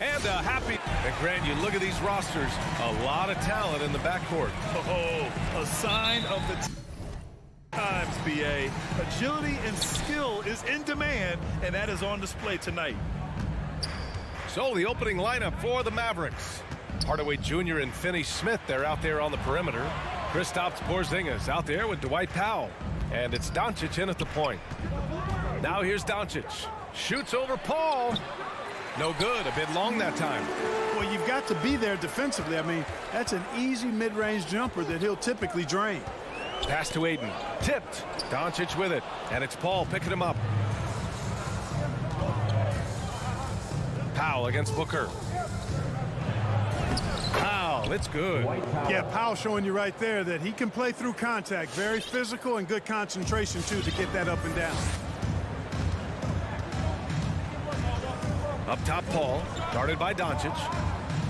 And Grant, you look at these rosters, a lot of talent in the backcourt. Oh, a sign of the times, BA. Agility and skill is in demand, and that is on display tonight. So the opening lineup for the Mavericks. Hardaway Jr. and Finney Smith, they're out there on the perimeter. Kristaps Porzingis out there with Dwight Powell. And it's Doncic in at the point. Now here's Doncic. Shoots over Paul. No good, a bit long that time. Well, you've got to be there defensively. I mean, that's an easy mid-range jumper that he'll typically drain. Pass to Ayton. Tipped. Doncic with it. And it's Paul picking him up. Powell against Booker. Powell, it's good. Yeah, Powell showing you right there that he can play through contact. Very physical and good concentration, too, to get that up and down. Up top, Paul, guarded by Doncic.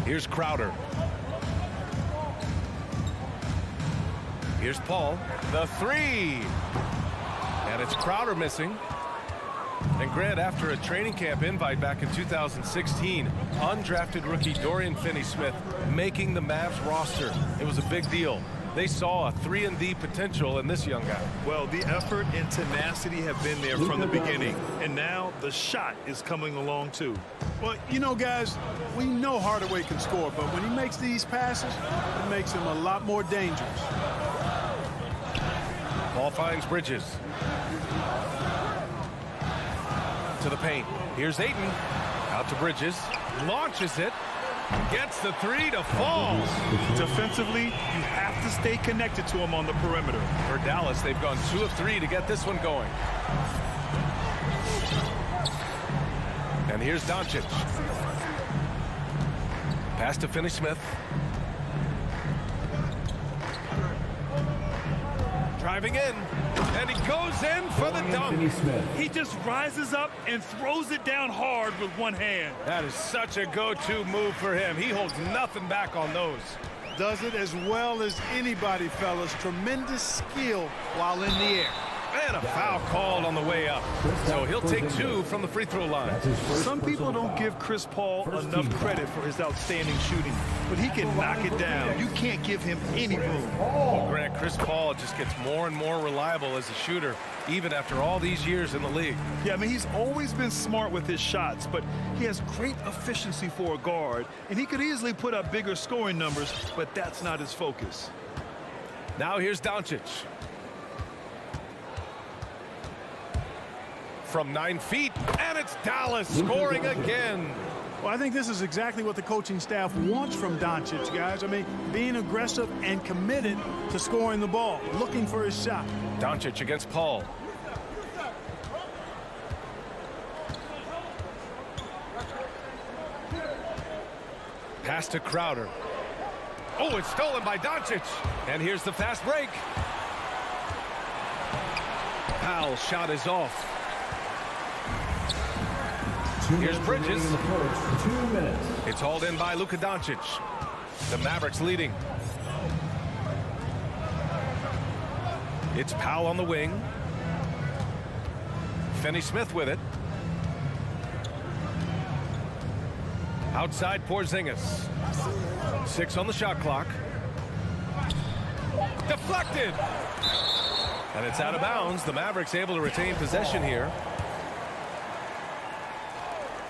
Here's Crowder. Here's Paul, the three. And it's Crowder missing. And Grant, after a training camp invite back in 2016, undrafted rookie Dorian Finney-Smith making the Mavs roster. It was a big deal. They saw a 3-and-D potential in this young guy. Well, the effort and tenacity have been there from the beginning, and now the shot is coming along too. Well, you know, guys, we know Hardaway can score, but when he makes these passes, it makes him a lot more dangerous. Ball finds Bridges. To the paint. Here's Ayton. Out to Bridges. Launches it. Gets the three to fall. Defensively, you have to stay connected to him on the perimeter. For Dallas, they've gone 2 of 3 to get this one going. And here's Doncic. Pass to Finney-Smith. Driving in. And he goes in for the dunk. He just rises up and throws it down hard with one hand. That is such a go-to move for him. He holds nothing back on those. Does it as well as anybody, fellas. Tremendous skill while in the air. And a foul called on the way up. So he'll take 2 from the free throw line. Some people don't give Chris Paul enough credit for his outstanding shooting, but he can knock it down. You can't give him any room. Well, Grant, Chris Paul just gets more and more reliable as a shooter, even after all these years in the league. Yeah, I mean, he's always been smart with his shots, but he has great efficiency for a guard, and he could easily put up bigger scoring numbers, but that's not his focus. Now here's Doncic. From 9 feet, and it's Dallas scoring again. Well, I think this is exactly what the coaching staff wants from Doncic, guys. I mean, being aggressive and committed to scoring the ball, looking for his shot. Doncic against Paul. Pass to Crowder. Oh, it's stolen by Doncic. And here's the fast break. Powell's shot is off. Here's Bridges. 2 minutes. It's hauled in by Luka Doncic. The Mavericks leading. It's Powell on the wing. Finney-Smith with it. Outside Porzingis. 6 on the shot clock. Deflected. And it's out of bounds. The Mavericks able to retain possession here.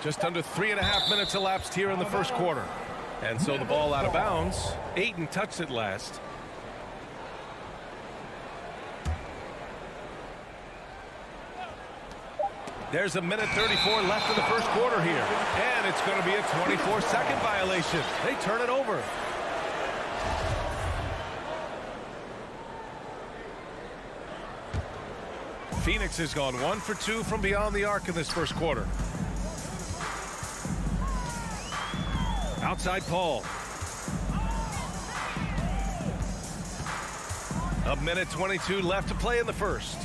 Just under 3.5 minutes elapsed here in the first quarter. And so the ball out of bounds. Ayton touched it last. There's a minute 34 left in the first quarter here. And it's going to be a 24-second violation. They turn it over. Phoenix has gone 1 for 2 from beyond the arc in this first quarter. Outside Paul. A minute 22 left to play in the first.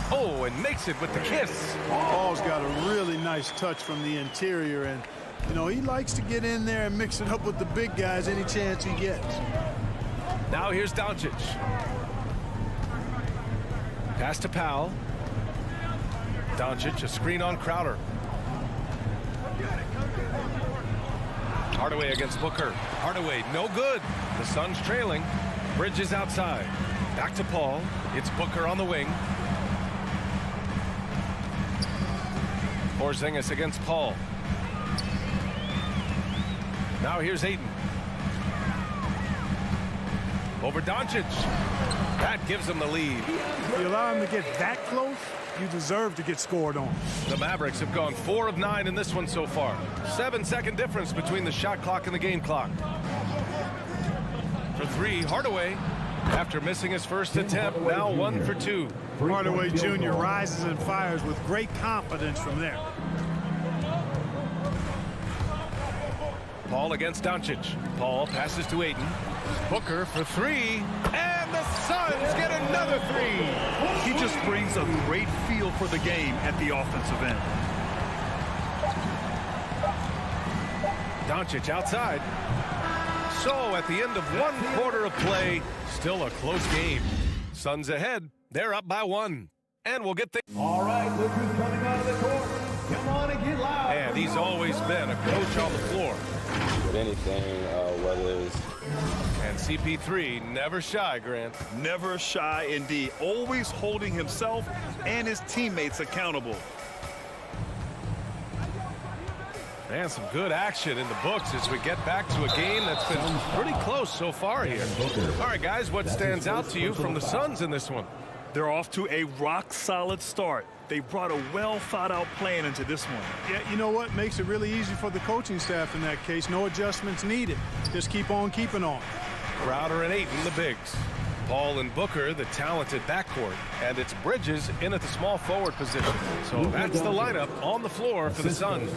Oh, and makes it with the kiss. Paul's got a really nice touch from the interior, and, you know, he likes to get in there and mix it up with the big guys any chance he gets. Now here's Doncic. Pass to Powell. Doncic, a screen on Crowder. Hardaway against Booker. Hardaway, no good. The Suns trailing. Bridges outside. Back to Paul. It's Booker on the wing. Porzingis against Paul. Now here's Ayton. Over Doncic. That gives him the lead. If you allow him to get that close, you deserve to get scored on. The Mavericks have gone 4 of 9 in this one so far. 7-second difference between the shot clock and the game clock. For 3, Hardaway. After missing his first attempt, now 1 for 2. Hardaway Jr. rises and fires with great confidence from there. Paul against Doncic. Paul passes to Ayton. Booker for 3. And the Suns get another 3. He just brings a great feel for the game at the offensive end. Doncic outside. So at the end of 1 quarter of play, still a close game. Suns ahead. They're up by 1. And we'll get the... All right, look who's coming out of the court. Come on and get loud. And he's always been a coach on the floor. With anything, whether it's... And CP3 never shy, Grant. Never shy indeed. Always holding himself and his teammates accountable. And some good action in the books as we get back to a game that's been pretty close so far here. All right, guys, what stands out to you from the Suns in this one? They're off to a rock-solid start. They brought a well-thought-out plan into this one. Yeah, you know what? Makes it really easy for the coaching staff in that case. No adjustments needed. Just keep on keeping on. Crowder and Ayton, the bigs. Paul and Booker, the talented backcourt. And it's Bridges in at the small forward position. So that's the lineup on the floor for the Suns.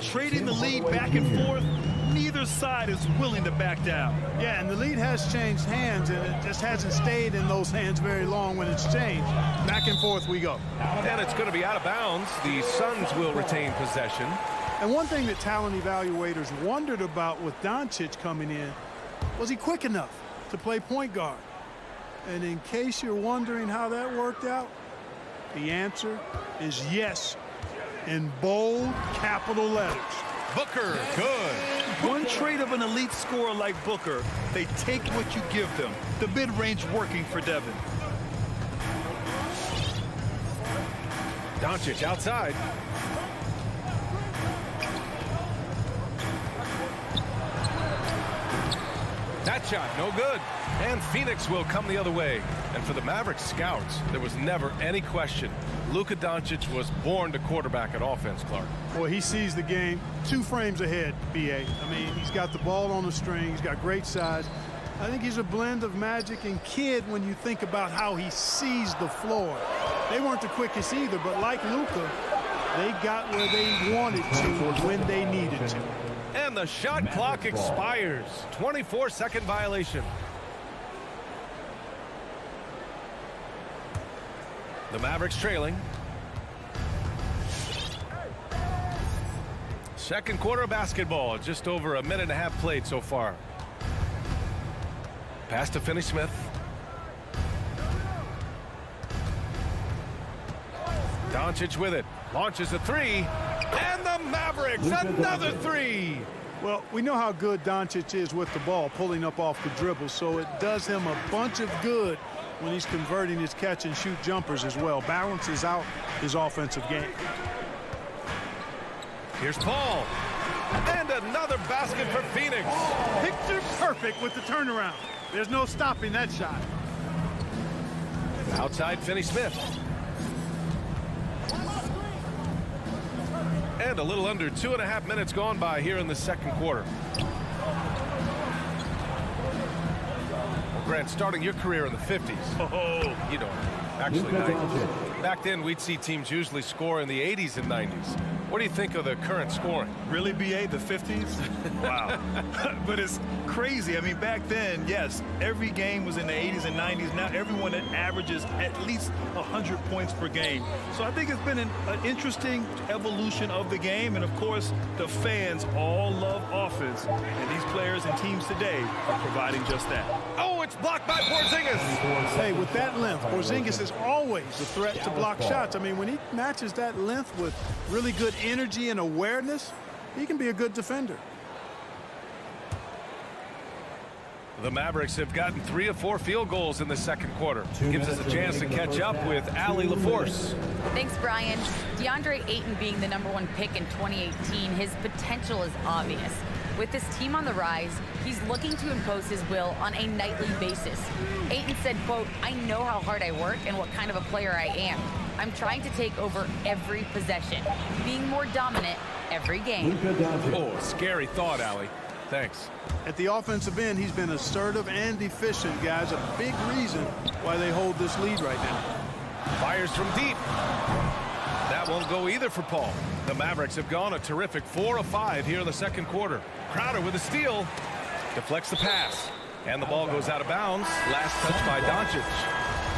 Trading the lead back and forth, neither side is willing to back down. Yeah, and the lead has changed hands, and it just hasn't stayed in those hands very long when it's changed. Back and forth we go. And it's going to be out of bounds. The Suns will retain possession. And one thing that talent evaluators wondered about with Doncic coming in, was he quick enough to play point guard? And in case you're wondering how that worked out, the answer is yes, in bold capital letters. Booker, good. One trait of an elite scorer like Booker, they take what you give them. The mid-range working for Devin. Doncic outside. That shot, no good. And Phoenix will come the other way. And for the Mavericks scouts, there was never any question. Luka Doncic was born to quarterback at offense, Clark. Boy, he sees the game 2 frames ahead, B.A. I mean, he's got the ball on the string. He's got great size. I think he's a blend of Magic and Kidd when you think about how he sees the floor. They weren't the quickest either, but like Luka, they got where they wanted to when they needed to. And the shot clock expires. 24-second violation. The Mavericks trailing. Second quarter of basketball. Just over a minute and a half played so far. Pass to Finney-Smith. Doncic with it. Launches a 3. And the Mavericks, another 3. Well, we know how good Doncic is with the ball, pulling up off the dribble, so it does him a bunch of good when he's converting his catch-and-shoot jumpers as well. Balances out his offensive game. Here's Paul. And another basket for Phoenix. Picture perfect with the turnaround. There's no stopping that shot. Outside Finney-Smith. And a little under 2.5 minutes gone by here in the second quarter. Well, Grant, starting your career in the 50s. Oh, You know, actually 90s. Back then, we'd see teams usually score in the 80s and 90s. What do you think of the current scoring? really, B.A., the 50s? Wow. But it's crazy. I mean, back then, yes, every game was in the 80s and 90s. Now everyone that averages at least 100 points per game. So I think it's been an interesting evolution of the game. And, of course, the fans all love offense. And these players and teams today are providing just that. Oh, it's blocked by Porzingis. Hey, with that length, Porzingis is always a threat to block shots. I mean, when he matches that length with really good energy and awareness, he can be a good defender. The Mavericks have gotten 3 of 4 field goals in the second quarter. Gives us a chance to catch up with Allie LaForce. Thanks, Brian. DeAndre Ayton being the #1 pick in 2018, his potential is obvious. With his team on the rise, he's looking to impose his will on a nightly basis. Ayton said, quote, "I know how hard I work and what kind of a player I am. I'm trying to take over every possession, being more dominant every game." Oh, scary thought, Allie. Thanks. At the offensive end, he's been assertive and efficient, guys. A big reason why they hold this lead right now. Fires from deep. That won't go either for Paul. The Mavericks have gone a terrific 4 of 5 here in the second quarter. Crowder with a steal. Deflects the pass. And the ball goes out of bounds. Last touch by Doncic.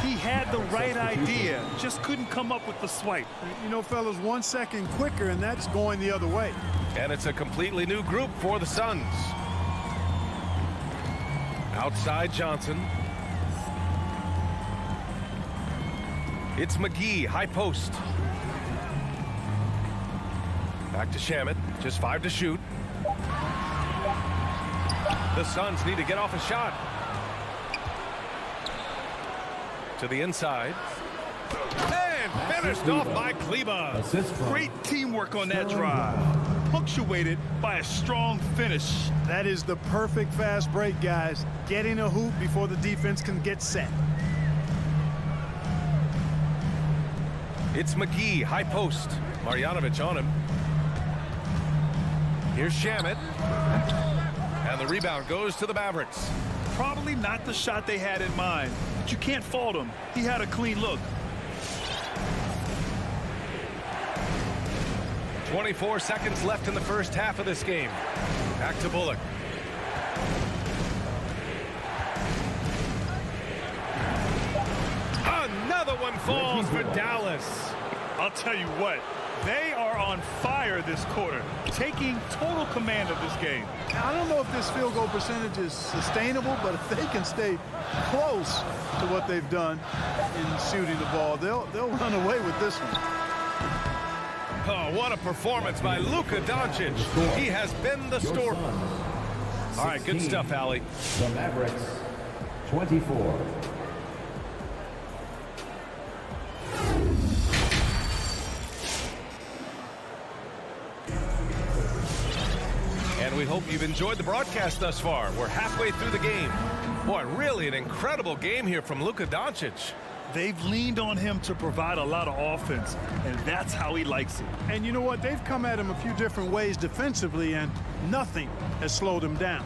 He had the right idea, just couldn't come up with the swipe. You know, fellas, 1 second quicker, and that's going the other way. And it's a completely new group for the Suns. Outside Johnson. It's McGee, high post. Back to Shamet, just 5 to shoot. The Suns need to get off a shot. To the inside. And finished off by Kleber. Great teamwork on that drive, punctuated by a strong finish. That is the perfect fast break, guys. Getting a hoop before the defense can get set. It's McGee, high post. Marjanovic on him. Here's Shamet. And the rebound goes to the Mavericks. Probably not the shot they had in mind, but you can't fault him. He had a clean look. 24 seconds left in the first half of this game. Back to Bullock. Another one falls for Dallas. I'll tell you what, they are on fire this quarter, taking total command of this game. Now, I don't know if this field goal percentage is sustainable, but if they can stay close to what they've done in shooting the ball, they'll run away with this one. Oh, what a performance by Luka Doncic. He has been the story. All right, good stuff, Allie. The Mavericks, 24. And we hope you've enjoyed the broadcast thus far. We're halfway through the game. Boy, really an incredible game here from Luka Doncic. They've leaned on him to provide a lot of offense, and that's how he likes it. And you know what? They've come at him a few different ways defensively, and nothing has slowed him down.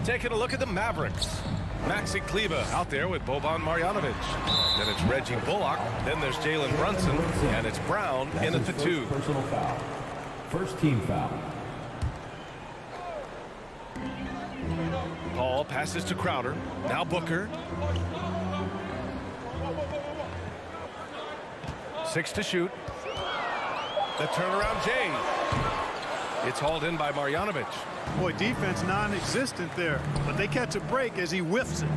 Taking a look at the Mavericks. Maxi Kleber out there with Boban Marjanovic. Then it's Reggie Bullock. Then there's Jalen Brunson. And it's Brown in at the 2. Personal foul. First team foul. Paul passes to Crowder. Now Booker. 6 to shoot. The turnaround Jay. It's hauled in by Marjanovic. Boy, defense non-existent there, but they catch a break as he whiffs it.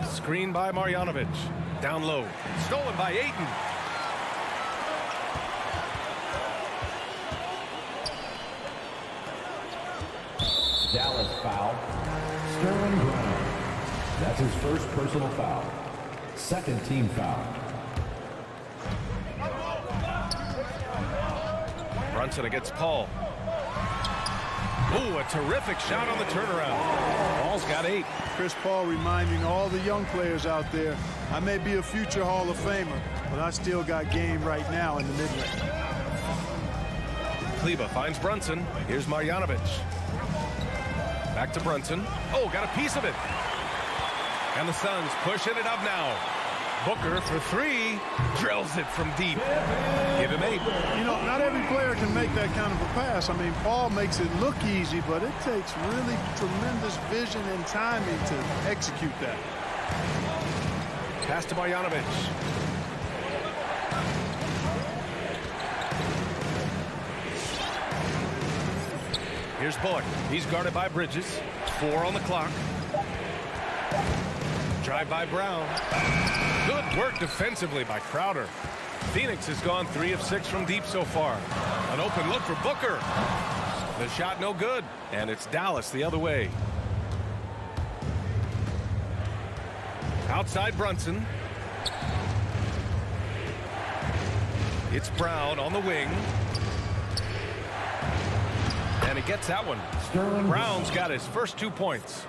Screen by Marjanovic. Down low. Stolen by Ayton. Dallas foul. Sterling Brown. That's his first personal foul. Second team foul. Brunson against Paul. Ooh, a terrific shot on the turnaround. Paul's got 8. Chris Paul reminding all the young players out there, I may be a future Hall of Famer, but I still got game right now in the mid-range. Kleber finds Brunson. Here's Marjanovic. Back to Brunson. Oh, got a piece of it. And the Suns pushing it up now. Booker for 3. Drills it from deep. Give him 8. You know, not every player can make that kind of a pass. I mean, Paul makes it look easy, but it takes really tremendous vision and timing to execute that. Pass to Marjanovic. Here's Bullock. He's guarded by Bridges. 4 on the clock. Drive by Brown. Good work defensively by Crowder. Phoenix has gone 3 of 6 from deep so far. An open look for Booker. The shot no good, and it's Dallas the other way. Outside Brunson. It's Brown on the wing. And he gets that one. Brown's got his first 2 points.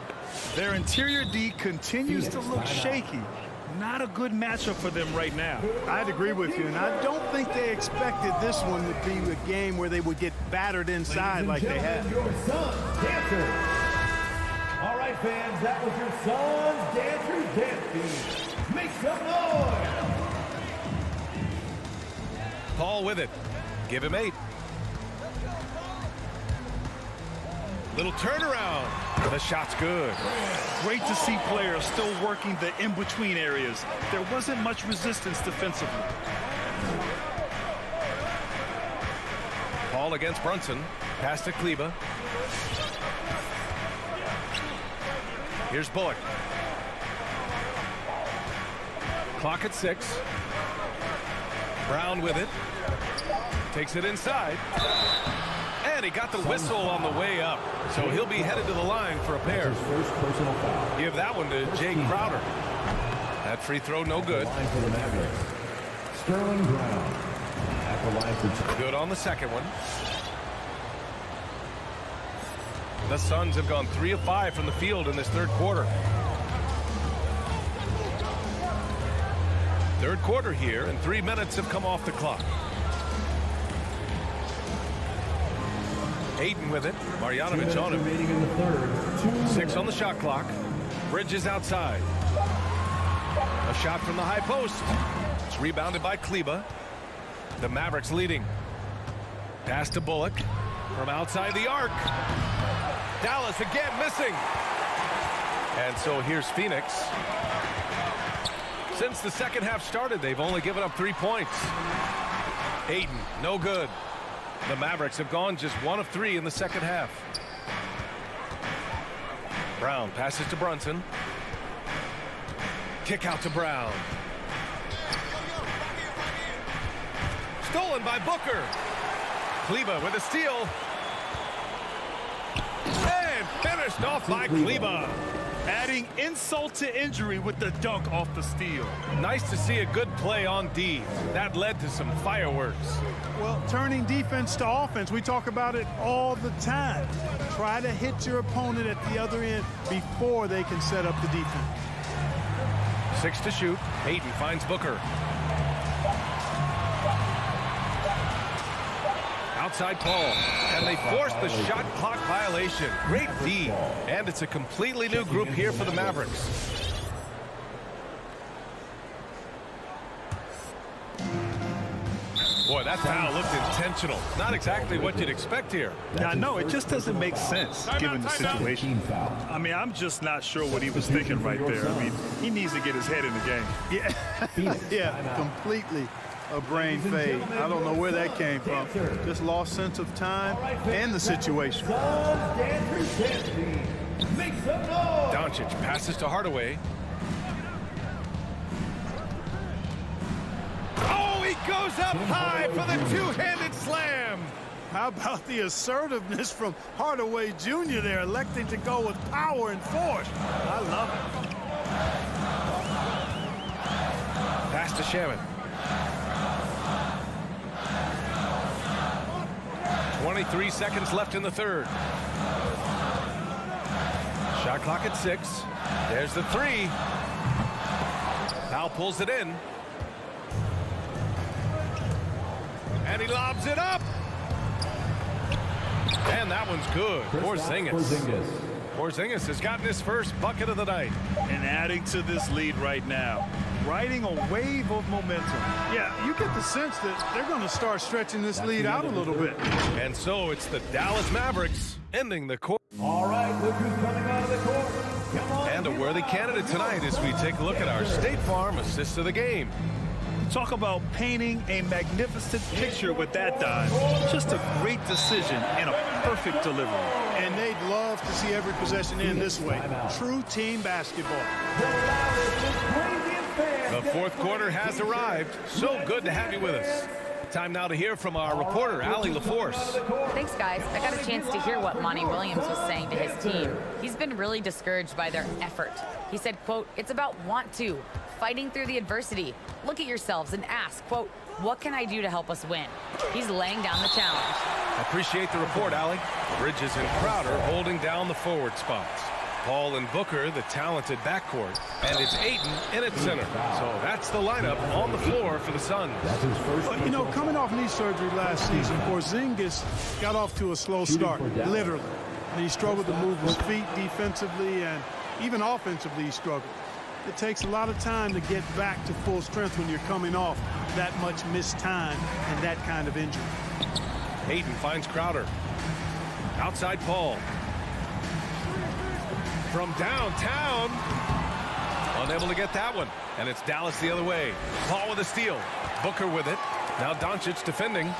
Their interior D continues to look shaky. Not a good matchup for them right now. I'd agree with you, and I don't think they expected this one to be a game where they would get battered inside like they had. Your son's dancer. All right, fans, that was your son's dancer dance. Make some noise. Paul with it. Give him 8. Little turnaround. The shot's good. Great to see players still working the in-between areas. There wasn't much resistance defensively. Paul against Brunson. Pass to Kleber. Here's Bullock. Clock at 6. Brown with it. Takes it inside. And he got the whistle on the way up. So he'll be headed to the line for a pair. His first personal foul. Give that one to Jake Crowder. That free throw no good. Line for the Mavericks. Sterling Brown at the line for Good on the second one. The Suns have gone 3 of 5 from the field in this third quarter. Third quarter here, and 3 minutes have come off the clock. Ayton with it. Marjanovic on him. remaining in the third. 6 on the shot clock. Bridges outside. A shot from the high post. It's rebounded by Kleber. The Mavericks leading. Pass to Bullock from outside the arc. Dallas again missing. And so here's Phoenix. Since the second half started, they've only given up 3 points. Ayton, no good. The Mavericks have gone just 1 of 3 in the second half. Brown passes to Brunson. Kick out to Brown. Stolen by Booker. Kleber with a steal. And finished off by Kleber. Adding insult to injury with the dunk off the steal. Nice to see a good play on D. That led to some fireworks. Well, turning defense to offense, we talk about it all the time. Try to hit your opponent at the other end before they can set up the defense. 6 to shoot. Ayton finds Booker. Outside Paul. And they force the shot clock violation. Great D. And it's a completely new group here for the Mavericks. Boy, that foul looked intentional. Not exactly what you'd expect here. Now, no, it just doesn't make sense given the situation. foul. I mean, I'm just not sure what he was thinking right there. I mean, he needs to get his head in the game. Yeah, yeah, completely a brain fade. I don't know where that came from. Just lost sense of time and the situation. Doncic passes to Hardaway. Oh, he goes up high for the two-handed slam. How about the assertiveness from Hardaway Jr. there, electing to go with power and force? I love it. Pass to Shaman. 23 seconds left in the third. Shot clock at 6. There's the 3. Powell pulls it in. And he lobs it up. And that one's good. Porzingis has gotten his first bucket of the night. And adding to this lead right now. Riding a wave of momentum. Yeah, you get the sense that they're going to start stretching this lead out a little bit. And so it's the Dallas Mavericks ending the court. All right, look who's coming out of the court. Come on. And a worthy candidate tonight as we take a look at our State Farm assist of the game. Talk about painting a magnificent picture with that dive. Just a great decision and a perfect delivery. And they'd love to see every possession end this way. True team basketball. The fourth quarter has arrived. So good to have you with us. Time now to hear from our reporter, Allie LaForce. Thanks, guys. I got a chance to hear what Monty Williams was saying to his team. He's been really discouraged by their effort. He said, quote, "It's about want to, fighting through the adversity. Look at yourselves and ask, quote, what can I do to help us win?" He's laying down the challenge. Appreciate the report, Allie. Bridges and Crowder holding down the forward spots. Paul and Booker, the talented backcourt, and it's Ayton in at center. So that's the lineup on the floor for the Suns. That's his first. You know, coming off knee surgery last season, Porzingis got off to a slow start, literally. And he struggled to move his feet defensively, and even offensively he struggled. It takes a lot of time to get back to full strength when you're coming off that much missed time and that kind of injury. Ayton finds Crowder. Outside Paul. From downtown. Unable to get that one. And it's Dallas the other way. Paul with a steal. Booker with it. Now Doncic defending.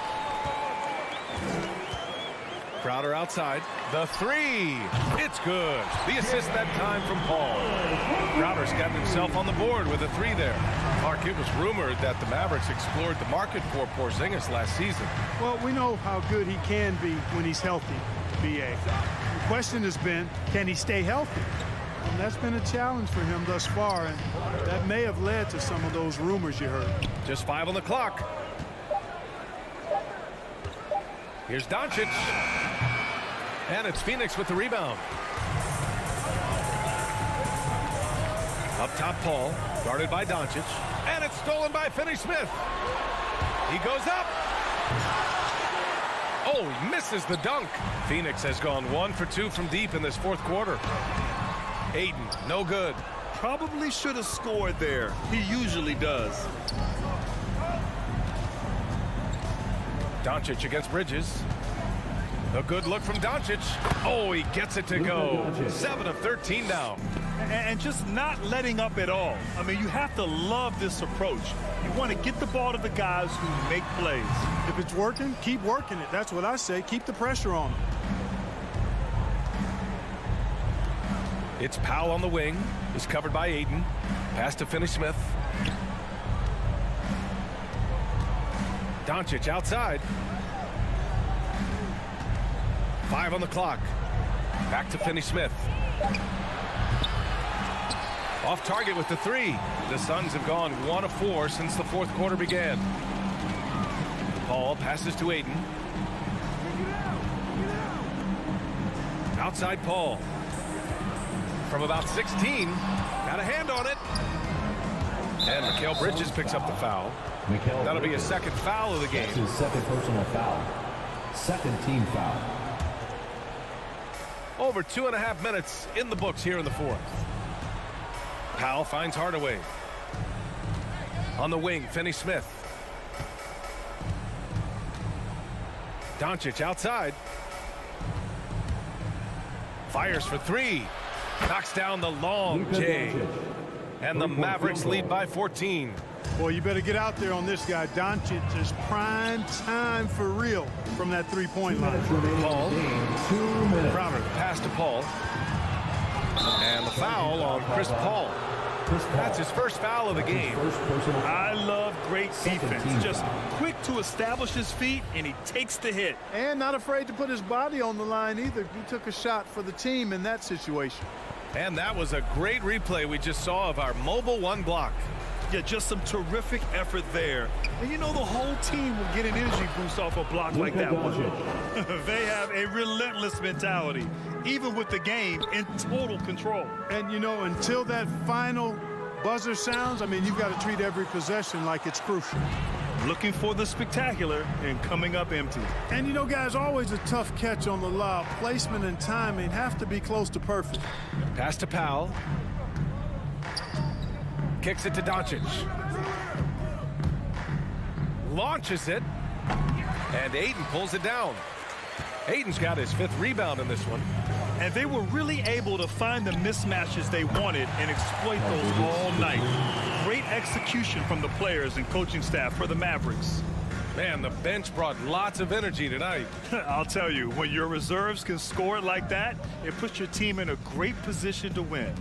Crowder outside. The three. It's good. The assist that time from Paul. Crowder's got himself on the board with a three there. Mark, it was rumored that the Mavericks explored the market for Porzingis last season. Well, we know how good he can be when he's healthy, B.A. The question has been, can he stay healthy? And that's been a challenge for him thus far, and that may have led to some of those rumors you heard. Just 5 on the clock. Here's Doncic. And it's Phoenix with the rebound. Up top, Paul, guarded by Doncic. And it's stolen by Finney-Smith. He goes up. Oh, he misses the dunk. Phoenix has gone 1 for 2 from deep in this fourth quarter. Ayton, no good. Probably should have scored there. He usually does. Doncic against Bridges. A good look from Doncic. Oh, he gets it to go. 7 of 13 now. And just not letting up at all. I mean, you have to love this approach. You want to get the ball to the guys who make plays. If it's working, keep working it. That's what I say. Keep the pressure on him. It's Powell on the wing. He's covered by Ayton. Pass to Finney-Smith. Doncic outside. 5 on the clock. Back to Finney-Smith. Off target with the three. The Suns have gone 1 of 4 since the fourth quarter began. Paul passes to Ayton. Outside Paul. From about 16. Got a hand on it. And Mikal Bridges picks up the foul. That'll be his second foul of the game. That's his second personal foul. Second team foul. Over 2.5 minutes in the books here in the fourth. Powell finds Hardaway. On the wing, Finney-Smith. Doncic outside. Fires for three. Knocks down the long J. And the Mavericks lead by 14. Boy, you better get out there on this guy. Doncic is prime time for real from that three-point line. Paul. 2 minutes. Crowder, pass to Paul. And the foul on Chris Paul. That's his first foul of the game. I love great defense. Just quick to establish his feet, and he takes the hit. And not afraid to put his body on the line either. He took a shot for the team in that situation. And that was a great replay we just saw of our mobile one block. Yeah, just some terrific effort there. And you know the whole team will get an energy boost off a block like that one. They have a relentless mentality, even with the game in total control. And, you know, until that final buzzer sounds, I mean, you've got to treat every possession like it's crucial. Looking for the spectacular and coming up empty. And, you know, guys, always a tough catch on the lob. Placement and timing have to be close to perfect. Pass to Powell. Kicks it to Doncic. Launches it. And Ayton pulls it down. Ayton's got his 5th rebound in this one. And they were really able to find the mismatches they wanted and exploit those all night. Great execution from the players and coaching staff for the Mavericks. Man, the bench brought lots of energy tonight. I'll tell you, when your reserves can score it like that, it puts your team in a great position to win.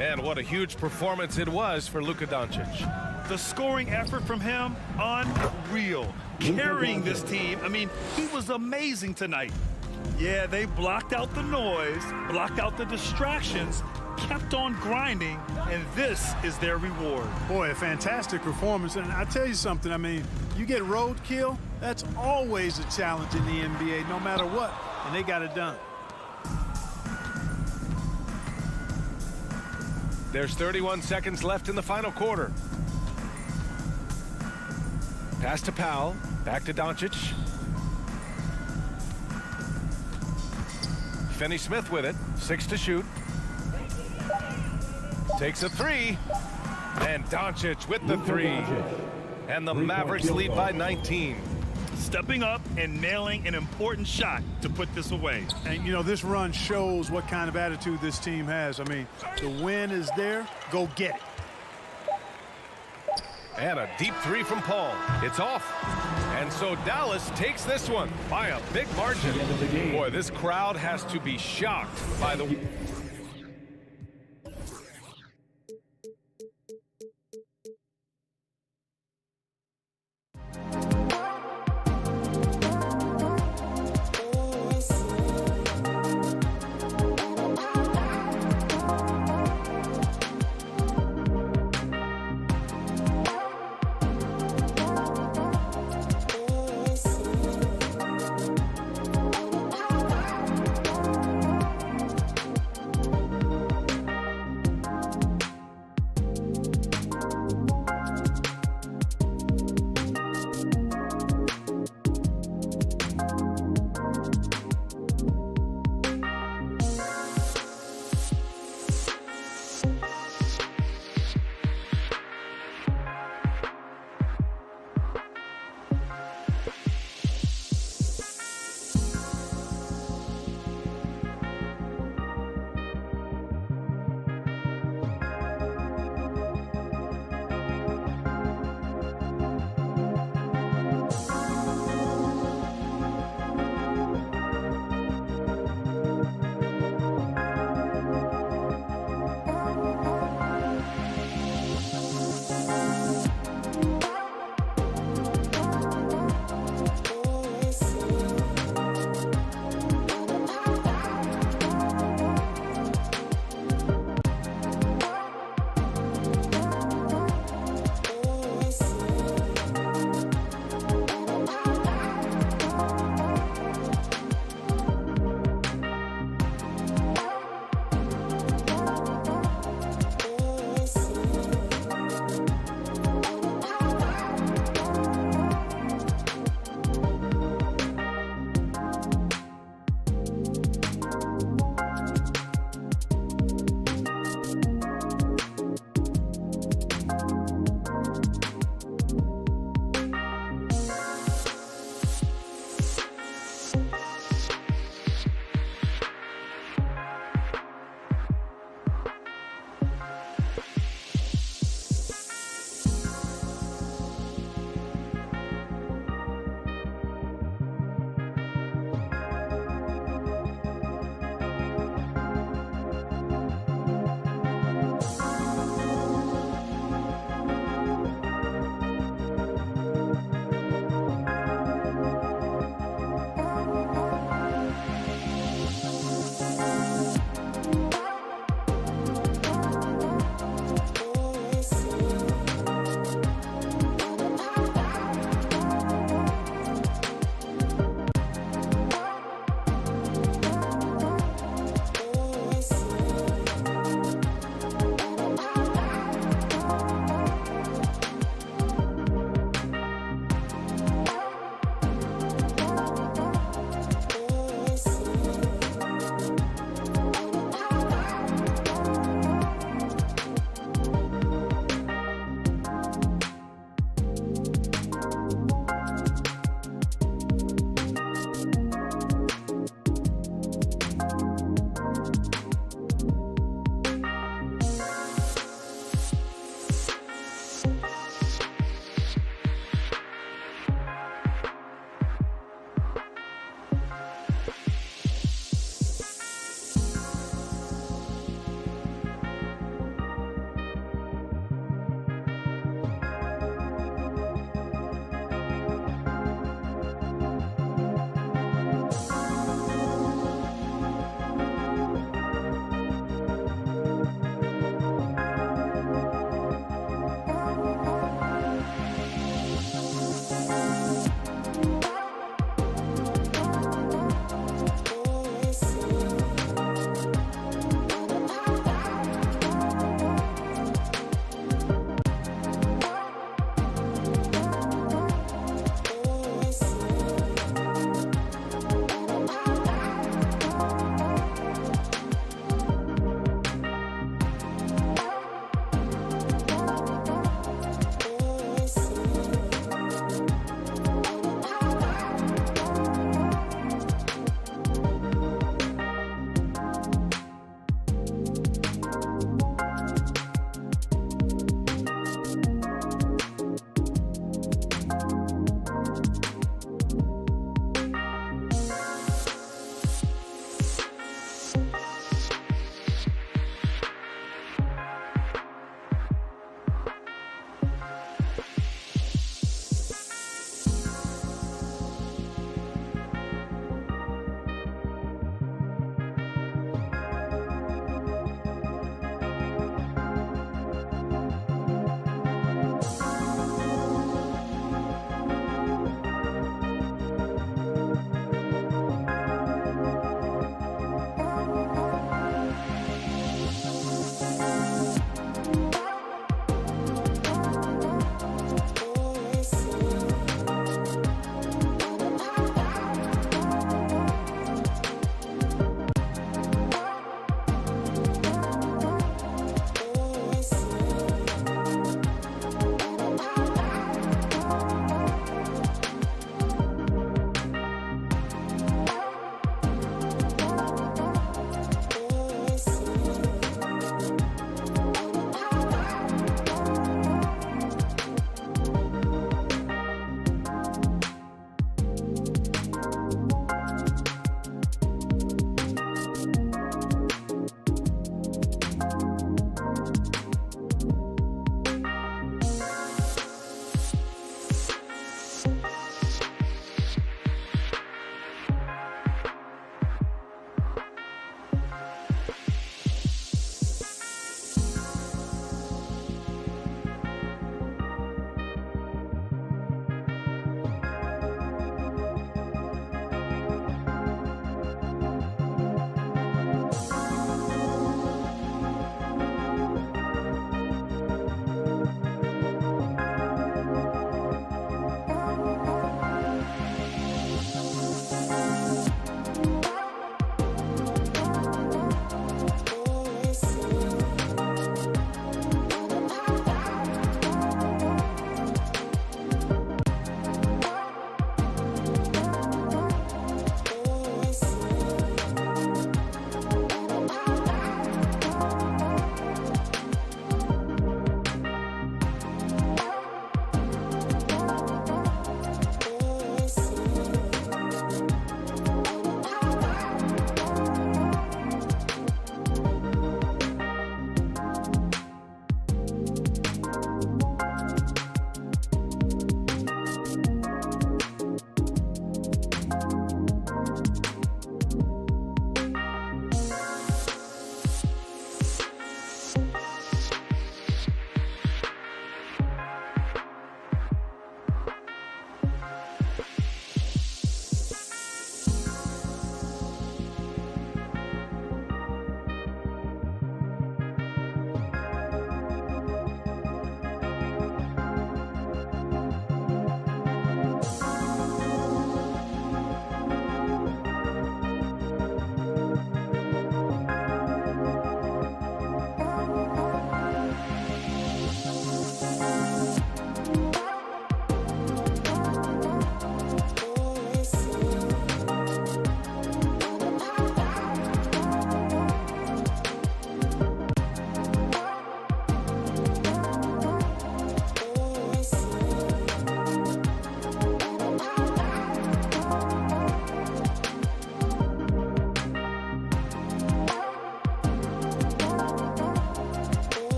And what a huge performance it was for Luka Doncic. the scoring effort from him, unreal. Carrying this team, I mean, he was amazing tonight. Yeah, they blocked out the noise, blocked out the distractions, kept on grinding, and this is their reward. Boy, a fantastic performance. And I tell you something, I mean, you get roadkill, that's always a challenge in the NBA, no matter what, and they got it done. There's 31 seconds left in the final quarter. Pass to Powell, back to Doncic. Finney-Smith with it, 6 to shoot. Takes a 3, and Doncic with the 3. And the Mavericks lead by 19. Stepping up and nailing an important shot to put this away. And, you know, this run shows what kind of attitude this team has. I mean, the win is there, go get it. And a deep 3 from Paul. It's off. And so Dallas takes this one by a big margin. Boy, this crowd has to be shocked by the...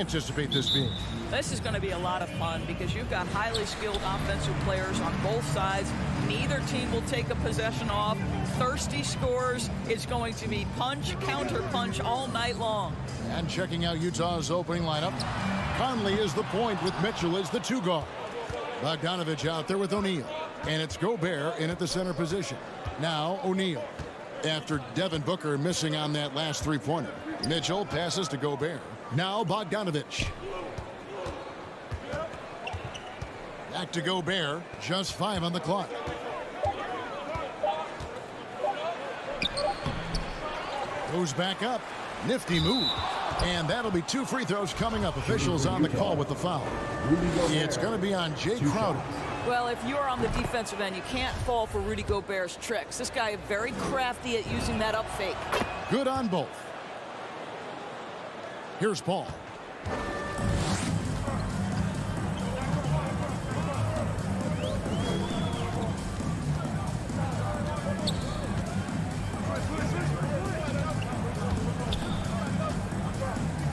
anticipate this being? This is going to be a lot of fun because you've got highly skilled offensive players on both sides. Neither team will take a possession off. Thirsty scores. It's going to be punch, counter punch all night long. And checking out Utah's opening lineup, Conley is the point with Mitchell as the 2 guard. Bogdanovich out there with O'Neal. And it's Gobert in at the center position. Now O'Neal. After Devin Booker missing on that last 3-pointer. Mitchell passes to Gobert. Now Bogdanovich. Back to Gobert. Just 5 on the clock. Goes back up. Nifty move. And that'll be 2 free throws coming up. Officials on the call with the foul. It's going to be on Jay Crowder. Well, if you're on the defensive end, you can't fall for Rudy Gobert's tricks. This guy is very crafty at using that up fake. Good on both. Here's Paul.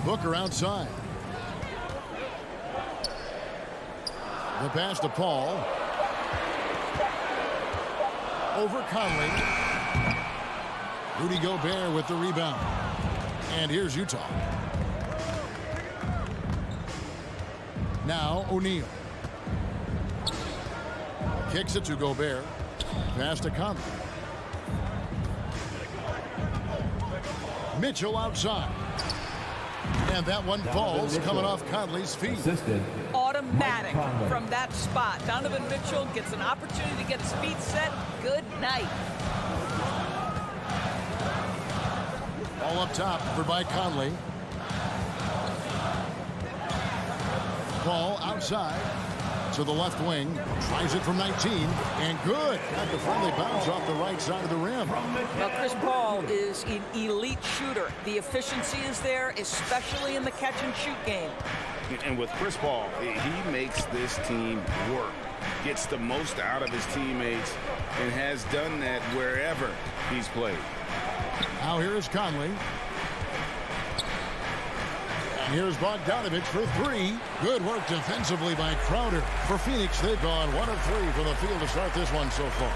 Booker outside. The pass to Paul. Over Conley. Rudy Gobert with the rebound. And here's Utah. Now O'Neal. Kicks it to Gobert. Pass to Conley. Mitchell outside. And that one falls coming off Conley's feet. Automatic from that spot. Donovan Mitchell gets an opportunity to get his feet set. Good night. All up top for by Conley. Ball outside to the left wing. Tries it from 19. And good. Got the friendly bounce off the right side of the rim. Now, Chris Paul is an elite shooter. The efficiency is there, especially in the catch-and-shoot game. And with Chris Paul, he makes this team work. Gets the most out of his teammates and has done that wherever he's played. Now here's Conley. And here's Bogdanovich for 3. Good work defensively by Crowder. For Phoenix, they've gone 1 of 3 from the field to start this one so far.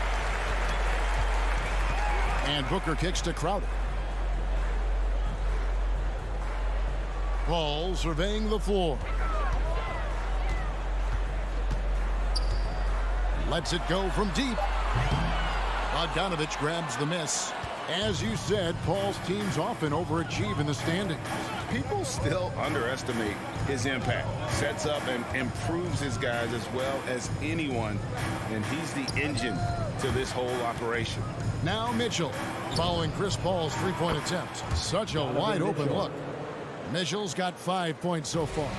And Booker kicks to Crowder. Paul surveying the floor. Lets it go from deep. Bogdanovich grabs the miss. As you said, Paul's teams often overachieve in the standings. People still underestimate his impact. Sets up and improves his guys as well as anyone. And he's the engine to this whole operation. Now Mitchell following Chris Paul's 3-point attempt. Such a wide open look. Mitchell's got 5 points so far.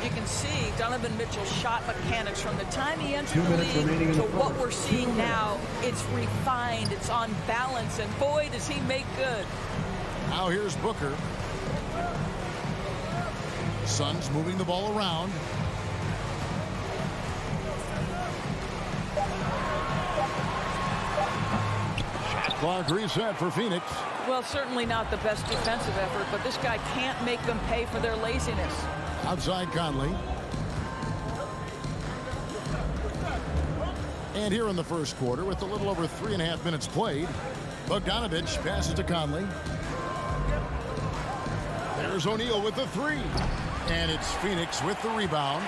You can see Donovan Mitchell's shot mechanics from the time he entered the league to what we're seeing now. It's refined, it's on balance, and boy, does he make good. Now here's Booker. Suns moving the ball around. Shot clock reset for Phoenix. Well, certainly not the best defensive effort, but this guy can't make them pay for their laziness. Outside Conley. And here in the first quarter, with a little over 3.5 minutes played, Bogdanovich passes to Conley. There's O'Neal with the 3. And it's Phoenix with the rebound.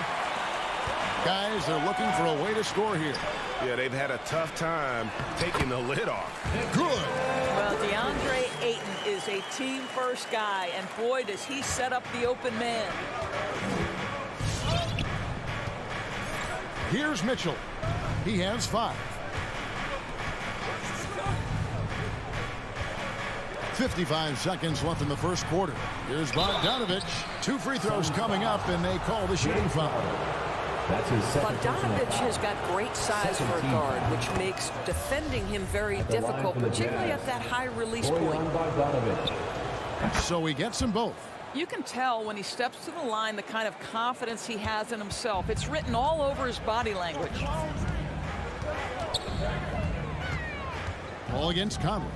Guys, they're looking for a way to score here. Yeah, they've had a tough time taking the lid off. Good. Well, DeAndre Ayton is a team-first guy, and boy, does he set up the open man. Here's Mitchell. He has 5. 55 seconds left in the first quarter. Here's Bogdanovich. 2 free throws coming up, and they call the shooting foul. That's his second. Bogdanovich has got great size for a guard, which makes defending him very difficult, particularly at that high release point. So he gets them both. You can tell when he steps to the line the kind of confidence he has in himself. It's written all over his body language. Ball against Conley.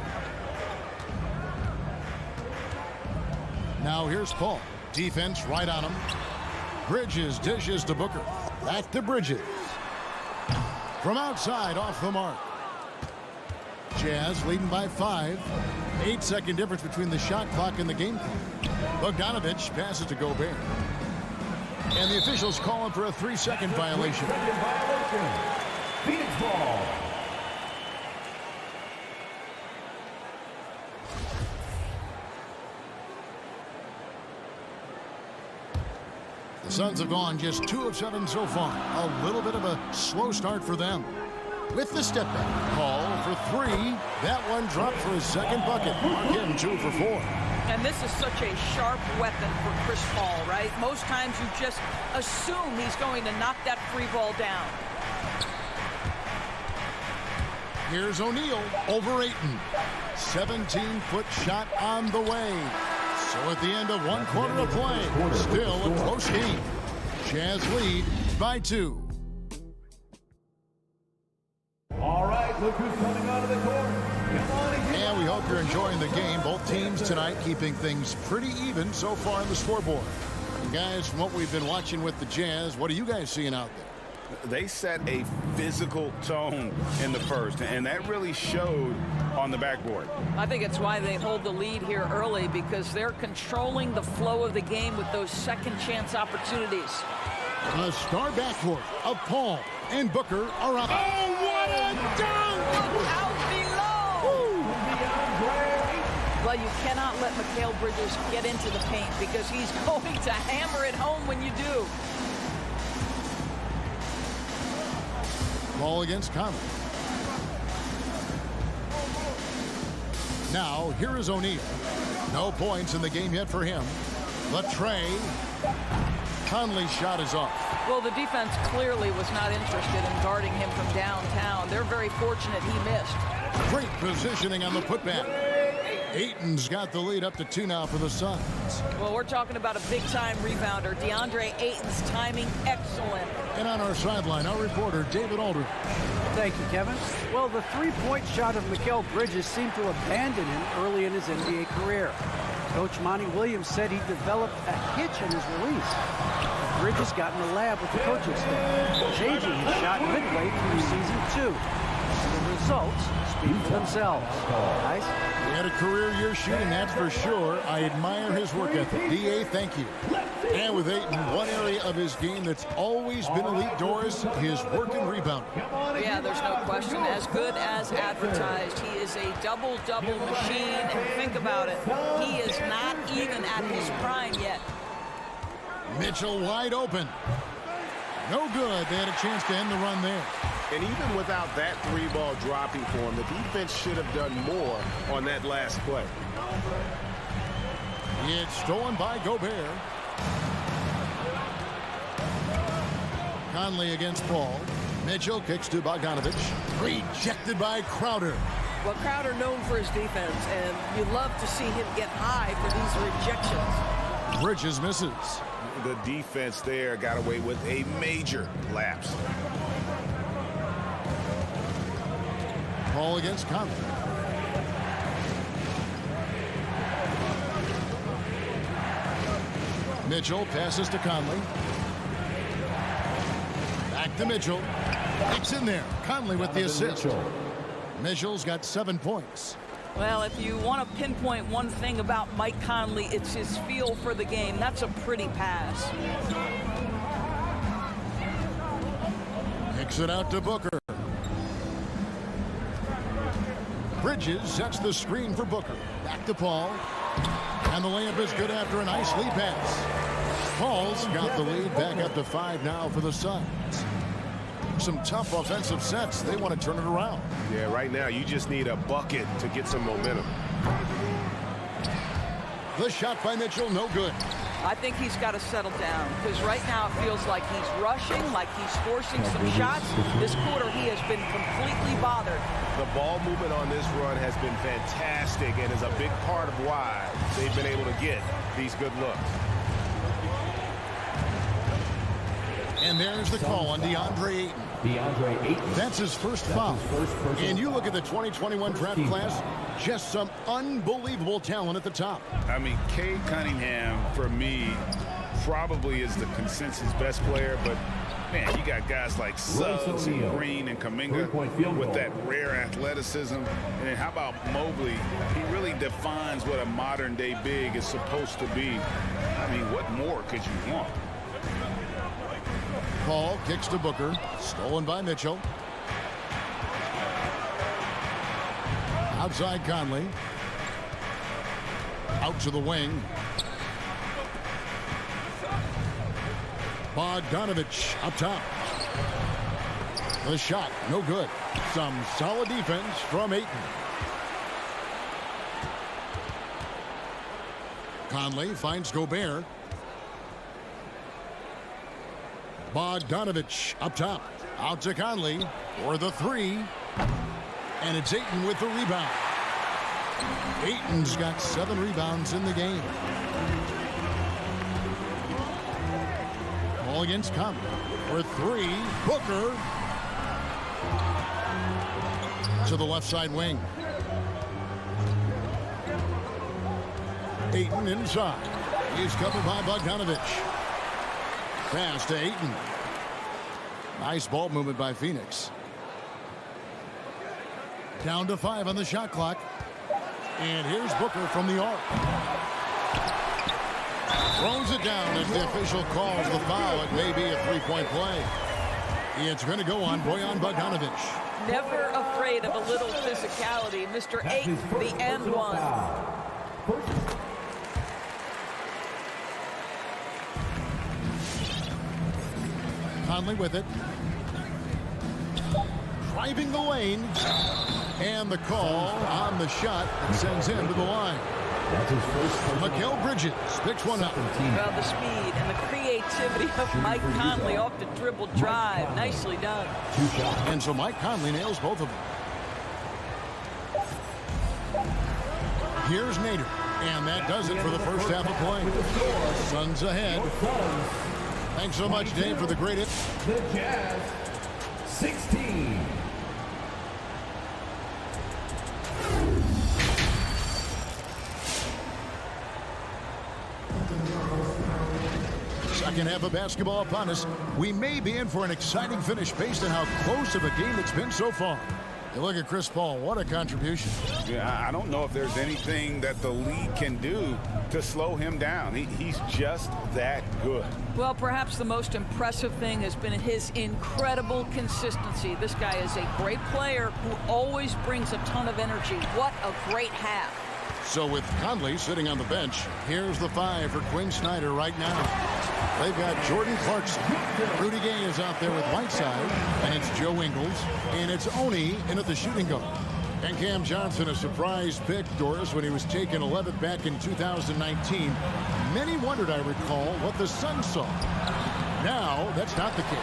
Now here's Paul. Defense right on him. Bridges dishes to Booker. Back to Bridges. From outside, off the mark. Jazz leading by 5. 8-second difference between the shot clock and the game clock. Bogdanovich passes to Gobert. And the officials calling for a 3-second violation. Phoenix ball. The Suns have gone just 2 of 7 so far. A little bit of a slow start for them. With the step back, Paul for 3. That one dropped for his second bucket. Mark him 2 for 4. And this is such a sharp weapon for Chris Paul, right? Most times you just assume he's going to knock that free ball down. Here's O'Neal over Ayton. 17-foot shot on the way. So at the end of 1 quarter of play, still a close game. Jazz lead by 2. All right, look who's coming out of the court. Come on again. And we hope you're enjoying the game. Both teams tonight keeping things pretty even so far on the scoreboard. And guys, from what we've been watching with the Jazz, what are you guys seeing out there? They set a physical tone in the first, and that really showed on the backboard. I think it's why they hold the lead here early, because they're controlling the flow of the game with those second chance opportunities. A star backcourt of Paul and Booker are up. Oh, what a dunk! Out below! Well, you cannot let Mikal Bridges get into the paint, because he's going to hammer it home when you do. Ball against Conley. Now, here is O'Neal. No points in the game yet for him. Latrey. Conley's shot is off. Well, the defense clearly was not interested in guarding him from downtown. They're very fortunate he missed. Great positioning on the putback. Ayton's got the lead up to 2 now for the Suns. Well, we're talking about a big-time rebounder. DeAndre Ayton's timing excellent. And on our sideline, our reporter, David Aldridge. Thank you, Kevin. Well, the three-point shot of Mikal Bridges seemed to abandon him early in his NBA career. Coach Monty Williams said he developed a hitch in his release. Bridges got in the lab with the coaching staff, changing his shot midway through season 2. The results speak for themselves. Guys? He had a career year shooting, that's for sure. I admire his work ethic. D.A., thank you. And with Ayton, one area of his game that's always been elite, Doris, his work and rebounding. Yeah, there's no question. As good as advertised. He is a double-double machine. And think about it. He is not even at his prime yet. Mitchell wide open. No good. They had a chance to end the run there. And even without that 3-ball dropping for him, the defense should have done more on that last play. It's stolen by Gobert. Conley against Paul. Mitchell kicks to Bogdanovich. Rejected by Crowder. Well, Crowder known for his defense, and you love to see him get high for these rejections. Bridges misses. The defense there got away with a major lapse. Paul against Conley. Mitchell passes to Conley. Back to Mitchell. It's in there. Conley with the assist. Mitchell's got 7 points. Well, if you want to pinpoint one thing about Mike Conley, it's his feel for the game. That's a pretty pass. Kicks it out to Booker. Bridges sets the screen for Booker. Back to Paul. And the layup is good after a nice lead pass. Paul's got the lead back up to 5 now for the Suns. Some tough offensive sets. They want to turn it around. Yeah, right now you just need a bucket to get some momentum. The shot by Mitchell, no good. I think he's got to settle down, because right now it feels like he's rushing, like he's forcing some shots. This quarter he has been completely bothered. The ball movement on this run has been fantastic and is a big part of why they've been able to get these good looks. And there's the call on DeAndre Ayton. DeAndre Ayton. That's his first foul. And you look at the 2021 draft class, just some unbelievable talent at the top. I mean, Cade Cunningham, for me, probably is the consensus best player, but man, you got guys like Suggs and Green and Kuminga with that rare athleticism. And then how about Mobley? He really defines what a modern-day big is supposed to be. I mean, what more could you want? Paul kicks to Booker. Stolen by Mitchell. Outside Conley. Out to the wing. Bogdanovich up top. The shot, no good. Some solid defense from Ayton. Conley finds Gobert. Bogdanovich up top. Out to Conley for the three. And it's Ayton with the rebound. Ayton's got 7 rebounds in the game. Ball against Conley for 3. Booker to the left side wing. Ayton inside. He's covered by Bogdanovich. Pass to Ayton. Nice ball movement by Phoenix. Down to 5 on the shot clock. And here's Booker from the arc. Throws it down as the official calls the foul. It may be a 3-point play. It's going to go on Bojan Bogdanovich. Never afraid of a little physicality. Mr. Ayton, the end one. Conley with it. Driving the lane. And the call on the shot that sends him to the line. That's his first. Mikal Bridges picks one up. Well, the speed and the creativity of Mike Conley off the dribble drive. Nicely done. And so Mike Conley nails both of them. Here's Nader. And that does it for the first half of play. Suns ahead. Thanks so much, Dave, for the great hit. The Jazz, 16. Second half of basketball upon us. We may be in for an exciting finish based on how close of a game it's been so far. You look at Chris Paul, what a contribution. Yeah, I don't know if there's anything that the league can do to slow him down. He's just that good. Well, perhaps the most impressive thing has been his incredible consistency. This guy is a great player who always brings a ton of energy. What a great half. So with Conley sitting on the bench, here's the 5 for Quinn Snyder right now. They've got Jordan Clarkson. Rudy Gay is out there with Whiteside, and it's Joe Ingles, and it's Oni in at the shooting guard. And Cam Johnson, a surprise pick, Doris, when he was taken 11th back in 2019. Many wondered, I recall, what the Suns saw. Now, that's not the case.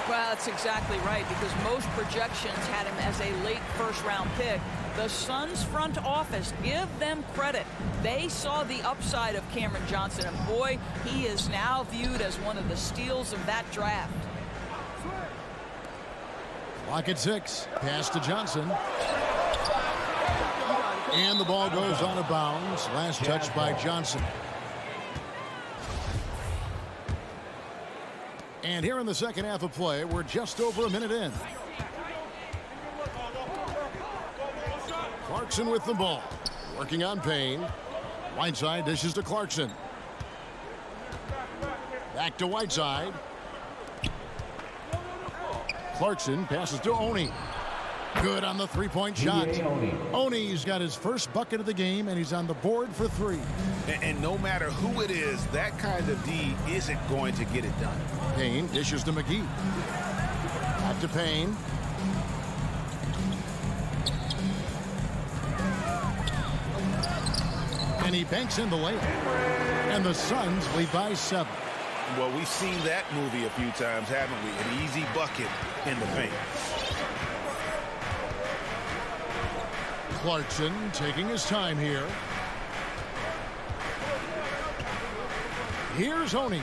Well, that's exactly right, because most projections had him as a late first-round pick. The Suns front office, give them credit. They saw the upside of Cameron Johnson, and boy, he is now viewed as one of the steals of that draft. Clock at 6. Pass to Johnson. And the ball goes out of bounds. Last touch by Johnson. And here in the second half of play, we're just over a minute in. Clarkson with the ball. Working on Payne. Whiteside dishes to Clarkson. Back to Whiteside. Clarkson passes to Oni. Good on the three-point shot. Oni's got his first bucket of the game, and he's on the board for 3. And no matter who it is, that kind of D isn't going to get it done. Payne dishes to McGee. Back to Payne. And he banks in the layup. And the Suns lead by 7. Well, we've seen that movie a few times, haven't we? An easy bucket in the paint. Clarkson taking his time here. Here's Oni.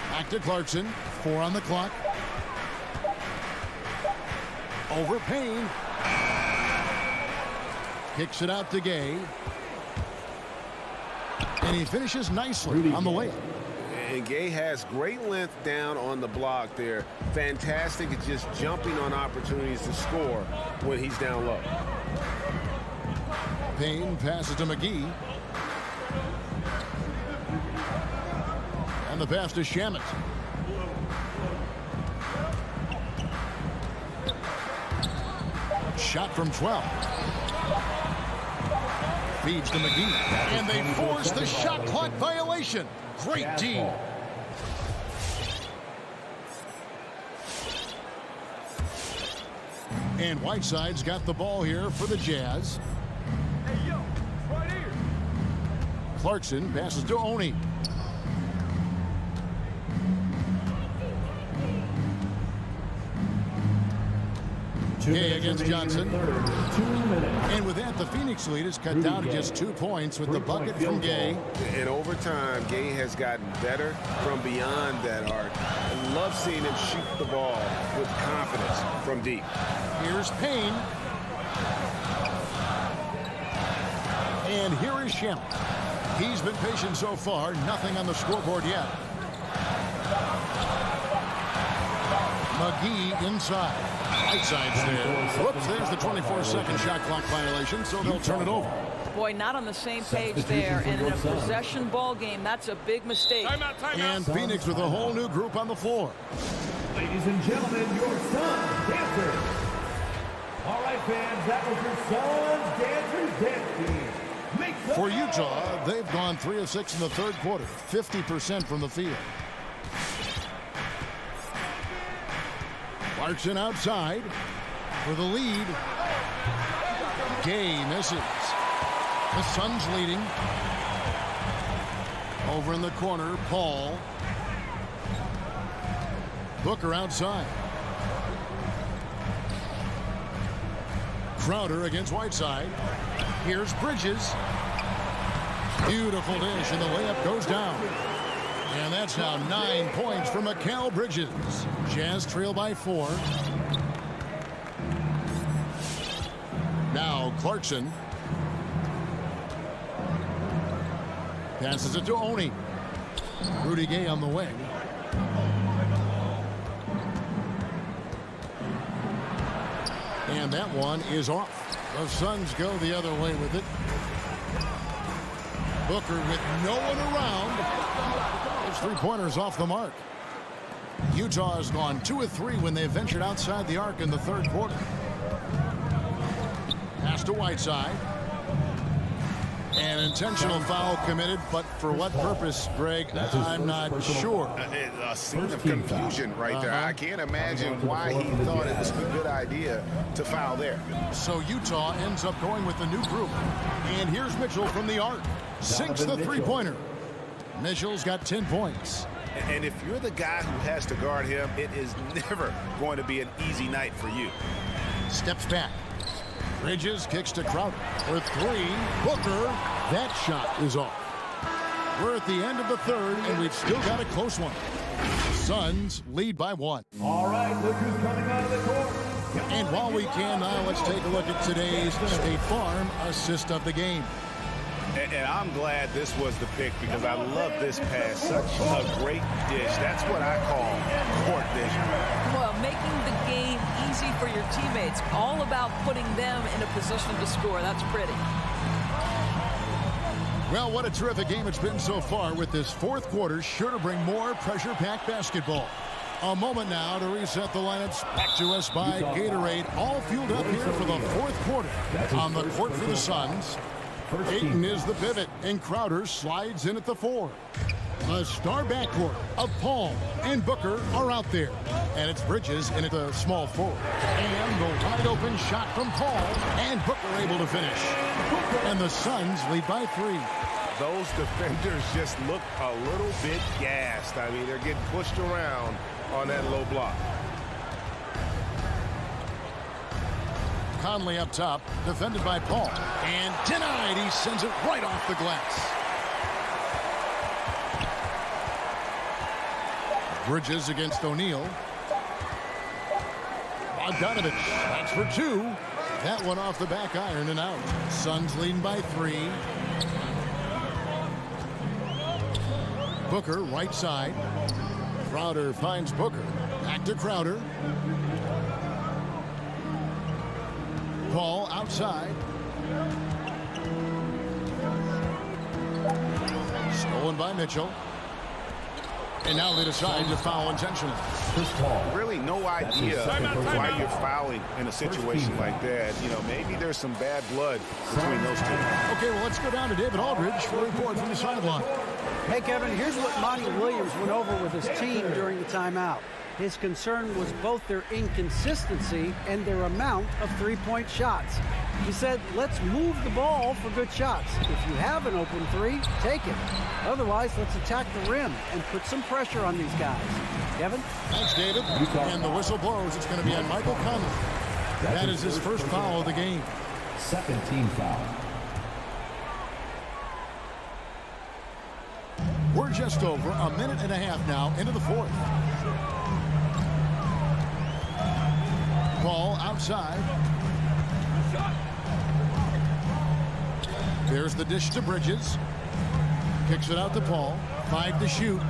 Back to Clarkson. 4 on the clock. Over Payne. Kicks it out to Gay. And he finishes nicely on the layup. And Gay has great length down on the block there. Fantastic at just jumping on opportunities to score when he's down low. Payne passes to McGee. And the pass to Shamet. Shot from 12. Feeds to McGee. And they force the shot clock violation. Great D. And Whiteside's got the ball here for the Jazz. Hey, yo, right here. Clarkson passes to Oni. Gay against Johnson. And with that, the Phoenix lead is cut down to just 2 points with the bucket from Gay. In overtime, Gay has gotten better from beyond that arc. I love seeing him shoot the ball with confidence from deep. Here's Payne. And here is Shamet. He's been patient so far. Nothing on the scoreboard yet. McGee inside. Whiteside's there. Whoops, there's the 24-second shot clock violation, so they'll turn it over. Boy, not on the same page there. And in a possession ball game, that's a big mistake. And Phoenix with a whole new group on the floor. Ladies and gentlemen, your Suns dancers. All right, fans, that was your Suns dancers dance team. For Utah, they've gone 3 of 6 in the third quarter, 50% from the field. Clarkson outside for the lead. Gay misses. The Suns leading. Over in the corner, Paul. Booker outside. Crowder against Whiteside. Here's Bridges. Beautiful dish, and the layup goes down. And that's now 9 points for Mikal Bridges. Jazz trail by 4. Now Clarkson. Passes it to Oni. Rudy Gay on the wing. And that one is off. The Suns go the other way with it. Booker with no one around. His three-pointers off the mark. Utah has gone 2 of 3 when they ventured outside the arc in the third quarter. Pass to Whiteside. An intentional foul committed, but for what purpose, Greg, I'm not sure. A scene of confusion right there. I can't imagine why he thought it was a good idea to foul there. So Utah ends up going with the new group. And here's Mitchell from the arc. Sinks the three-pointer. Mitchell's got 10 points. And if you're the guy who has to guard him, it is never going to be an easy night for you. Steps back. Bridges kicks to Crowder for 3. Booker. That shot is off. We're at the end of the third, and we've still got a close one. Suns lead by 1. All right, look who's coming out of the court. And while we can now, let's take a look at today's State Farm assist of the game. And I'm glad this was the pick because I love this pass. Such a great dish. That's what I call court vision. Well, making the game easy for your teammates. All about putting them in a position to score. That's pretty. Well, what a terrific game it's been so far, with this fourth quarter sure to bring more pressure-packed basketball. A moment now to reset the lineups. Back to us by Gatorade. All fueled up here for the fourth quarter. On the court for the Suns, Ayton is the pivot, and Crowder slides in at the 4. A star backcourt of Paul and Booker are out there. And it's Bridges in at the small forward. And the wide open shot from Paul, and Booker able to finish. And the Suns lead by 3. Those defenders just look a little bit gassed. I mean, they're getting pushed around on that low block. Conley up top, defended by Paul. And denied. He sends it right off the glass. Bridges against O'Neal. Bogdanovich, that's for 2. That one off the back iron and out. Suns leading by 3. Booker, right side. Crowder finds Booker. Back to Crowder. Paul outside. Stolen by Mitchell. And now they decide to foul intentionally. Really no idea why you're fouling in a situation like that. You know, maybe there's some bad blood between those two. Okay, well, let's go down to David Aldridge for a report from the sideline. Hey, Kevin, here's what Monty Williams went over with his team during the timeout. His concern was both their inconsistency and their amount of three-point shots. He said, let's move the ball for good shots. If you have an open three, take it. Otherwise, let's attack the rim and put some pressure on these guys. Kevin? Thanks, David. And the whistle blows. It's going to be on Michael Conley. That is his first foul of the game. Second team foul. We're just over a minute and a half now into the fourth. Ball outside. There's the dish to Bridges. Kicks it out to Paul. 5 to shoot.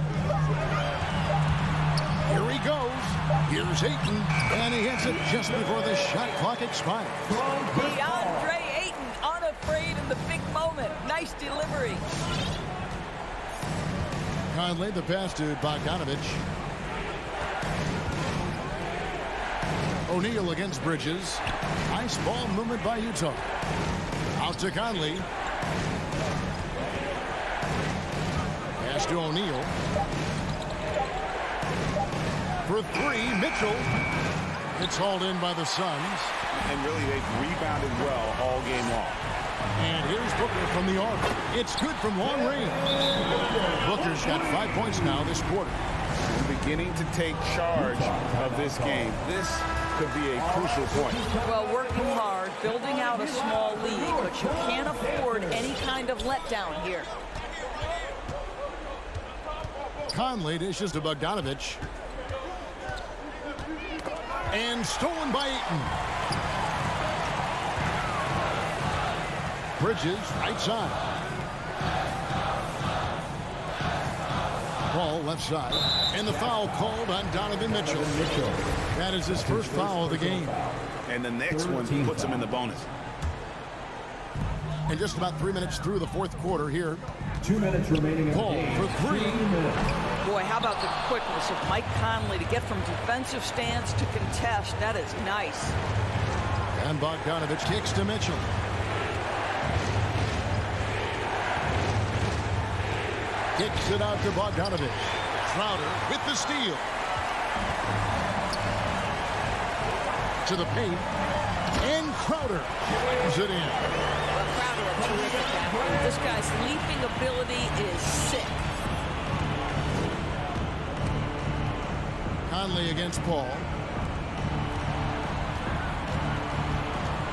Here he goes. Here's Ayton. And he hits it just before the shot clock expires. DeAndre Ayton, unafraid in the big moment. Nice delivery. Conley, the pass to Bogdanovich. O'Neal against Bridges. Nice ball movement by Utah. Out to Conley. Pass to O'Neal. For three, Mitchell. It's hauled in by the Suns. And really, they've rebounded well all game long. And here's Booker from the arc. It's good from long range. Booker's got 5 points now this quarter. We're beginning to take charge of this game. This could be a crucial point. Well, working hard, building out a small lead, but you can't afford any kind of letdown here. Conley dishes to Bogdanovich. And stolen by Ayton. Bridges, right side. Paul, left side. And the foul called on Donovan Mitchell. That is his first foul of the game. And the next one puts him in the bonus. And just about 3 minutes through the fourth quarter here. 2 minutes remaining. Paul for three. Boy, how about the quickness of Mike Conley to get from defensive stance to contest. That is nice. And Bogdanovich kicks to Mitchell. Kicks it out to Bogdanovich. Crowder with the steal. To the paint. And Crowder slams it in. Crowder, a terrific athlete. This guy's leaping ability is sick. Conley against Paul.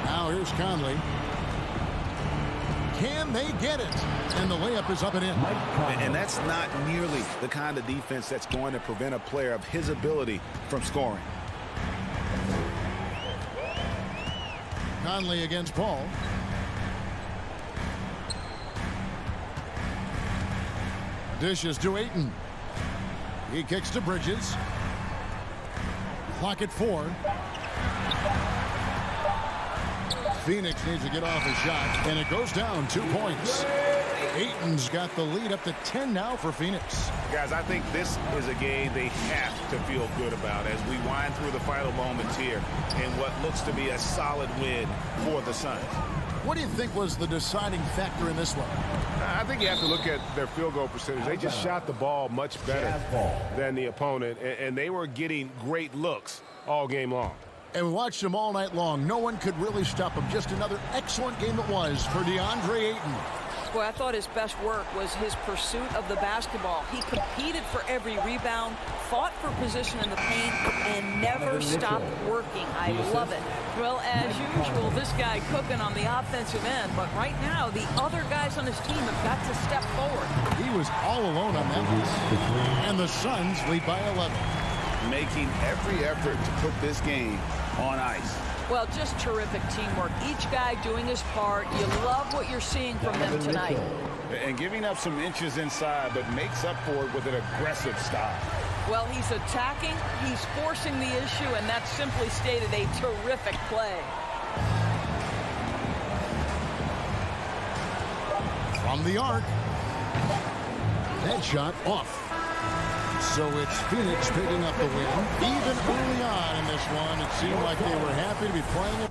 Now here's Conley. Can they get it? And the layup is up and in. And that's not nearly the kind of defense that's going to prevent a player of his ability from scoring. Conley against Paul. Dishes to Ayton. He kicks to Bridges. Clock at 4. Phoenix needs to get off a shot, and it goes down 2 points. Ayton's got the lead up to 10 now for Phoenix. Guys, I think this is a game they have to feel good about as we wind through the final moments here in what looks to be a solid win for the Suns. What do you think was the deciding factor in this one? I think you have to look at their field goal percentage. They just shot the ball much better than the opponent, and they were getting great looks all game long. And we watched them all night long. No one could really stop them. Just another excellent game it was for DeAndre Ayton. Boy, I thought his best work was his pursuit of the basketball. He competed for every rebound, fought for position in the paint, and never stopped working. I love it. Well, as usual, this guy cooking on the offensive end, but right now, the other guys on his team have got to step forward. He was all alone on that one. And the Suns lead by 11. Making every effort to put this game on ice. Well, just terrific teamwork. Each guy doing his part. You love what you're seeing from them tonight. And giving up some inches inside, but makes up for it with an aggressive style. Well, he's attacking, he's forcing the issue, and that's simply stated a terrific play. From the arc. That shot off. So it's Phoenix picking up the win. Even early on in this one, it seemed like they were happy to be playing it.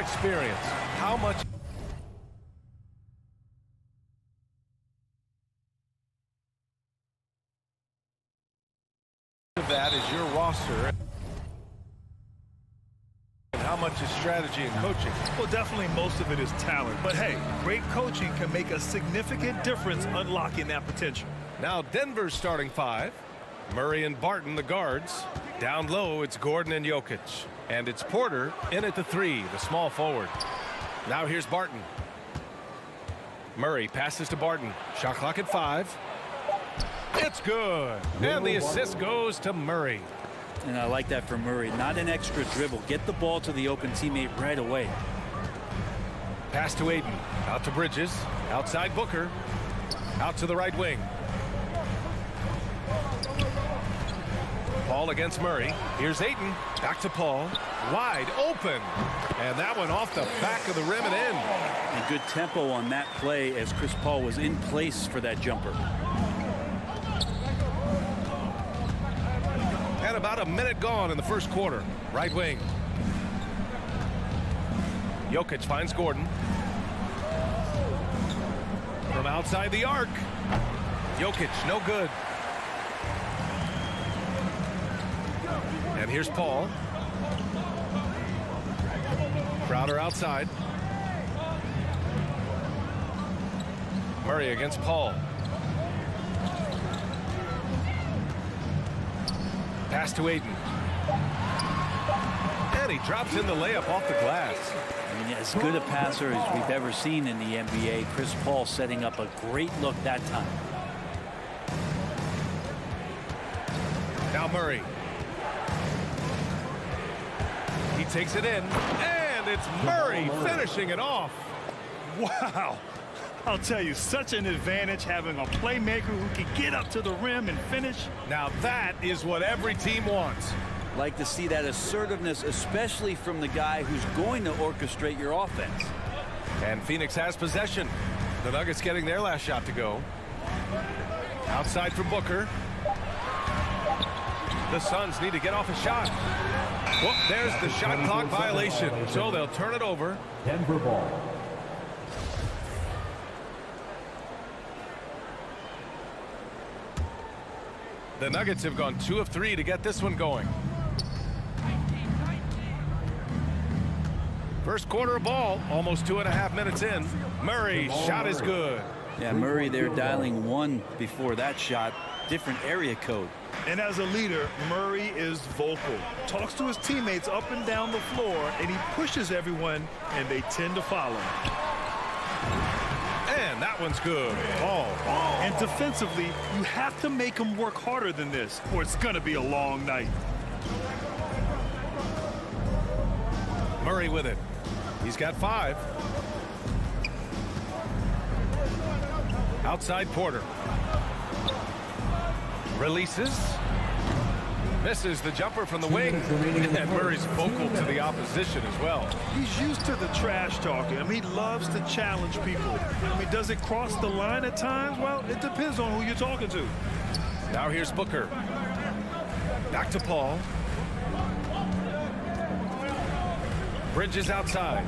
experience. How much of that is your roster? And how much is strategy and coaching? Well, definitely most of it is talent. But hey, great coaching can make a significant difference unlocking that potential. Now Denver's starting five. Murray and Barton, the guards. Down low, it's Gordon and Jokic. And it's Porter in at the three, the small forward. Now here's Barton. Murray passes to Barton. Shot clock at 5. It's good. And the assist goes to Murray. And I like that for Murray. Not an extra dribble. Get the ball to the open teammate right away. Pass to Ayton. Out to Bridges. Outside Booker. Out to the right wing. Paul against Murray. Here's Ayton. Back to Paul. Wide open. And that one off the back of the rim and in. And good tempo on that play as Chris Paul was in place for that jumper. And about a minute gone in the first quarter. Right wing. Jokic finds Gordon. From outside the arc. Jokic, no good. And here's Paul. Crowder outside. Murray against Paul. Pass to Ayton. And he drops in the layup off the glass. I mean, as good a passer as we've ever seen in the NBA. Chris Paul setting up a great look that time. Now Murray. He takes it in, and it's Murray finishing it off. Wow. I'll tell you, such an advantage having a playmaker who can get up to the rim and finish. Now that is what every team wants. Like to see that assertiveness, especially from the guy who's going to orchestrate your offense. And Phoenix has possession. The Nuggets getting their last shot to go. Outside for Booker. The Suns need to get off a shot. Well, there's the shot clock violation, so they'll turn it over. Denver ball. The Nuggets have gone 2 of 3 to get this one going. First quarter of ball, almost 2.5 minutes in. Murray, shot is good. Yeah, Murray there dialing 1 before that shot. Different area code. And as a leader, Murray is vocal. Talks to his teammates up and down the floor, and he pushes everyone, and they tend to follow. And that one's good. Paul. And defensively, you have to make him work harder than this, or it's going to be a long night. Murray with it. He's got 5. Outside Porter. Releases. Misses the jumper from the wing. And Murray's vocal to the opposition as well. He's used to the trash talking. I mean, he loves to challenge people. I mean, does it cross the line at times? Well, it depends on who you're talking to. Now here's Booker. Back to Paul. Bridges outside.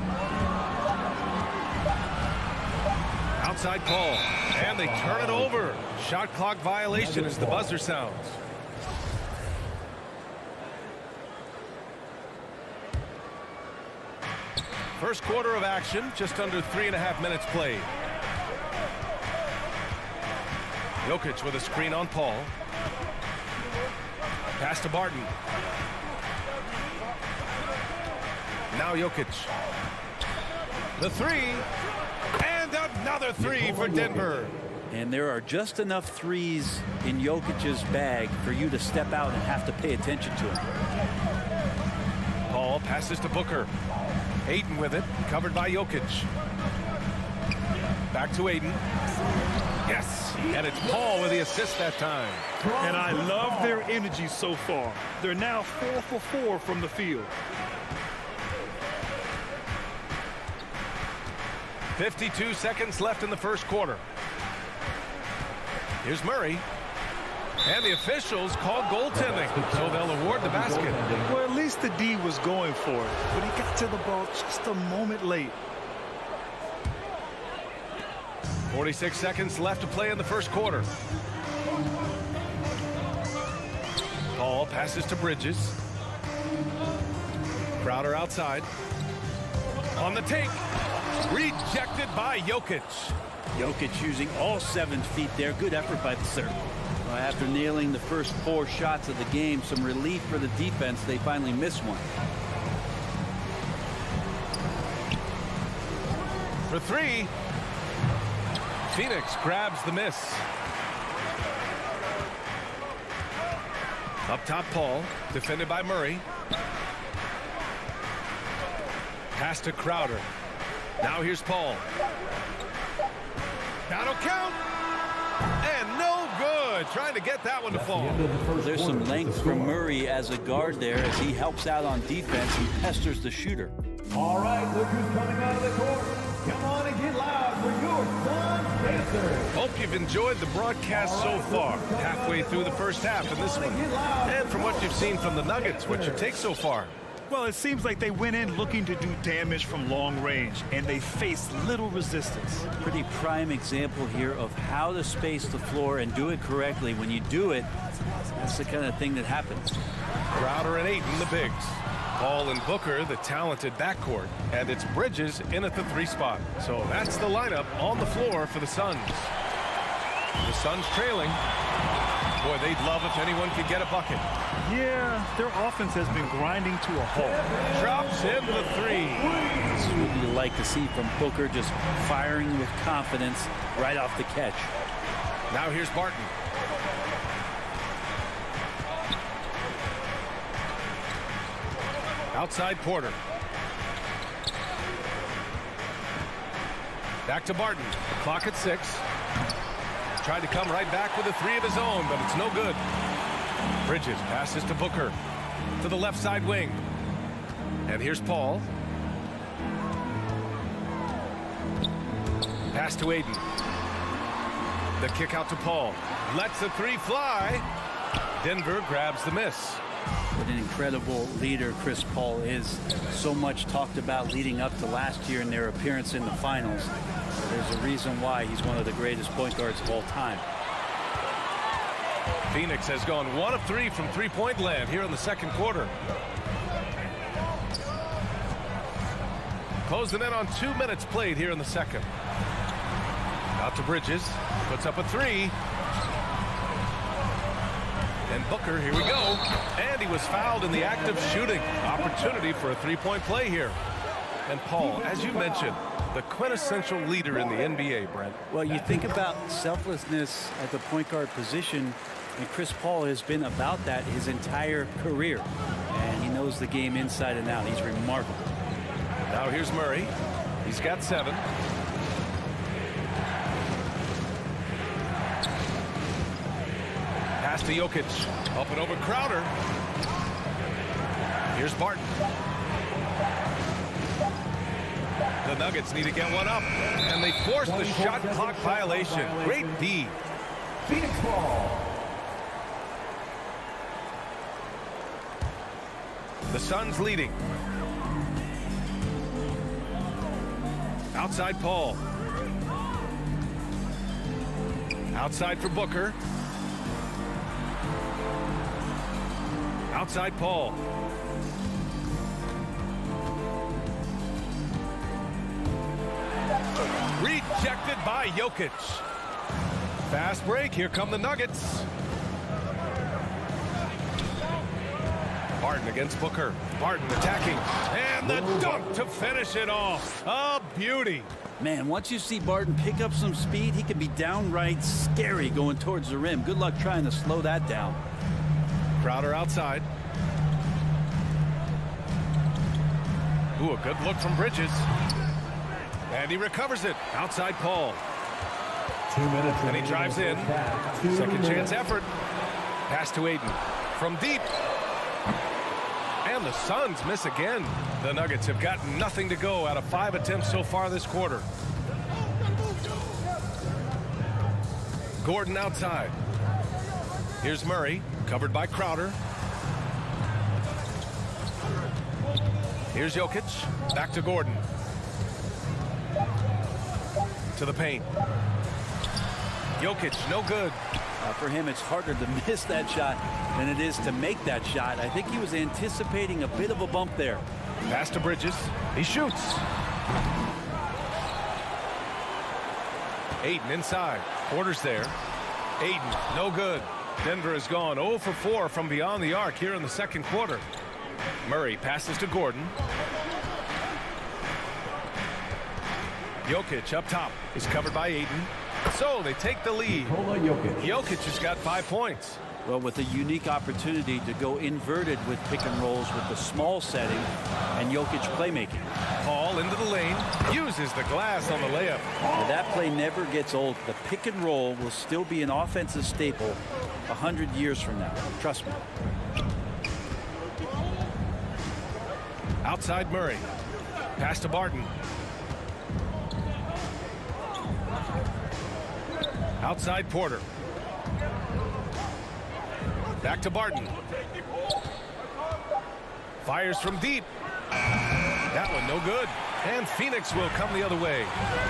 Outside Paul. And they turn it over. Shot clock violation as the buzzer sounds. First quarter of action, just under 3.5 minutes played. Jokic with a screen on Paul. Pass to Barton. Now Jokic. The 3. And another 3 for Denver. And there are just enough threes in Jokic's bag for you to step out and have to pay attention to him. Paul passes to Booker. Ayton with it, covered by Jokic. Back to Ayton. Yes, and it's Paul with the assist that time. And I love their energy so far. They're now 4 for 4 from the field. 52 seconds left in the first quarter. Here's Murray. And the officials called goaltending, so they'll award the basket. Well, at least the D was going for it, but he got to the ball just a moment late. 46 seconds left to play in the first quarter. Paul passes to Bridges. Crowder outside. On the take. Rejected by Jokic. Jokic using all 7 feet there. Good effort by the Serb. Well, after nailing the first 4 shots of the game, some relief for the defense. They finally missed one. For 3. Phoenix grabs the miss. Up top, Paul, defended by Murray. Pass to Crowder. Now here's Paul. That'll count. And no good. Trying to get that one to fall. There's some length from Murray as a guard there as he helps out on defense and pesters the shooter. All right, look who's coming out of the court. Come on and get loud for your Suns Pacers. Hope you've enjoyed the broadcast so far. Halfway through the first half in this one. And from what you've seen from the Nuggets, what's your take so far? Well, it seems like they went in looking to do damage from long range, and they faced little resistance. Pretty prime example here of how to space the floor and do it correctly. When you do it, that's the kind of thing that happens. Crowder and Ayton, the bigs. Paul and Booker, the talented backcourt. And it's Bridges in at the 3 spot. So that's the lineup on the floor for the Suns. The Suns trailing. Boy, they'd love if anyone could get a bucket. Yeah, their offense has been grinding to a halt. Drops in the 3. This is what you like to see from Booker, just firing with confidence right off the catch. Now here's Barton. Outside Porter. Back to Barton. Clock at 6. Tried to come right back with a 3 of his own, but it's no good. Bridges passes to Booker. To the left side wing. And here's Paul. Pass to Ayton. The kick out to Paul. Lets the 3 fly. Denver grabs the miss. What an incredible leader Chris Paul is. So much talked about leading up to last year in their appearance in the finals. There's a reason why he's one of the greatest point guards of all time. Phoenix has gone 1 of 3 from three-point land here in the second quarter. Closing in on 2 minutes played here in the second. Out to Bridges. Puts up a 3. And Booker, here we go. And he was fouled in the act of shooting. Opportunity for a 3-point play here. And Paul, as you mentioned, the quintessential leader in the NBA, Brent. Well, you think about selflessness at the point guard position, and Chris Paul has been about that his entire career. And he knows the game inside and out. He's remarkable. Now here's Murray. He's got 7. Pass to Jokic. Up and over Crowder. Here's Barton. The Nuggets need to get one up. And they force the shot clock violation. Great D. Phoenix ball. The Suns leading. Outside Paul. Outside for Booker. Outside Paul. Rejected by Jokic. Fast break. Here come the Nuggets. Barton against Booker. Barton attacking. And the dunk to finish it off. A beauty. Man, once you see Barton pick up some speed, he can be downright scary going towards the rim. Good luck trying to slow that down. Crowder outside. Ooh, a good look from Bridges. And he recovers it. Outside Paul. 2 minutes. And he drives in. Second chance effort. Pass to Ayton. From deep. And the Suns miss again. The Nuggets have got nothing to go out of 5 attempts so far this quarter. Gordon outside. Here's Murray, covered by Crowder. Here's Jokic, back to Gordon. To the paint. Jokic, no good. For him, it's harder to miss that shot than it is to make that shot. I think he was anticipating a bit of a bump there. Pass to Bridges. He shoots. Ayton inside. Porter's there. Ayton, no good. Denver has gone 0 for 4 from beyond the arc here in the second quarter. Murray passes to Gordon. Jokic up top is covered by Ayton. So they take the lead. Jokic has got 5 points. Well, with a unique opportunity to go inverted with pick and rolls with the small setting and Jokic playmaking. Paul into the lane, uses the glass on the layup. Now, that play never gets old. The pick and roll will still be an offensive staple 100 years from now. Trust me. Outside Murray. Pass to Barton. Outside Porter. Back to Barton. Fires from deep. That one no good. And Phoenix will come the other way.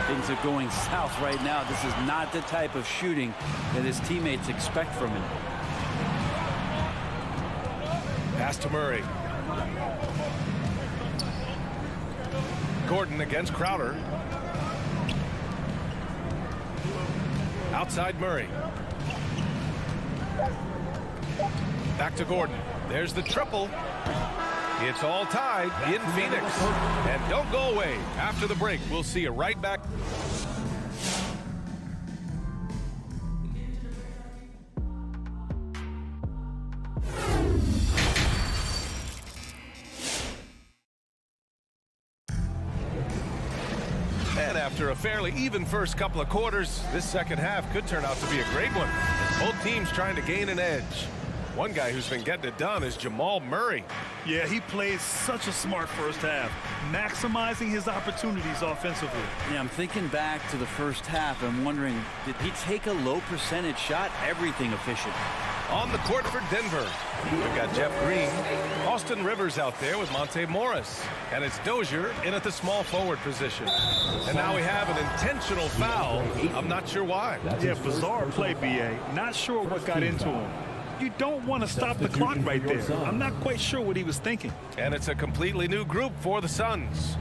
Things are going south right now. This is not the type of shooting that his teammates expect from him. Pass to Murray. Gordon against Crowder. Outside Murray. Back to Gordon. There's the triple. It's all tied in Phoenix. And don't go away. After the break, we'll see you right back. And after a fairly even first couple of quarters, this second half could turn out to be a great one. Both teams trying to gain an edge. One guy who's been getting it done is Jamal Murray. Yeah, he played such a smart first half, maximizing his opportunities offensively. Yeah, I'm thinking back to the first half. I'm wondering, did he take a low percentage shot? Everything efficient. On the court for Denver, we've got Jeff Green, Austin Rivers out there with Monte Morris, and it's Dozier in at the small forward position. And now we have an intentional foul. I'm not sure why. Yeah, bizarre play, B.A. Not sure what got into him. You don't want to stop the clock right there. I'm not quite sure what he was thinking. And it's a completely new group for the Suns.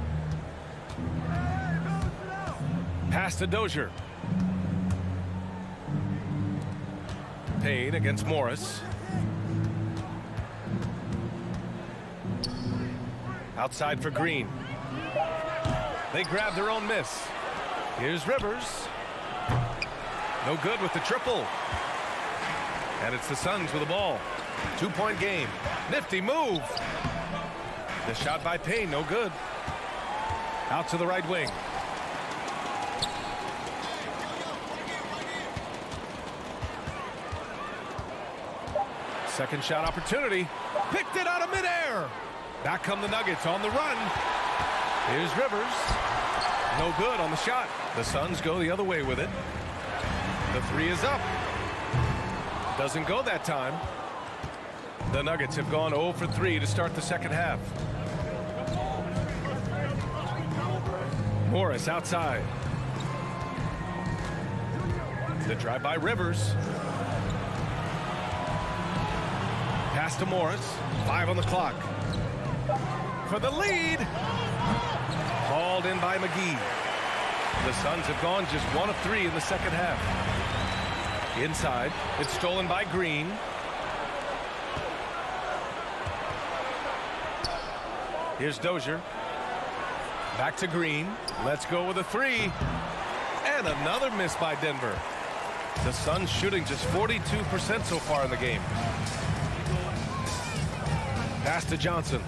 Pass to Dozier. Payne against Morris. Outside for Green. They grab their own miss. Here's Rivers. No good with the triple. And it's the Suns with the ball. 2-point game. Nifty move. The shot by Payne, no good. Out to the right wing. Second shot opportunity. Picked it out of midair. Back come the Nuggets on the run. Here's Rivers. No good on the shot. The Suns go the other way with it. The three is up. Doesn't go that time. The Nuggets have gone 0 for 3 to start the second half. Morris outside. The drive by Rivers. Pass to Morris. 5 on the clock. For the lead. Hauled in by McGee. The Suns have gone just 1 of 3 in the second half. Inside, it's stolen by Green. Here's Dozier. Back to Green. Let's go with a 3. And another miss by Denver. The Suns shooting just 42% so far in the game. Pass to Johnson.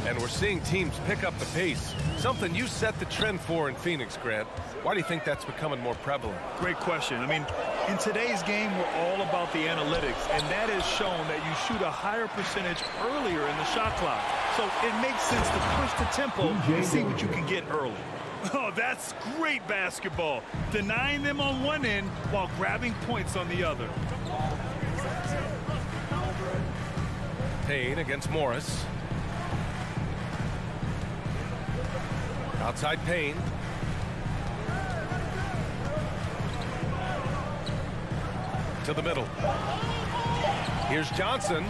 And we're seeing teams pick up the pace. Something you set the trend for in Phoenix, Grant. Why do you think that's becoming more prevalent? Great question. I mean, in today's game, we're all about the analytics, and that has shown that you shoot a higher percentage earlier in the shot clock. So it makes sense to push the tempo and see what you can get early. Oh, that's great basketball. Denying them on one end while grabbing points on the other. Payne against Morris. Outside Payne. To the middle. Here's Johnson.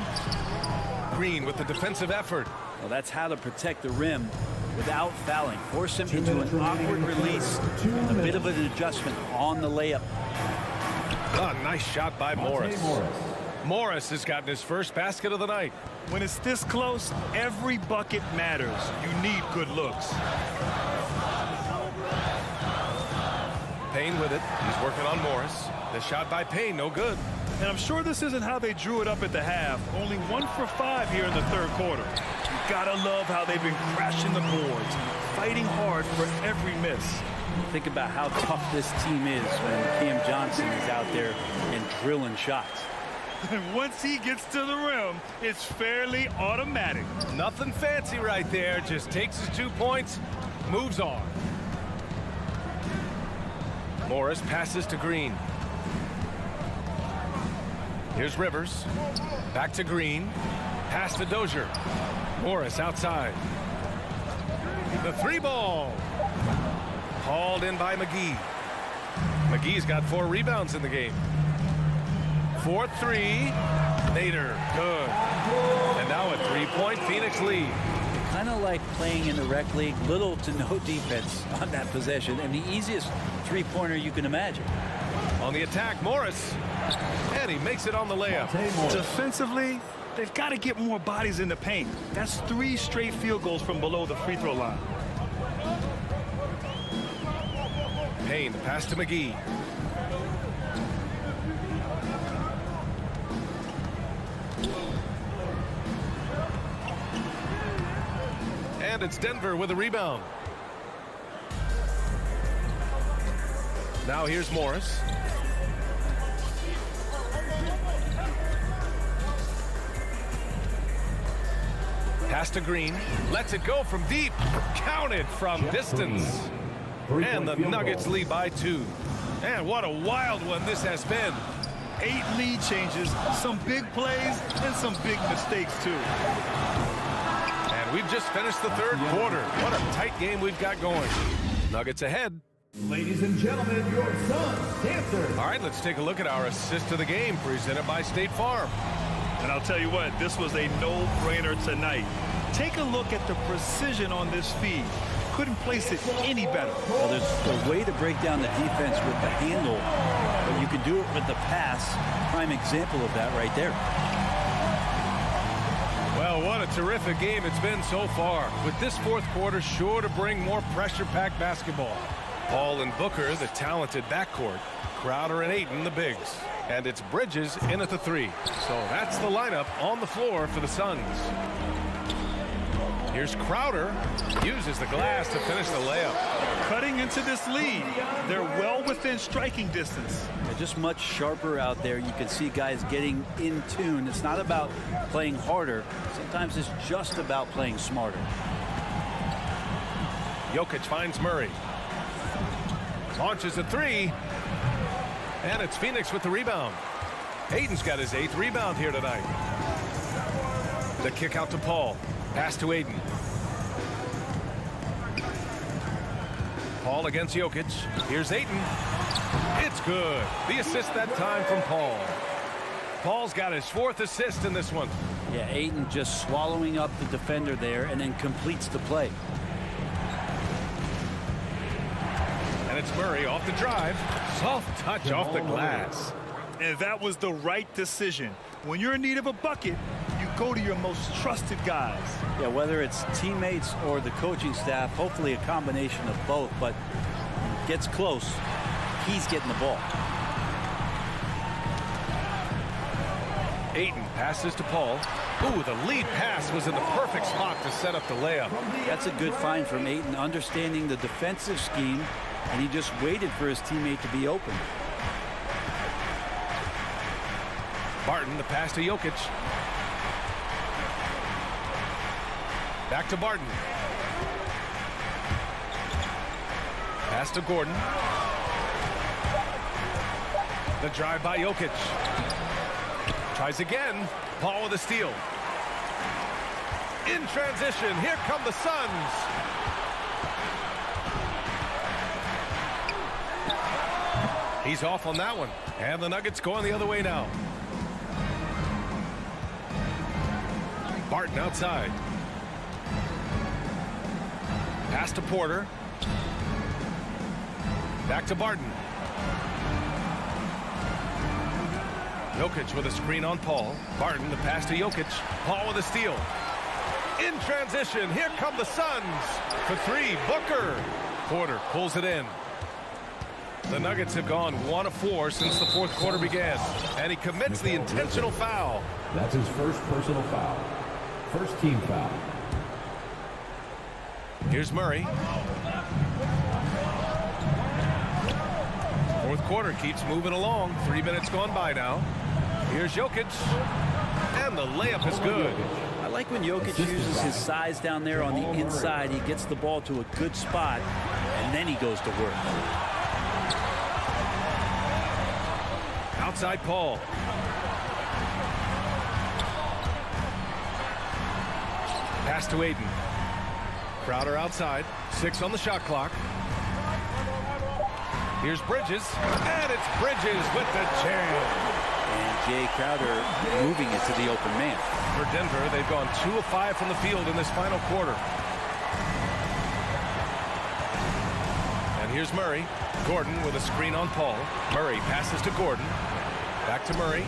Green with the defensive effort. Well, that's how to protect the rim without fouling. Force him into an awkward release, and a bit of an adjustment on the layup. Oh, nice shot by Morris. Morris has gotten his first basket of the night. When it's this close, every bucket matters. You need good looks. Payne with it. He's working on Morris. The shot by Payne, no good. And I'm sure this isn't how they drew it up at the half. Only 1 for 5 here in the third quarter. You gotta love how they've been crashing the boards, fighting hard for every miss. Think about how tough this team is when Cam Johnson is out there and drilling shots. And once he gets to the rim, it's fairly automatic. Nothing fancy right there. Just takes his 2 points, moves on. Morris passes to Green. Here's Rivers. Back to Green. Pass to Dozier. Morris outside. The 3 ball. Hauled in by McGee. McGee's got 4 rebounds in the game. 4-3. Nader. Good. And now a 3-point Phoenix lead. Kind of like playing in the rec league, little to no defense on that possession, and the easiest three-pointer you can imagine. On the attack, Morris. And he makes it on the layup. Defensively, they've got to get more bodies in the paint. That's 3 straight field goals from below the free throw line. Payne, the pass to McGee. And it's Denver with a rebound. Now here's Morris. Pass to Green. Lets it go from deep. Counted from distance. And the Nuggets lead by 2. And what a wild one this has been. 8 lead changes, some big plays, and some big mistakes, too. And we've just finished the third quarter. What a tight game we've got going. Nuggets ahead. Ladies and gentlemen, your Suns Dancers. All right, let's take a look at our assist of the game presented by State Farm. And I'll tell you what, this was a no-brainer tonight. Take a look at the precision on this feed. Couldn't place it any better. Well, there's a way to break down the defense with the handle, but you can do it with the pass. Prime example of that right there. Well, what a terrific game it's been so far. With this fourth quarter sure to bring more pressure-packed basketball. Paul and Booker, the talented backcourt. Crowder and Ayton, the bigs. And it's Bridges in at the 3. So that's the lineup on the floor for the Suns. Here's Crowder. Uses the glass to finish the layup. Cutting into this lead. They're well within striking distance. They're just much sharper out there. You can see guys getting in tune. It's not about playing harder. Sometimes it's just about playing smarter. Jokic finds Murray. Launches a 3. And it's Phoenix with the rebound. Ayton's got his 8th rebound here tonight. The kick out to Paul. Pass to Ayton. Paul against Jokic. Here's Ayton. It's good. The assist that time from Paul. Paul's got his 4th assist in this one. Yeah, Ayton just swallowing up the defender there and then completes the play. And it's Murray off the drive. Soft touch off the glass. And that was the right decision. When you're in need of a bucket, you go to your most trusted guys. Yeah, whether it's teammates or the coaching staff, hopefully a combination of both, but gets close, he's getting the ball. Ayton passes to Paul. Ooh, the lead pass was in the perfect spot to set up the layup. That's a good find from Ayton, understanding the defensive scheme, and he just waited for his teammate to be open. Barton, the pass to Jokic. Back to Barton. Pass to Gordon. The drive by Jokic. Tries again. Paul with a steal. In transition, here come the Suns. He's off on that one. And the Nuggets going the other way now. Barton outside. Pass to Porter. Back to Barton. Jokic with a screen on Paul. Barton, the pass to Jokic. Paul with a steal. In transition, here come the Suns. For three, Booker. Porter pulls it in. The Nuggets have gone 1 of 4 since the fourth quarter began. And he commits the intentional foul. That's his first personal foul. First team foul. Here's Murray. Fourth quarter keeps moving along. 3 minutes gone by now. Here's Jokic. And the layup is good. I like when Jokic uses his size down there on the inside. He gets the ball to a good spot, and then he goes to work. Outside Paul. Pass to Aiden. Crowder outside. 6 on the shot clock. Here's Bridges. And it's Bridges with the jam. And Jay Crowder moving it to the open man. For Denver, they've gone 2 of 5 from the field in this final quarter. And here's Murray. Gordon with a screen on Paul. Murray passes to Gordon. Back to Murray.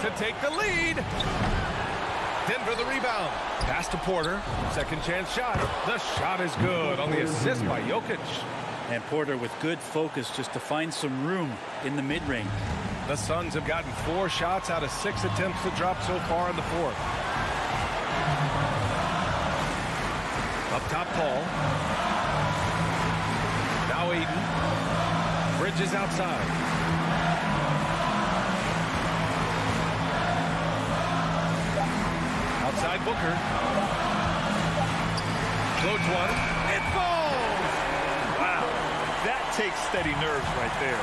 To take the lead. Denver the rebound. Pass to Porter. Second chance shot. The shot is good on the assist by Jokic. And Porter with good focus just to find some room in the mid-range. The Suns have gotten 4 shots out of 6 attempts to drop so far in the fourth. Up top, Paul. Now Aiden. Bridges outside. Outside Booker. Floats one. It falls! Wow. That takes steady nerves right there.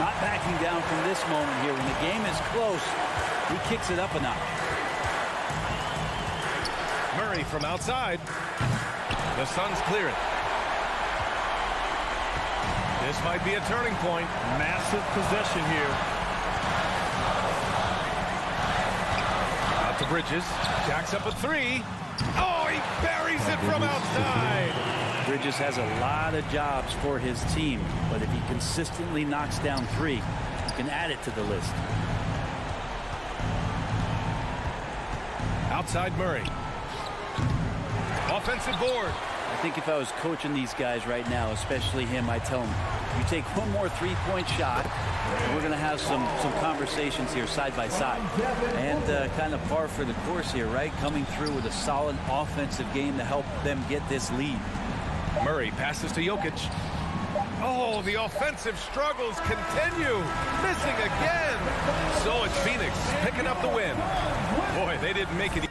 Not backing down from this moment here. When the game is close, he kicks it up a notch. Murray from outside. The Suns clear it. This might be a turning point. Massive possession here. Out to Bridges. Jacks up a 3. Oh, he buries it from outside. Bridges has a lot of jobs for his team, but if he consistently knocks down 3, you can add it to the list. Outside Murray. Offensive board. I think if I was coaching these guys right now, especially him, I'd tell him, you take one more three-point shot, and we're going to have some conversations here side by side. And kind of par for the course here, right? Coming through with a solid offensive game to help them get this lead. Murray passes to Jokic. Oh, the offensive struggles continue. Missing again. So it's Phoenix picking up the win. Boy, they didn't make it.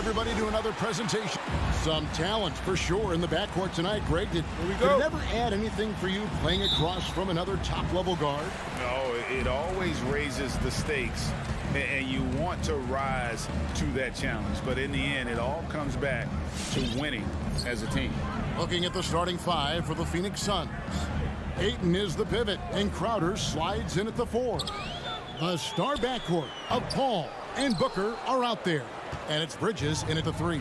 everybody, to another presentation. Some talent for sure in the backcourt tonight. Greg, did it ever add anything for you playing across from another top-level guard? No, it always raises the stakes, and you want to rise to that challenge. But in the end, it all comes back to winning as a team. Looking at the starting five for the Phoenix Suns. Ayton is the pivot, and Crowder slides in at the 4. The star backcourt of Paul and Booker are out there. And it's Bridges in at the 3.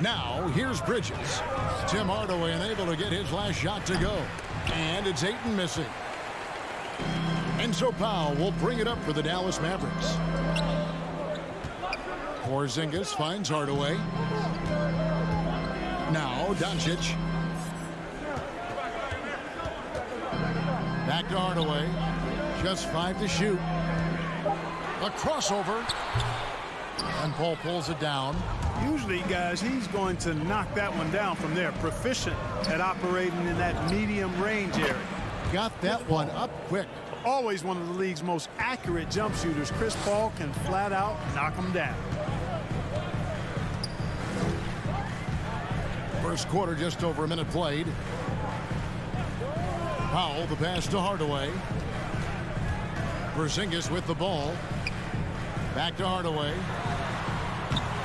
Now, here's Bridges. Tim Hardaway unable to get his last shot to go. And it's Ayton missing. And so Powell will bring it up for the Dallas Mavericks. Porzingis finds Hardaway. Now, Doncic. Back to Hardaway. Just 5 to shoot. A crossover. And Paul pulls it down. Usually, guys, he's going to knock that one down from there. Proficient at operating in that medium range area. Got that one up quick. Always one of the league's most accurate jump shooters. Chris Paul can flat out knock him down. First quarter, just over a minute played. Powell, the pass to Hardaway. Porzingis with the ball. Back to Hardaway.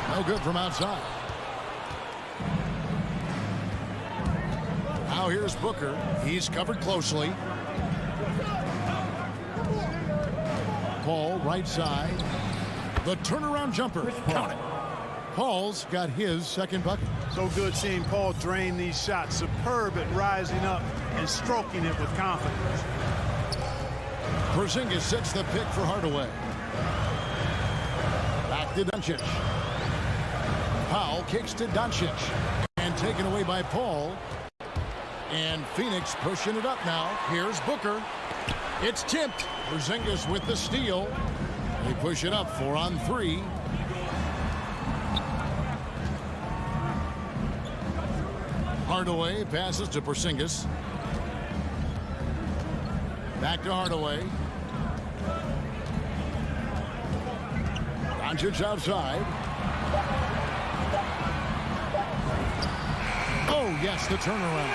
No good from outside. Now here's Booker. He's covered closely. Paul, right side. The turnaround jumper. Count it. Paul's got his second bucket. So good seeing Paul drain these shots. Superb at rising up and stroking it with confidence. Porzingis sets the pick for Hardaway. Back to Doncic. Powell kicks to Doncic. And taken away by Paul. And Phoenix pushing it up now. Here's Booker. It's tipped. Porzingis with the steal. They push it up 4 on 3. Hardaway passes to Porzingis. Back to Hardaway. Doncic outside. Oh, yes, the turnaround.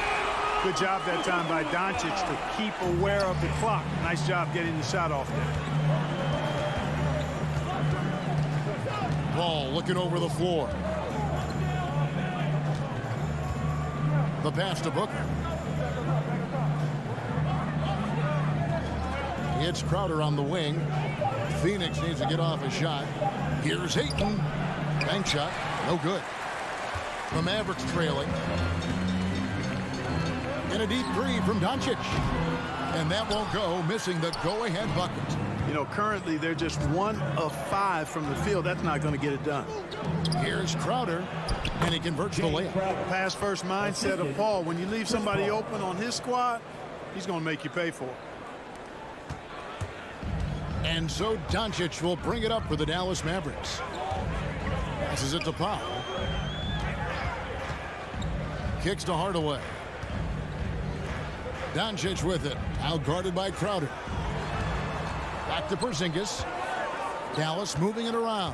Good job that time by Doncic to keep aware of the clock. Nice job getting the shot off there. Ball looking over the floor. The pass to Booker. It's Crowder on the wing. Phoenix needs to get off a shot. Here's Ayton. Bank shot. No good. The Mavericks trailing. And a deep 3 from Doncic. And that won't go, missing the go-ahead bucket. You know, currently they're just 1 of 5 from the field. That's not going to get it done. Here's Crowder, and he converts the layup. Pass first mindset of Paul. When you leave somebody open on his squad, he's going to make you pay for it. And so Doncic will bring it up for the Dallas Mavericks. Passes it to Powell. Kicks to Hardaway. Doncic with it. Out guarded by Crowder. Back to Porzingis. Dallas moving it around.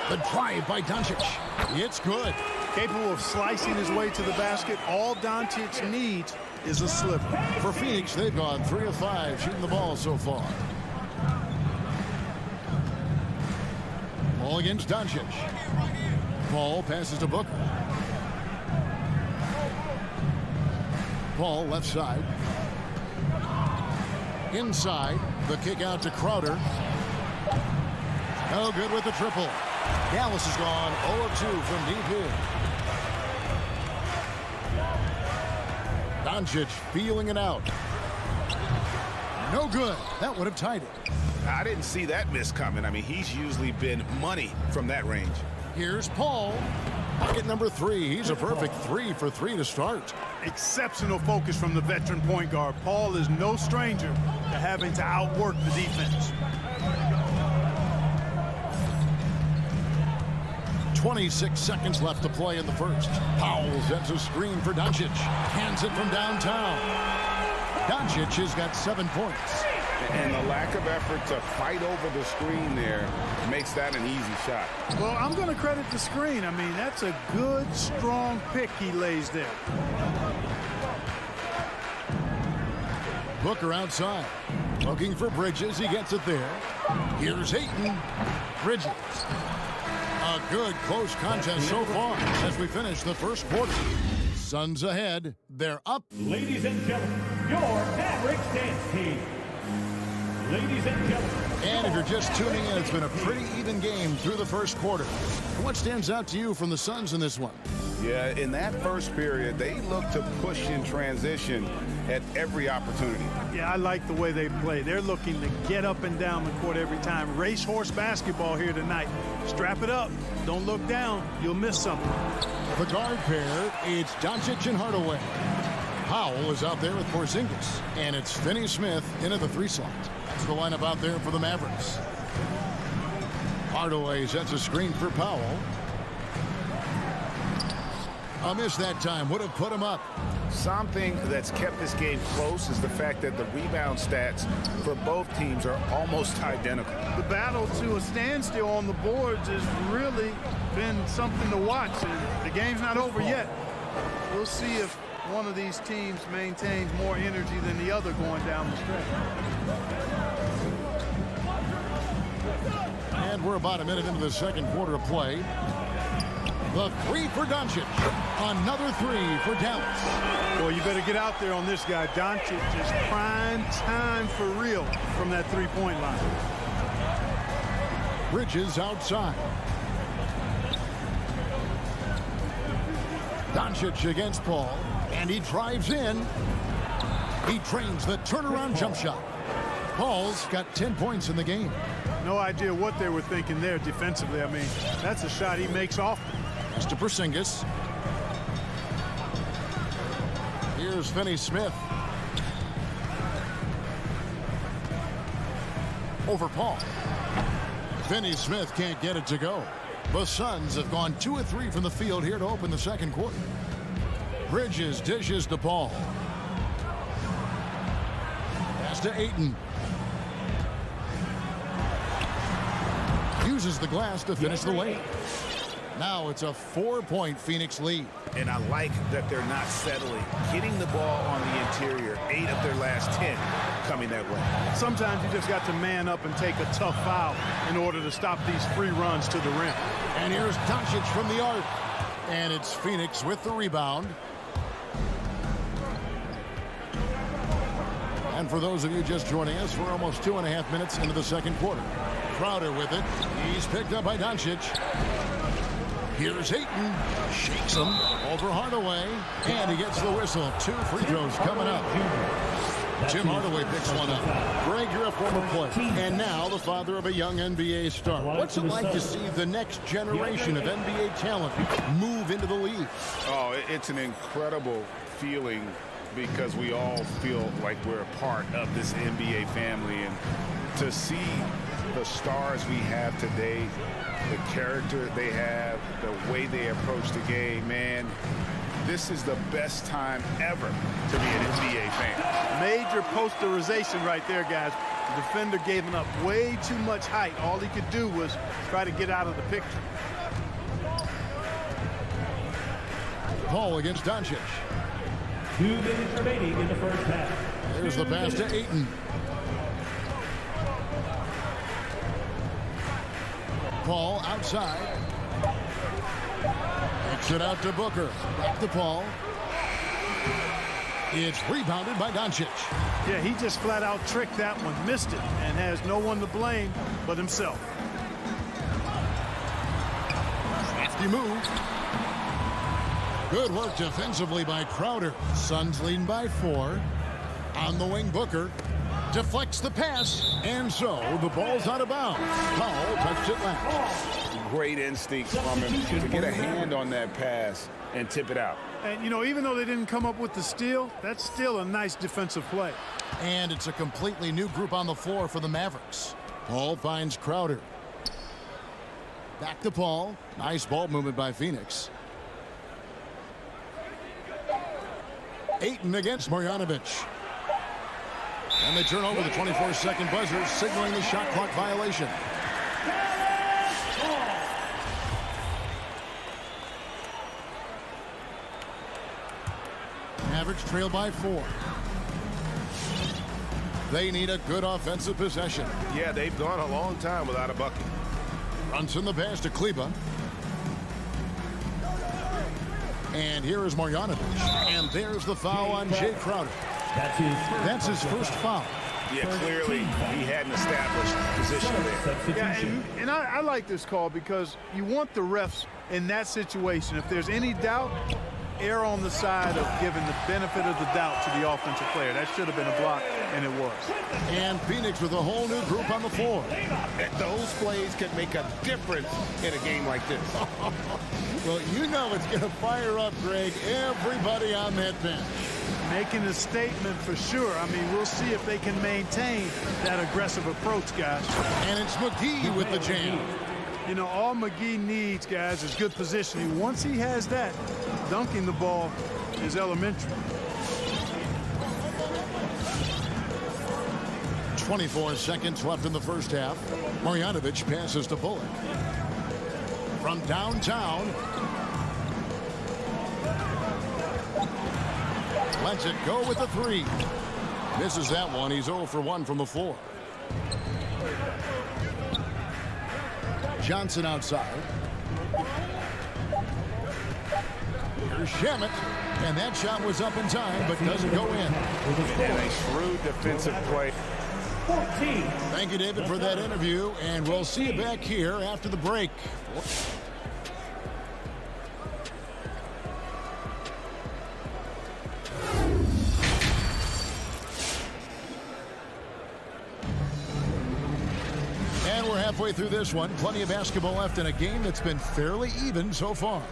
The drive by Doncic. It's good. Capable of slicing his way to the basket. All Doncic needs is a sliver. For Phoenix, they've gone 3 of 5 shooting the ball so far. Ball against Doncic. Paul passes to Booker. Paul left side. Inside. The kick out to Crowder. No good with the triple. Dallas has gone 0 of 2 from deep here. Doncic feeling it out. No good. That would have tied it. I didn't see that miss coming. I mean, he's usually been money from that range. Here's Paul. Bucket number 3. He's a perfect 3 for 3 to start. Exceptional focus from the veteran point guard. Paul is no stranger to having to outwork the defense. 26 seconds left to play in the first. Powell sets a screen for Doncic. Hands it from downtown. Doncic has got 7 points. And the lack of effort to fight over the screen there makes that an easy shot. Well, I'm going to credit the screen. I mean, that's a good, strong pick he lays there. Booker outside. Looking for Bridges. He gets it there. Here's Ayton. Bridges. A good close contest so far as we finish the first quarter. Suns ahead. They're up. Ladies and gentlemen, your Mavericks dance team. Ladies and gentlemen. And if you're just tuning in, it's been a pretty even game through the first quarter. What stands out to you from the Suns in this one? Yeah, in that first period, they look to push in transition at every opportunity. Yeah, I like the way they play. They're looking to get up and down the court every time. Racehorse basketball here tonight. Strap it up. Don't look down. You'll miss something. The guard pair, it's Doncic and Hardaway. Powell is out there with Porzingis. And it's Finney-Smith into the 3 slot. That's the lineup out there for the Mavericks. Hardaway sets a screen for Powell. A miss that time would have put him up. Something that's kept this game close is the fact that the rebound stats for both teams are almost identical. The battle to a standstill on the boards has really been something to watch, and the game's not over yet. We'll see if one of these teams maintains more energy than the other going down the stretch. And we're about a minute into the second quarter of play. The 3 for Doncic. Another 3 for Dallas. Well, you better get out there on this guy. Doncic is prime time for real from that 3-point line. Bridges outside. Doncic against Paul. And he drives in. He trains the turnaround jump shot. Paul's got 10 points in the game. No idea what they were thinking there defensively. I mean, that's a shot he makes often. To Porzingis. Here's Finney-Smith. Over Paul. Finney-Smith can't get it to go. The Suns have gone 2 of 3 from the field here to open the second quarter. Bridges dishes to Paul. Pass to Ayton. Uses the glass to finish the layup. Now it's a 4-point Phoenix lead. And I like that they're not settling. Getting the ball on the interior, 8 of their last 10 coming that way. Sometimes you just got to man up and take a tough foul in order to stop these free runs to the rim. And here's Doncic from the arc. And it's Phoenix with the rebound. And for those of you just joining us, we're almost 2.5 minutes into the second quarter. Crowder with it. He's picked up by Doncic. Here's Ayton. Shakes him over Hardaway. And he gets the whistle. 2 free throws coming up. Tim Hardaway picks one up. Greg, you're a former player. And now the father of a young NBA star. What's it like to see the next generation of NBA talent move into the league? Oh, it's an incredible feeling because we all feel like we're a part of this NBA family. And to see the stars we have today, the character they have, the way they approach the game, man, this is the best time ever to be an NBA fan. Major posterization right there, guys. The defender gave him up way too much height. All he could do was try to get out of the picture. Paul against Doncic. 2 minutes remaining in the first half. There's the pass to Ayton. Paul outside. Kicks it out to Booker. Back to Paul. It's rebounded by Doncic. Yeah, he just flat out tricked that one, missed it, and has no one to blame but himself. Crafty move. Good work defensively by Crowder. Suns leading by 4. On the wing, Booker deflects the pass, and so the ball's out of bounds. Powell touched it last. Great instinct from him to get a hand on that pass and tip it out. And, you know, even though they didn't come up with the steal, that's still a nice defensive play. And it's a completely new group on the floor for the Mavericks. Paul finds Crowder. Back to Paul. Nice ball movement by Phoenix. Ayton against Marjanovic. And they turn over the 24-second buzzer, signaling the shot clock violation. Mavericks trail by 4. They need a good offensive possession. Yeah, they've gone a long time without a bucket. Brunson the pass to Kleber. And here is Marjanovic. And there's the foul on Jay Crowder. That's his first foul. Yeah, clearly he had an established position there. Yeah, and I like this call because you want the refs in that situation. If there's any doubt, err on the side of giving the benefit of the doubt to the offensive player. That should have been a block, and it was. And Phoenix with a whole new group on the floor. Those plays can make a difference in a game like this. Well, you know it's going to fire up, Greg, everybody on that bench. Making a statement for sure. I mean, we'll see if they can maintain that aggressive approach, guys. And it's McGee with the jam. You know, all McGee needs, guys, is good positioning. Once he has that, dunking the ball is elementary. 24 seconds left in the first half. Marjanovic passes to Bullock. From downtown. Lets it go with the 3. Misses that one. He's 0 for 1 from the floor. Johnson outside. Here's Shamet. And that shot was up in time, but doesn't go in. And a shrewd defensive play. 14. Thank you, David, for that interview. And we'll see you back here after the break. Halfway through this one, plenty of basketball left in a game that's been fairly even so far.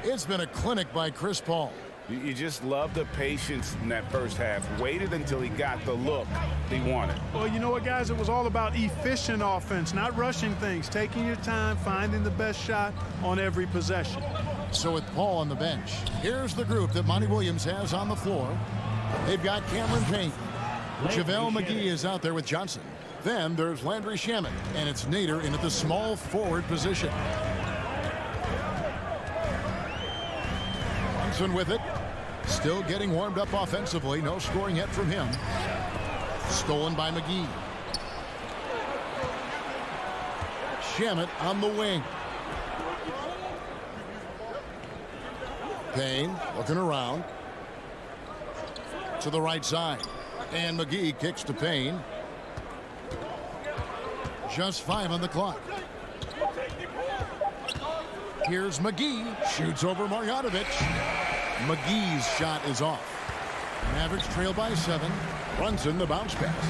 It's been a clinic by Chris Paul. You just love the patience in that first half. Waited until he got the look he wanted. Well, you know what, guys? It was all about efficient offense, not rushing things, taking your time, finding the best shot on every possession. So with Paul on the bench, here's the group that Monty Williams has on the floor. They've got Cameron Payne. JaVale McGee is out there with Johnson. Then there's Landry Shamet, and it's Nader in at the small forward position. Brunson with it. Still getting warmed up offensively. No scoring yet from him. Stolen by McGee. Shamet on the wing. Payne looking around. To the right side. And McGee kicks to Payne. Just 5 on the clock. Here's McGee. Shoots over Marjanovic. McGee's shot is off. Mavericks trail by 7. Brunson the bounce pass.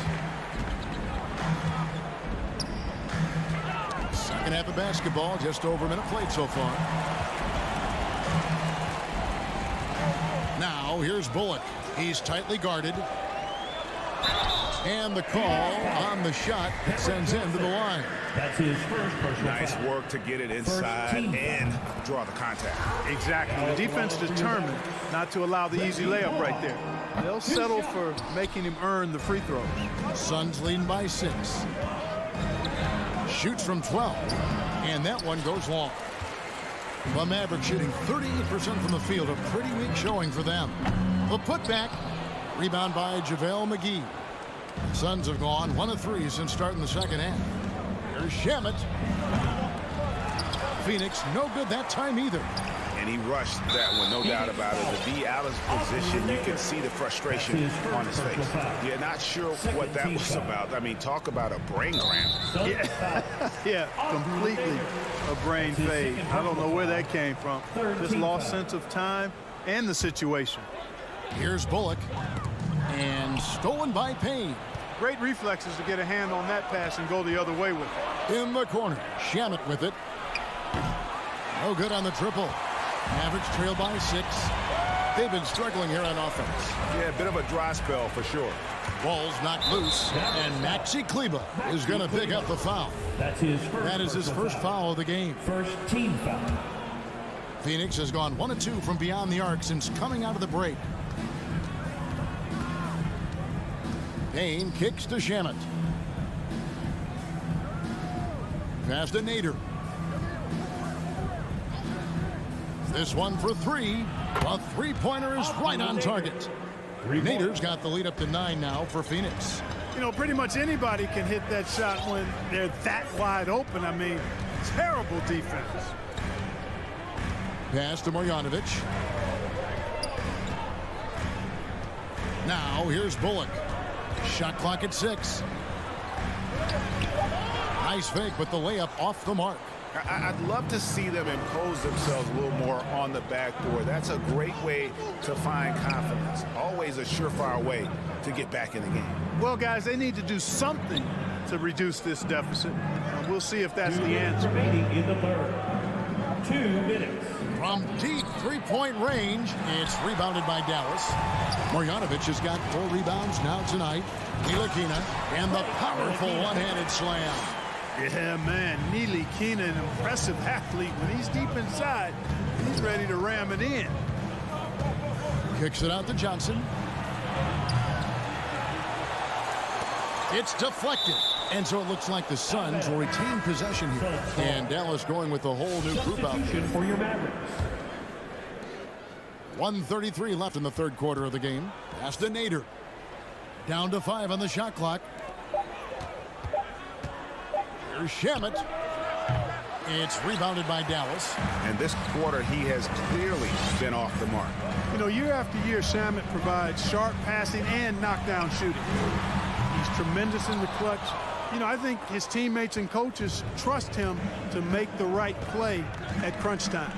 Second half of basketball. Just over a minute played so far. Now here's Bullock. He's tightly guarded. And the call on the shot sends him to the line. That's his first personal Nice foul. work to get it inside and draw the contact. Exactly. The defense determined not to allow the easy layup right there. They'll settle for making him earn the free throws. Suns leading by 6. Shoots from 12. And that one goes long. The Mavericks shooting 38% from the field. A pretty weak showing for them. The putback. Rebound by JaVale McGee. Suns have gone 1 of 3 since starting the second half. Here's Shamet. Phoenix no good that time either. And he rushed that one, no doubt about it. To be out of position, you can see the frustration on his face. You're not sure what that was about. I mean, talk about a brain cramp. Yeah, completely a brain fade. I don't know where that came from. Just lost sense of time and the situation. Here's Bullock. And stolen by Payne. Great reflexes to get a hand on that pass and go the other way with it. In the corner. Shamet with it. No good on the triple. Mavericks trail by 6. They've been struggling here on offense. Yeah, a bit of a dry spell for sure. Ball's knocked loose. And Maxi Kleber is going to pick up the foul. That is his first foul of the game. First team foul. Phoenix has gone 1 of 2 from beyond the arc since coming out of the break. Payne kicks to Shamet. Pass to Nader. This one for three. A three-pointer is right on target. Nader's got the lead up to 9 now for Phoenix. You know, pretty much anybody can hit that shot when they're that wide open. I mean, terrible defense. Pass to Marjanovic. Now here's Bullock. Shot clock at 6. Nice fake, but the layup off the mark. I'd love to see them impose themselves a little more on the backboard. That's a great way to find confidence. Always a surefire way to get back in the game. Well, guys, they need to do something to reduce this deficit. We'll see if that's the answer. Remaining in the third. 2 minutes. From deep three-point range, it's rebounded by Dallas. Marjanovic has got 4 rebounds now tonight. Ntilikina and the powerful one-handed slam. Yeah, man, Ntilikina, an impressive athlete. When he's deep inside, he's ready to ram it in. Kicks it out to Johnson. It's deflected. And so it looks like the Suns will retain possession here. And Dallas going with a whole new group out there. For your Mavericks. 1:33 left in the third quarter of the game. Pass to Nader. Down to 5 on the shot clock. Here's Shamet. It's rebounded by Dallas. And this quarter, he has clearly been off the mark. You know, year after year, Shamet provides sharp passing and knockdown shooting. He's tremendous in the clutch. You know, I think his teammates and coaches trust him to make the right play at crunch time.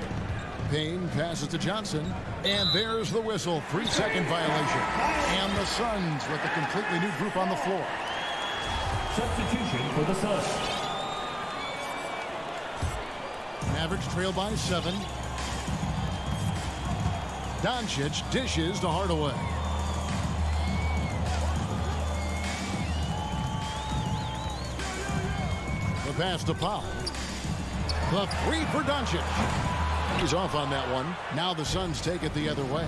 Payne passes to Johnson. And there's the whistle. 3-second violation. And the Suns with a completely new group on the floor. Substitution for the Suns. Mavericks trail by 7. Doncic dishes to Hardaway. The pass to Powell. The 3 for Doncic. He's off on that one. Now the Suns take it the other way.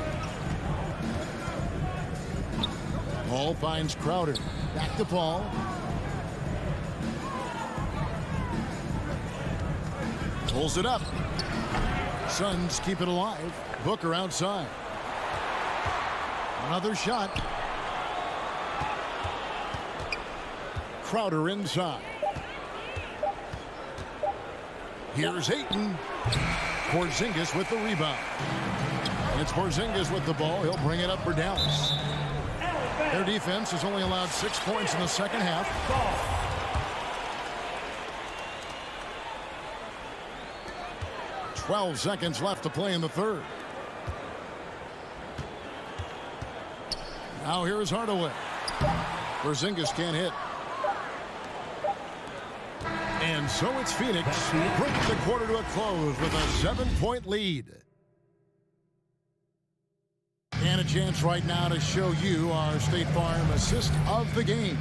Paul finds Crowder. Back to Paul. Pulls it up. Suns keep it alive. Booker outside. Another shot. Crowder inside. Here's Ayton. Porzingis with the rebound. And it's Porzingis with the ball. He'll bring it up for Dallas. Their defense has only allowed 6 points in the second half. 12 seconds left to play in the third. Now here is Hardaway. Porzingis can't hit. And so it's Phoenix. Bring the quarter to a close with a 7-point lead. And a chance right now to show you our State Farm assist of the game.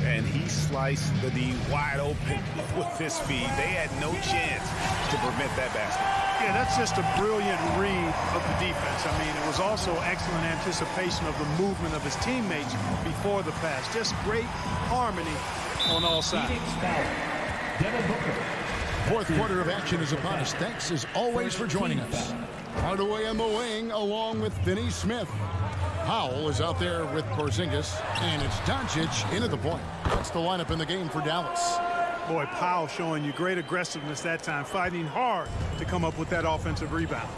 And he sliced the D wide open with his speed. They had no chance to prevent that basket. Yeah, that's just a brilliant read of the defense. I mean, it was also excellent anticipation of the movement of his teammates before the pass. Just great harmony on all sides. Fourth quarter of action is upon us. Thanks as always for joining us. Hardaway on the wing along with Finney Smith. Powell is out there with Porzingis, and it's Doncic into the point. That's the lineup in the game for Dallas. Boy, Powell showing you great aggressiveness that time, fighting hard to come up with that offensive rebound.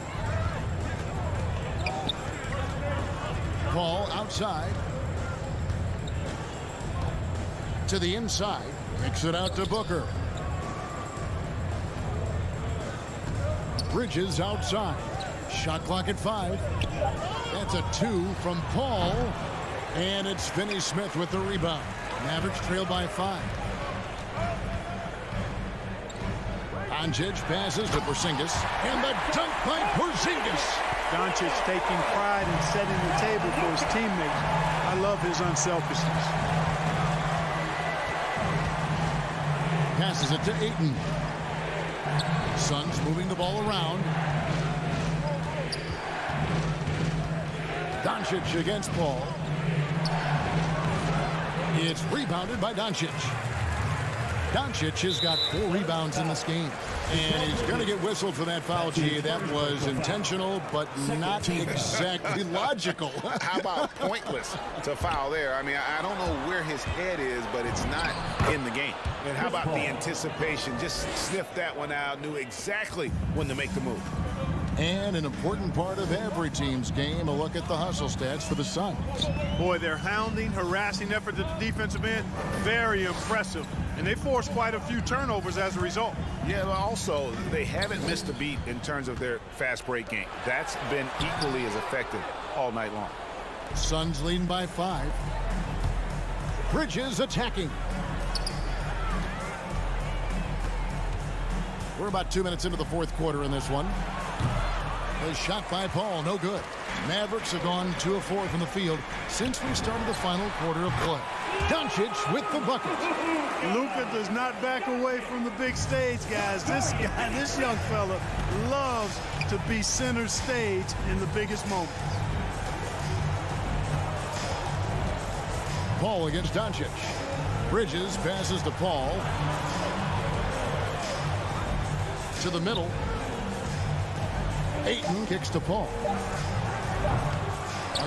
Paul outside. To the inside. Kicks it out to Booker. Bridges outside. Shot clock at 5. That's a 2 from Paul. And it's Finney Smith with the rebound. Mavericks trail by 5. Doncic passes to Porzingis. And the dunk by Porzingis. Doncic taking pride in setting the table for his teammates. I love his unselfishness. Passes it to Ayton. Suns moving the ball around. Doncic against Paul. It's rebounded by Doncic. Doncic has got 4 rebounds in this game. And he's going to get whistled for that foul, G. That was intentional, but not exactly logical. How about pointless to foul there? I mean, I don't know where his head is, but it's not in the game. And how about the anticipation? Just sniffed that one out, knew exactly when to make the move. And an important part of every team's game, a look at the hustle stats for the Suns. Boy, their hounding, harassing effort at the defensive end, very impressive. And they forced quite a few turnovers as a result. Yeah, but also, they haven't missed a beat in terms of their fast break game. That's been equally as effective all night long. Suns leading by 5. Bridges attacking. We're about 2 minutes into the fourth quarter in this one. A shot by Paul, no good. Mavericks have gone 2 of 4 from the field since we started the final quarter of play. Doncic with the bucket. Luka does not back away from the big stage, guys. This young fella loves to be center stage in the biggest moments. Paul against Doncic. Bridges passes to Paul. To the middle. Ayton kicks to Paul.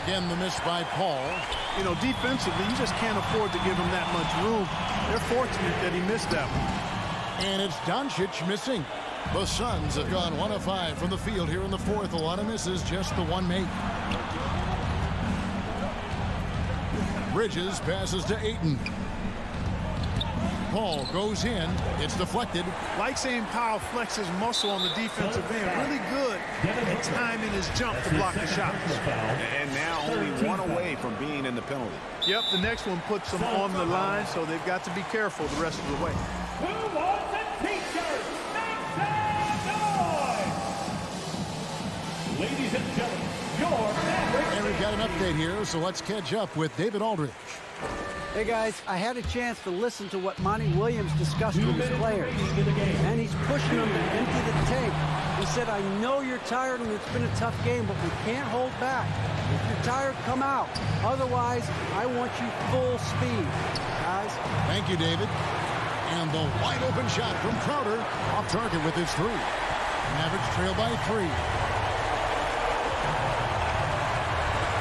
Again, the miss by Paul. You know, defensively, you just can't afford to give him that much room. They're fortunate that he missed that one. And it's Doncic missing. The Suns have gone 1 of 5 from the field here in the fourth. A lot of misses, just the one make. Bridges passes to Ayton. Paul goes in. It's deflected. Like seeing Powell flex his muscle on the defensive end. Really good at timing his jump to block the shots. And now only 1 away from being in the penalty. Yep, the next one puts them on the line, so they've got to be careful the rest of the way. Who wants a t-shirt? Make some noise! Ladies and gentlemen, your Mavericks. And we've got an update here, so let's catch up with David Aldridge. Hey guys, I had a chance to listen to what Monty Williams discussed with his players, and he's pushing them to empty the tank. He said, I know you're tired and it's been a tough game, but we can't hold back. If you're tired, come out. Otherwise, I want you full speed, guys. Thank you, David. And the wide open shot from Crowder, off target with his 3. Mavericks trail by 3.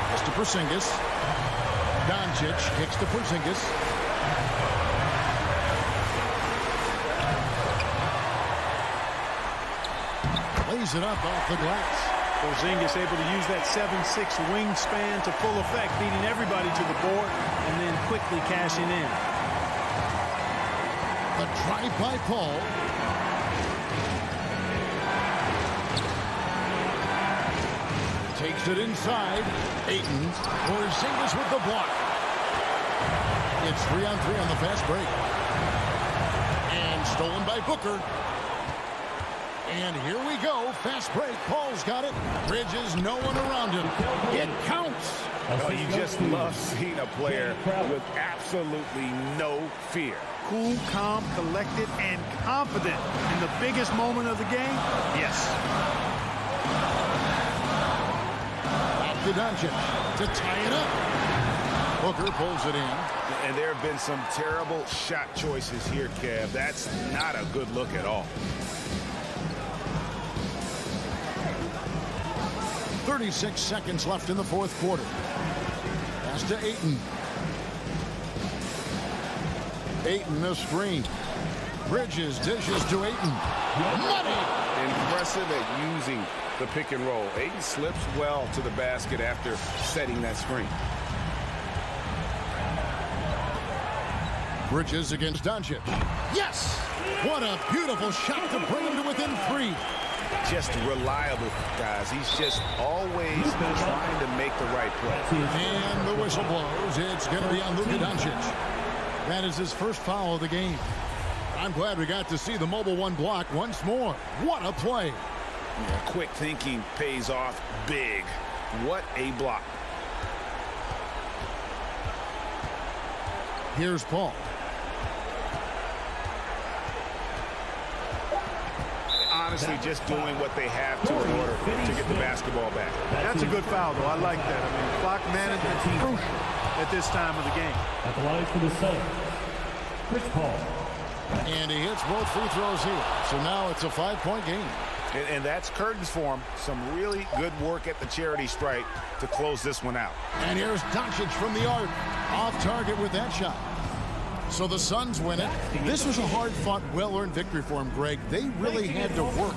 Just to Porzingis. Doncic kicks to Porzingis. Lays it up off the glass. Porzingis able to use that 7'6" wingspan to full effect, beating everybody to the board and then quickly cashing in. The drive by Paul. Takes it inside. Ayton. Porzingis with the block. It's 3-on-3 on the fast break. And stolen by Booker. And here we go. Fast break. Paul's got it. Bridges, no one around him. It counts. Well, you just love seeing a player with absolutely no fear. Cool, calm, collected, and confident in the biggest moment of the game. Yes. To Doncic to tie it up. Booker pulls it in. And there have been some terrible shot choices here, Kev. That's not a good look at all. 36 seconds left in the fourth quarter. Pass to Ayton. Ayton the screen. Bridges dishes to Ayton. Money! Impressive at using the pick and roll. Ayton slips well to the basket after setting that screen. Bridges against Doncic. Yes! What a beautiful shot to bring him to within 3. Just reliable, guys. He's just always trying to make the right play. And the whistle blows. It's going to be on Luka Doncic. That is his first foul of the game. I'm glad we got to see the mobile 1 block once more. What a play. Yeah, quick thinking pays off big. What a block. Here's Paul. honestly just doing what they have to in order to get the basketball back. That's a good foul, though. I like that. I mean, clock management is crucial at this time of the game. At the line for the Suns, Chris Paul. And he hits both free throws here. So now it's a 5-point game. And that's curtains for him. Some really good work at the charity stripe to close this one out. And here's Doncic from the arc. Off target with that shot. So the Suns win it. This was a hard-fought, well-earned victory for him, Greg. They really had to work.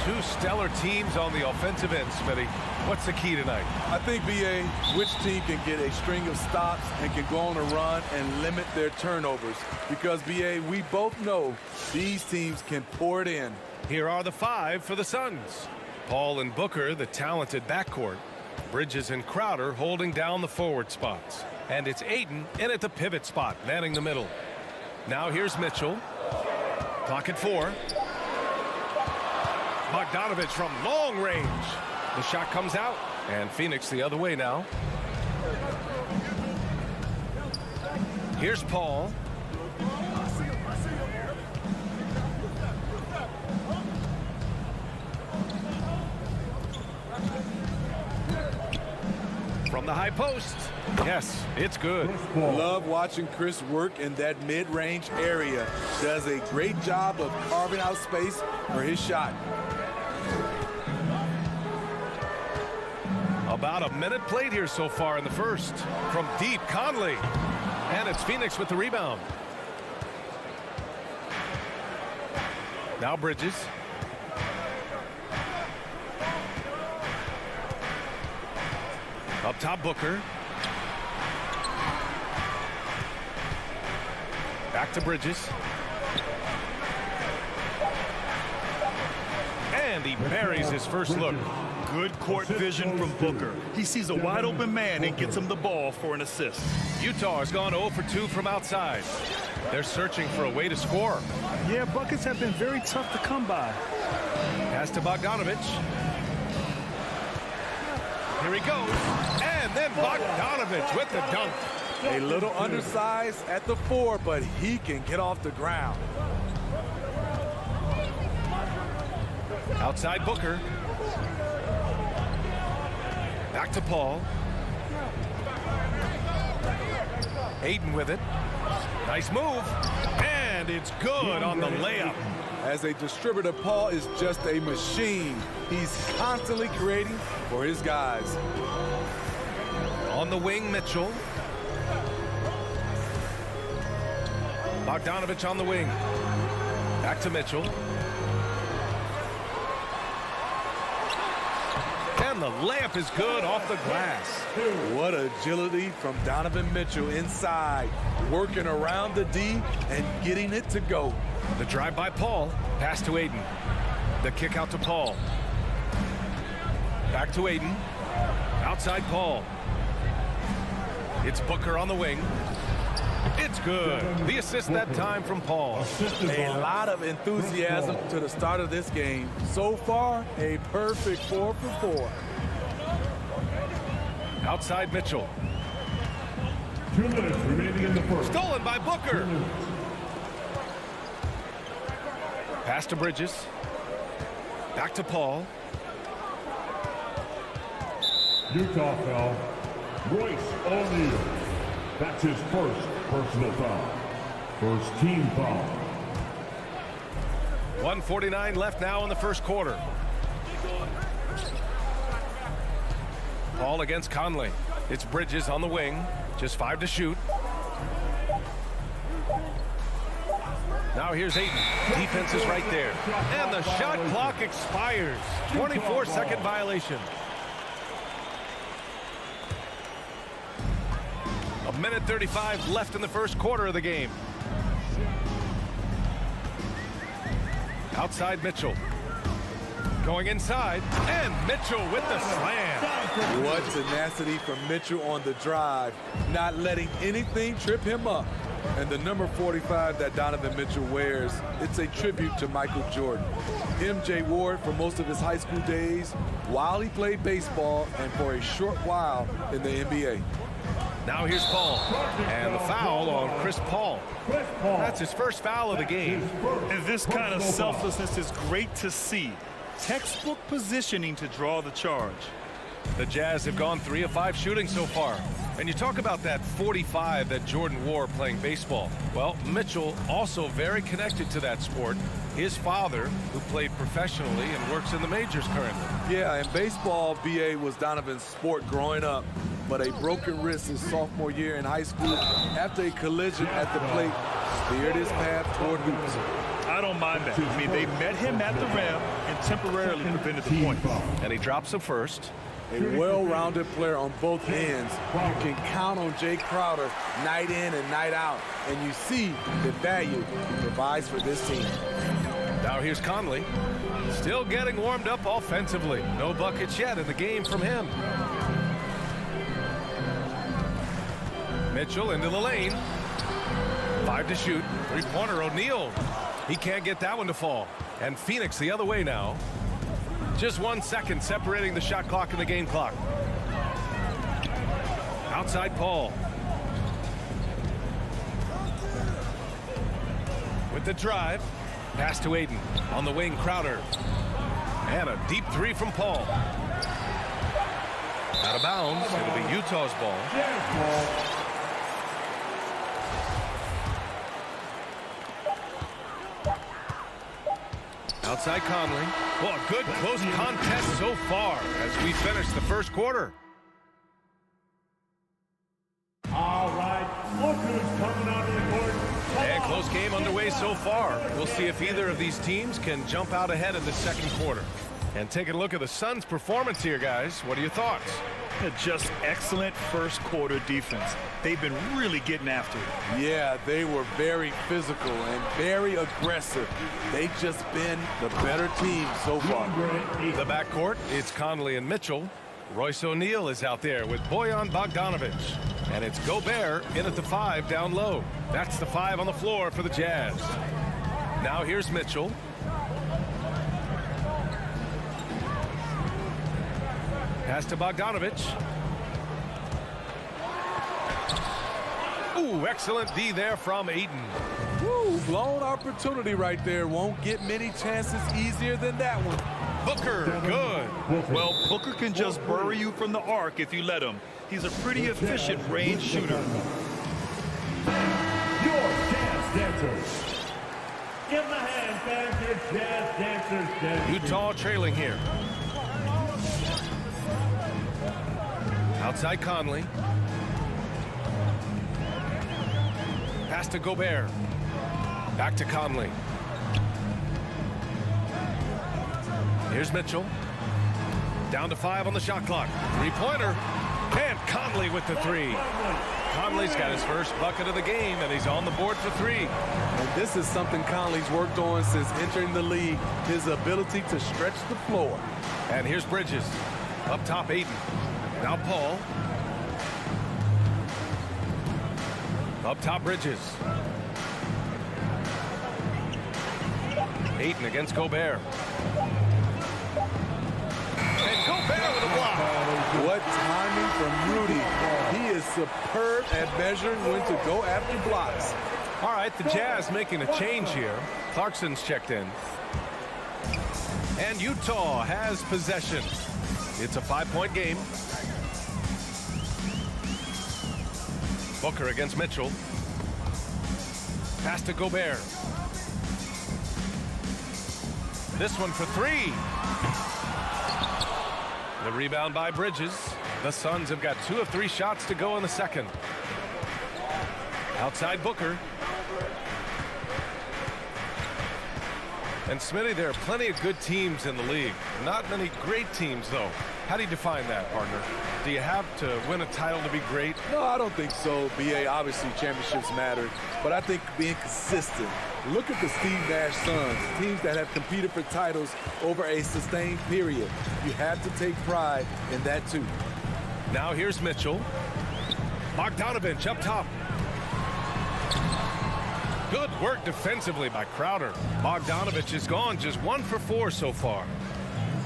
Two stellar teams on the offensive end, Smitty. What's the key tonight? I think, B.A., which team can get a string of stops and can go on a run and limit their turnovers. Because, B.A., we both know these teams can pour it in. Here are the 5 for the Suns. Paul and Booker, the talented backcourt. Bridges and Crowder holding down the forward spots. And it's Ayton in at the pivot spot, manning the middle. Now here's Mitchell. Clock at 4. Bogdanovich from long range. The shot comes out, and Phoenix the other way now. Here's Paul. From the high post. Yes, it's good. Love watching Chris work in that mid-range area. Does a great job of carving out space for his shot. About a minute played here so far in the first. From deep, Conley. And it's Phoenix with the rebound. Now Bridges. Up top, Booker. Back to Bridges. And he buries his first look. Good court vision from Booker. He sees a wide open man and gets him the ball for an assist. Utah has gone 0 for 2 from outside. They're searching for a way to score. Yeah, buckets have been very tough to come by. Pass to Bogdanovich. Here he goes. And then Bogdanovich with the dunk. A little undersized at the 4, but he can get off the ground. Outside Booker. Back to Paul. Ayton with it. Nice move. And it's good on the layup. As a distributor, Paul is just a machine. He's constantly creating for his guys. On the wing, Mitchell. Bogdanovich on the wing. Back to Mitchell. And the layup is good off the glass. What agility from Donovan Mitchell inside, working around the D and getting it to go. The drive by Paul. Pass to Ayton. The kick out to Paul. Back to Ayton. Outside Paul. It's Booker on the wing. It's good. The assist that time from Paul. A lot of enthusiasm to the start of this game. So far, a perfect 4 for 4. Outside Mitchell. 2 minutes remaining in the first. Stolen by Booker. Pass to Bridges. Back to Paul. Utah foul. Royce O'Neal. That's his first personal foul. First team foul. 1:49 left now in the first quarter. Paul against Conley. It's Bridges on the wing. Just 5 to shoot. Now here's Ayton. Defense is right there. And the shot clock expires. 24-second violation. A minute 35 left in the first quarter of the game. Outside Mitchell. Going inside. And Mitchell with the slam. What tenacity from Mitchell on the drive. Not letting anything trip him up. And the number 45 that Donovan Mitchell wears, it's a tribute to Michael Jordan. MJ wore it for most of his high school days while he played baseball and for a short while in the NBA. Now here's Paul. And the foul on Chris Paul. That's his first foul of the game. And this kind of selflessness is great to see. Textbook positioning to draw the charge. The Jazz have gone 3 of 5 shooting so far. And you talk about that 45 that Jordan wore playing baseball. Well, Mitchell also very connected to that sport. His father, who played professionally and works in the majors currently. Yeah, and baseball, B.A., was Donovan's sport growing up. But a broken wrist his sophomore year in high school after a collision at the plate steered his path toward hoops. I don't mind that. I mean, they met him at the rim, and and temporarily prevented the point. And he drops the first. A well-rounded player on both ends. You can count on Jay Crowder night in and night out, and you see the value he provides for this team. Now here's Conley. Still getting warmed up offensively. No buckets yet in the game from him. Mitchell into the lane. 5 to shoot. Three-pointer, O'Neal. He can't get that one to fall. And Phoenix the other way now. Just 1 second separating the shot clock and the game clock. Outside Paul. With the drive. Pass to Ayton. On the wing, Crowder. And a deep three from Paul. Out of bounds. It'll be Utah's ball. Outside Conley. Well, a good close contest so far as we finish the first quarter. All right, look who's coming onto the court. And close game underway so far. We'll see if either of these teams can jump out ahead in the second quarter. And taking a look at the Suns' performance here, guys. What are your thoughts? Just excellent first quarter defense. They've been really getting after it. Yeah, they were very physical and very aggressive. They've just been the better team so far. The backcourt, it's Conley and Mitchell. Royce O'Neal is out there with Bojan Bogdanovic. And it's Gobert in at the 5 down low. That's the 5 on the floor for the Jazz. Now here's Mitchell. Pass to Bogdanovic. Ooh, excellent D there from Ayton. Woo, blown opportunity right there. Won't get many chances easier than that one. Booker, good. Well, Booker can just bury you from the arc if you let him. He's a pretty efficient range shooter. Your Jazz Dancers. Give them a hand, fans, your Jazz Dancers dance. Utah trailing here. Outside Conley. Pass to Gobert. Back to Conley. Here's Mitchell. Down to 5 on the shot clock. Three-pointer. And Conley with the 3. Conley's got his first bucket of the game, and he's on the board for 3. And this is something Conley's worked on since entering the league, his ability to stretch the floor. And here's Bridges. Up top, Ayton. Now Paul. Up top, Bridges. Ayton against Gobert. And Gobert with a block. What timing from Rudy. He is superb at measuring when to go after blocks. All right, the Jazz making a change here. Clarkson's checked in. And Utah has possession. It's a 5-point game. Booker against Mitchell. Pass to Gobert. This one for 3. The rebound by Bridges. The Suns have got 2 of 3 shots to go in the second. Outside Booker. And Smitty, there are plenty of good teams in the league. Not many great teams, though. How do you define that, partner? Do you have to win a title to be great? No, I don't think so, B.A. Obviously, championships matter. But I think being consistent. Look at the Steve Nash Suns, teams that have competed for titles over a sustained period. You have to take pride in that, too. Now here's Mitchell. Bogdanovic up top. Good work defensively by Crowder. Bogdanovic is gone, just 1 for 4 so far.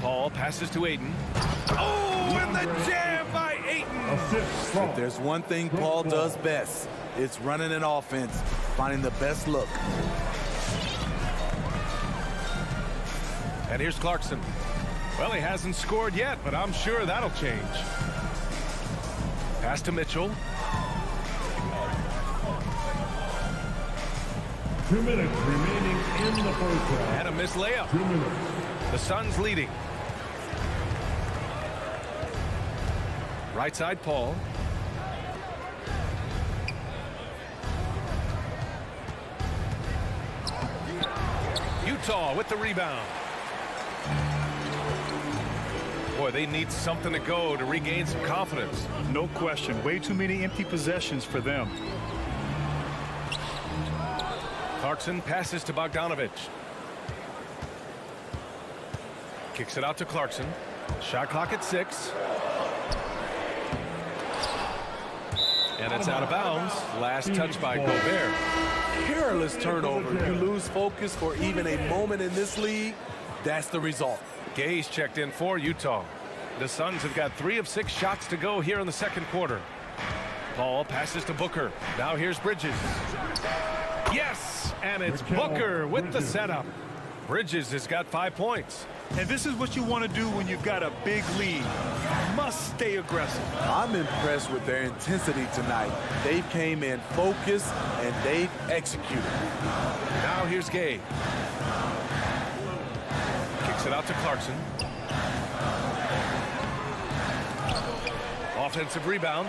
Paul passes to Ayton. Oh, and the jam by Ayton. If there's one thing Paul does best, it's running an offense, finding the best look. And here's Clarkson. Well, he hasn't scored yet, but I'm sure that'll change. Pass to Mitchell. 2 minutes remaining in the first half. And a missed layup. 2 minutes. The Suns leading. Right side, Paul. Utah with the rebound. Boy, they need something to go to regain some confidence. No question. Way too many empty possessions for them. Clarkson passes to Bogdanovich. Kicks it out to Clarkson. Shot clock at 6. And it's out of bounds. Last touch by Gobert. Careless turnover. You lose focus for even a moment in this league. That's the result. Gay's checked in for Utah. The Suns have got 3 of 6 shots to go here in the second quarter. Paul passes to Booker. Now here's Bridges. Yes! And it's Booker with the setup. Bridges has got 5 points. And this is what you want to do when you've got a big lead. You must stay aggressive. I'm impressed with their intensity tonight. They came in focused and they've executed. Now here's Gay. Kicks it out to Clarkson. Offensive rebound.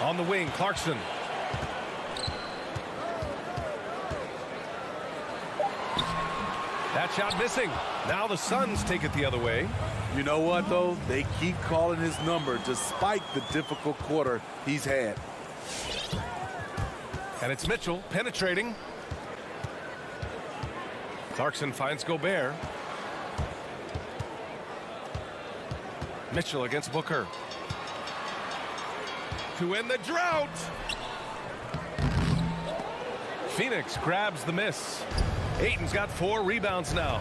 On the wing, Clarkson. That shot missing. Now the Suns take it the other way. You know what, though? They keep calling his number despite the difficult quarter he's had. And it's Mitchell penetrating. Clarkson finds Gobert. Mitchell against Booker. To end the drought. Phoenix grabs the miss. Ayton's got 4 rebounds now.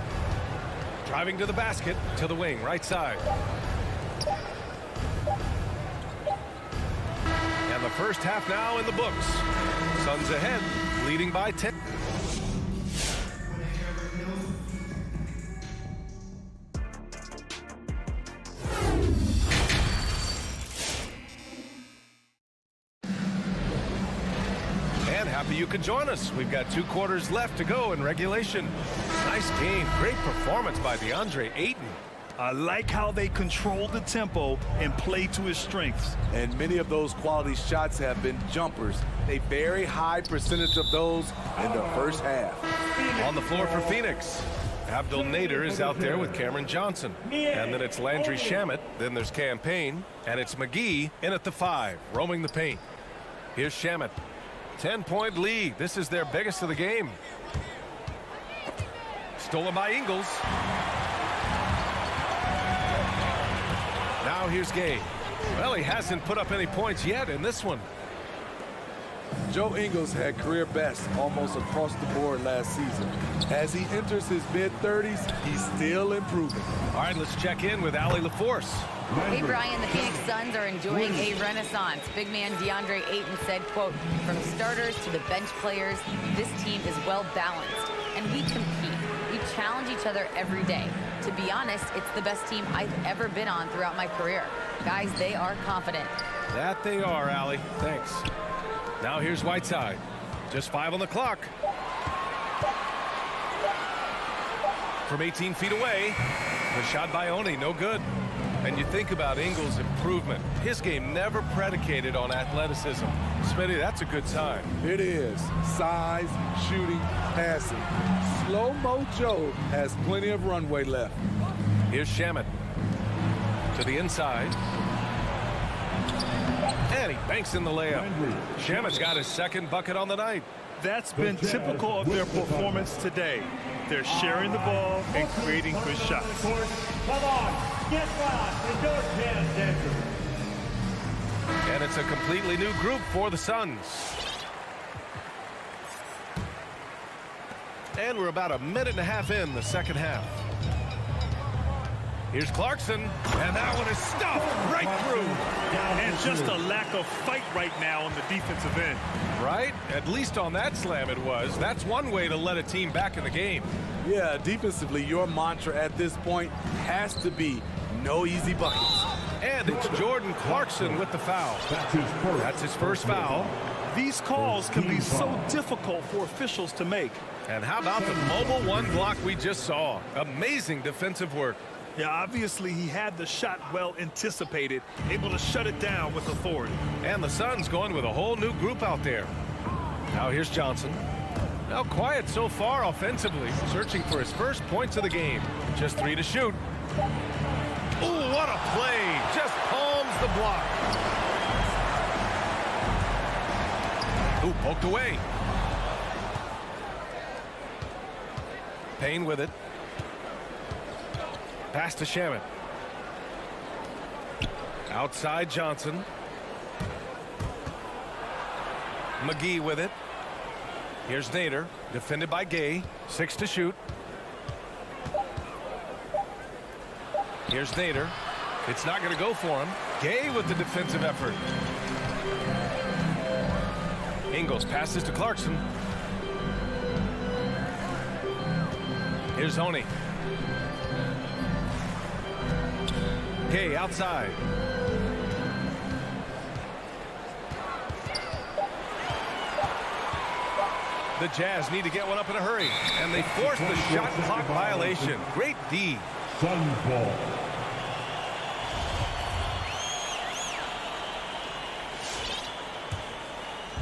Driving to the basket, to the wing, right side. And the first half now in the books. Suns ahead, leading by 10. Happy you could join us. We've got 2 quarters left to go in regulation. Nice game. Great performance by DeAndre Ayton. I like how they control the tempo and play to his strengths. And many of those quality shots have been jumpers. A very high percentage of those in the first half. On the floor for Phoenix, Abdel Nader is out there with Cameron Johnson. And then it's Landry Shamet. Then there's Cam Payne. And it's McGee in at the 5, roaming the paint. Here's Shamet. 10-point lead. This is their biggest of the game. Stolen by Ingles. Now here's Gay. Well, he hasn't put up any points yet in this one. Joe Ingles had career best almost across the board last season. As he enters his mid-30s, he's still improving. All right, let's check in with Allie LaForce. Hey, Brian, the Phoenix Suns are enjoying a renaissance. Big man DeAndre Ayton said, quote, from starters to the bench players, this team is well balanced, and we compete. We challenge each other every day. To be honest, it's the best team I've ever been on throughout my career. Guys, they are confident. That they are, Allie. Thanks. Now here's Whiteside. Just 5 on the clock. From 18 feet away, the shot by Oni, no good. And you think about Ingles' improvement. His game never predicated on athleticism. Smitty, that's a good sign. It is. Size, shooting, passing. Slow-mo Joe has plenty of runway left. Here's Shamet. To the inside. And he banks in the layup. Shamet's got his 2nd bucket on the night. That's been typical of their performance today. They're sharing the ball and creating good shots. Come on, get loud and don't enter. And it's a completely new group for the Suns. And we're about a minute and a half in the second half. Here's Clarkson, and that one is stuffed right through. And just a lack of fight right now on the defensive end. Right? At least on that slam it was. That's one way to let a team back in the game. Yeah, defensively, your mantra at this point has to be no easy buckets. And it's Jordan Clarkson with the foul. That's his first foul. These calls can be so difficult for officials to make. And how about the mobile 1 block we just saw? Amazing defensive work. Yeah, obviously he had the shot well anticipated, able to shut it down with authority. And the Suns going with a whole new group out there. Now here's Johnson. Now quiet so far offensively, searching for his first points of the game. Just 3 to shoot. Ooh, what a play. Just palms the block. Ooh, poked away. Payne with it. Pass to Shamet. Outside Johnson. McGee with it. Here's Nader, defended by Gay. 6 to shoot. Here's Nader. It's not going to go for him. Gay with the defensive effort. Ingles passes to Clarkson. Here's Honey. Gay outside. The Jazz need to get one up in a hurry, and they force the shot clock violation. Great D. Suns ball.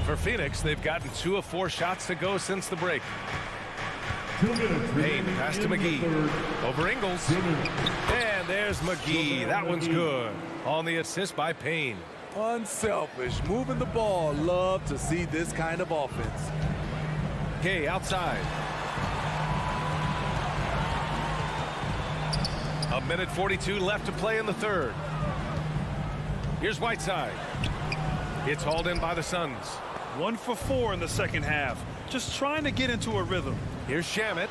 For Phoenix, they've gotten 2 of 4 shots to go since the break. 2 minutes. Payne, pass to McGee. Over Ingles. And there's McGee. That one's good. On the assist by Payne. Unselfish, moving the ball. Love to see this kind of offense. Gay outside. 1:42 left to play in the third. Here's Whiteside. It's hauled in by the Suns. 1 for 4 in the second half. Just trying to get into a rhythm. Here's Shamet.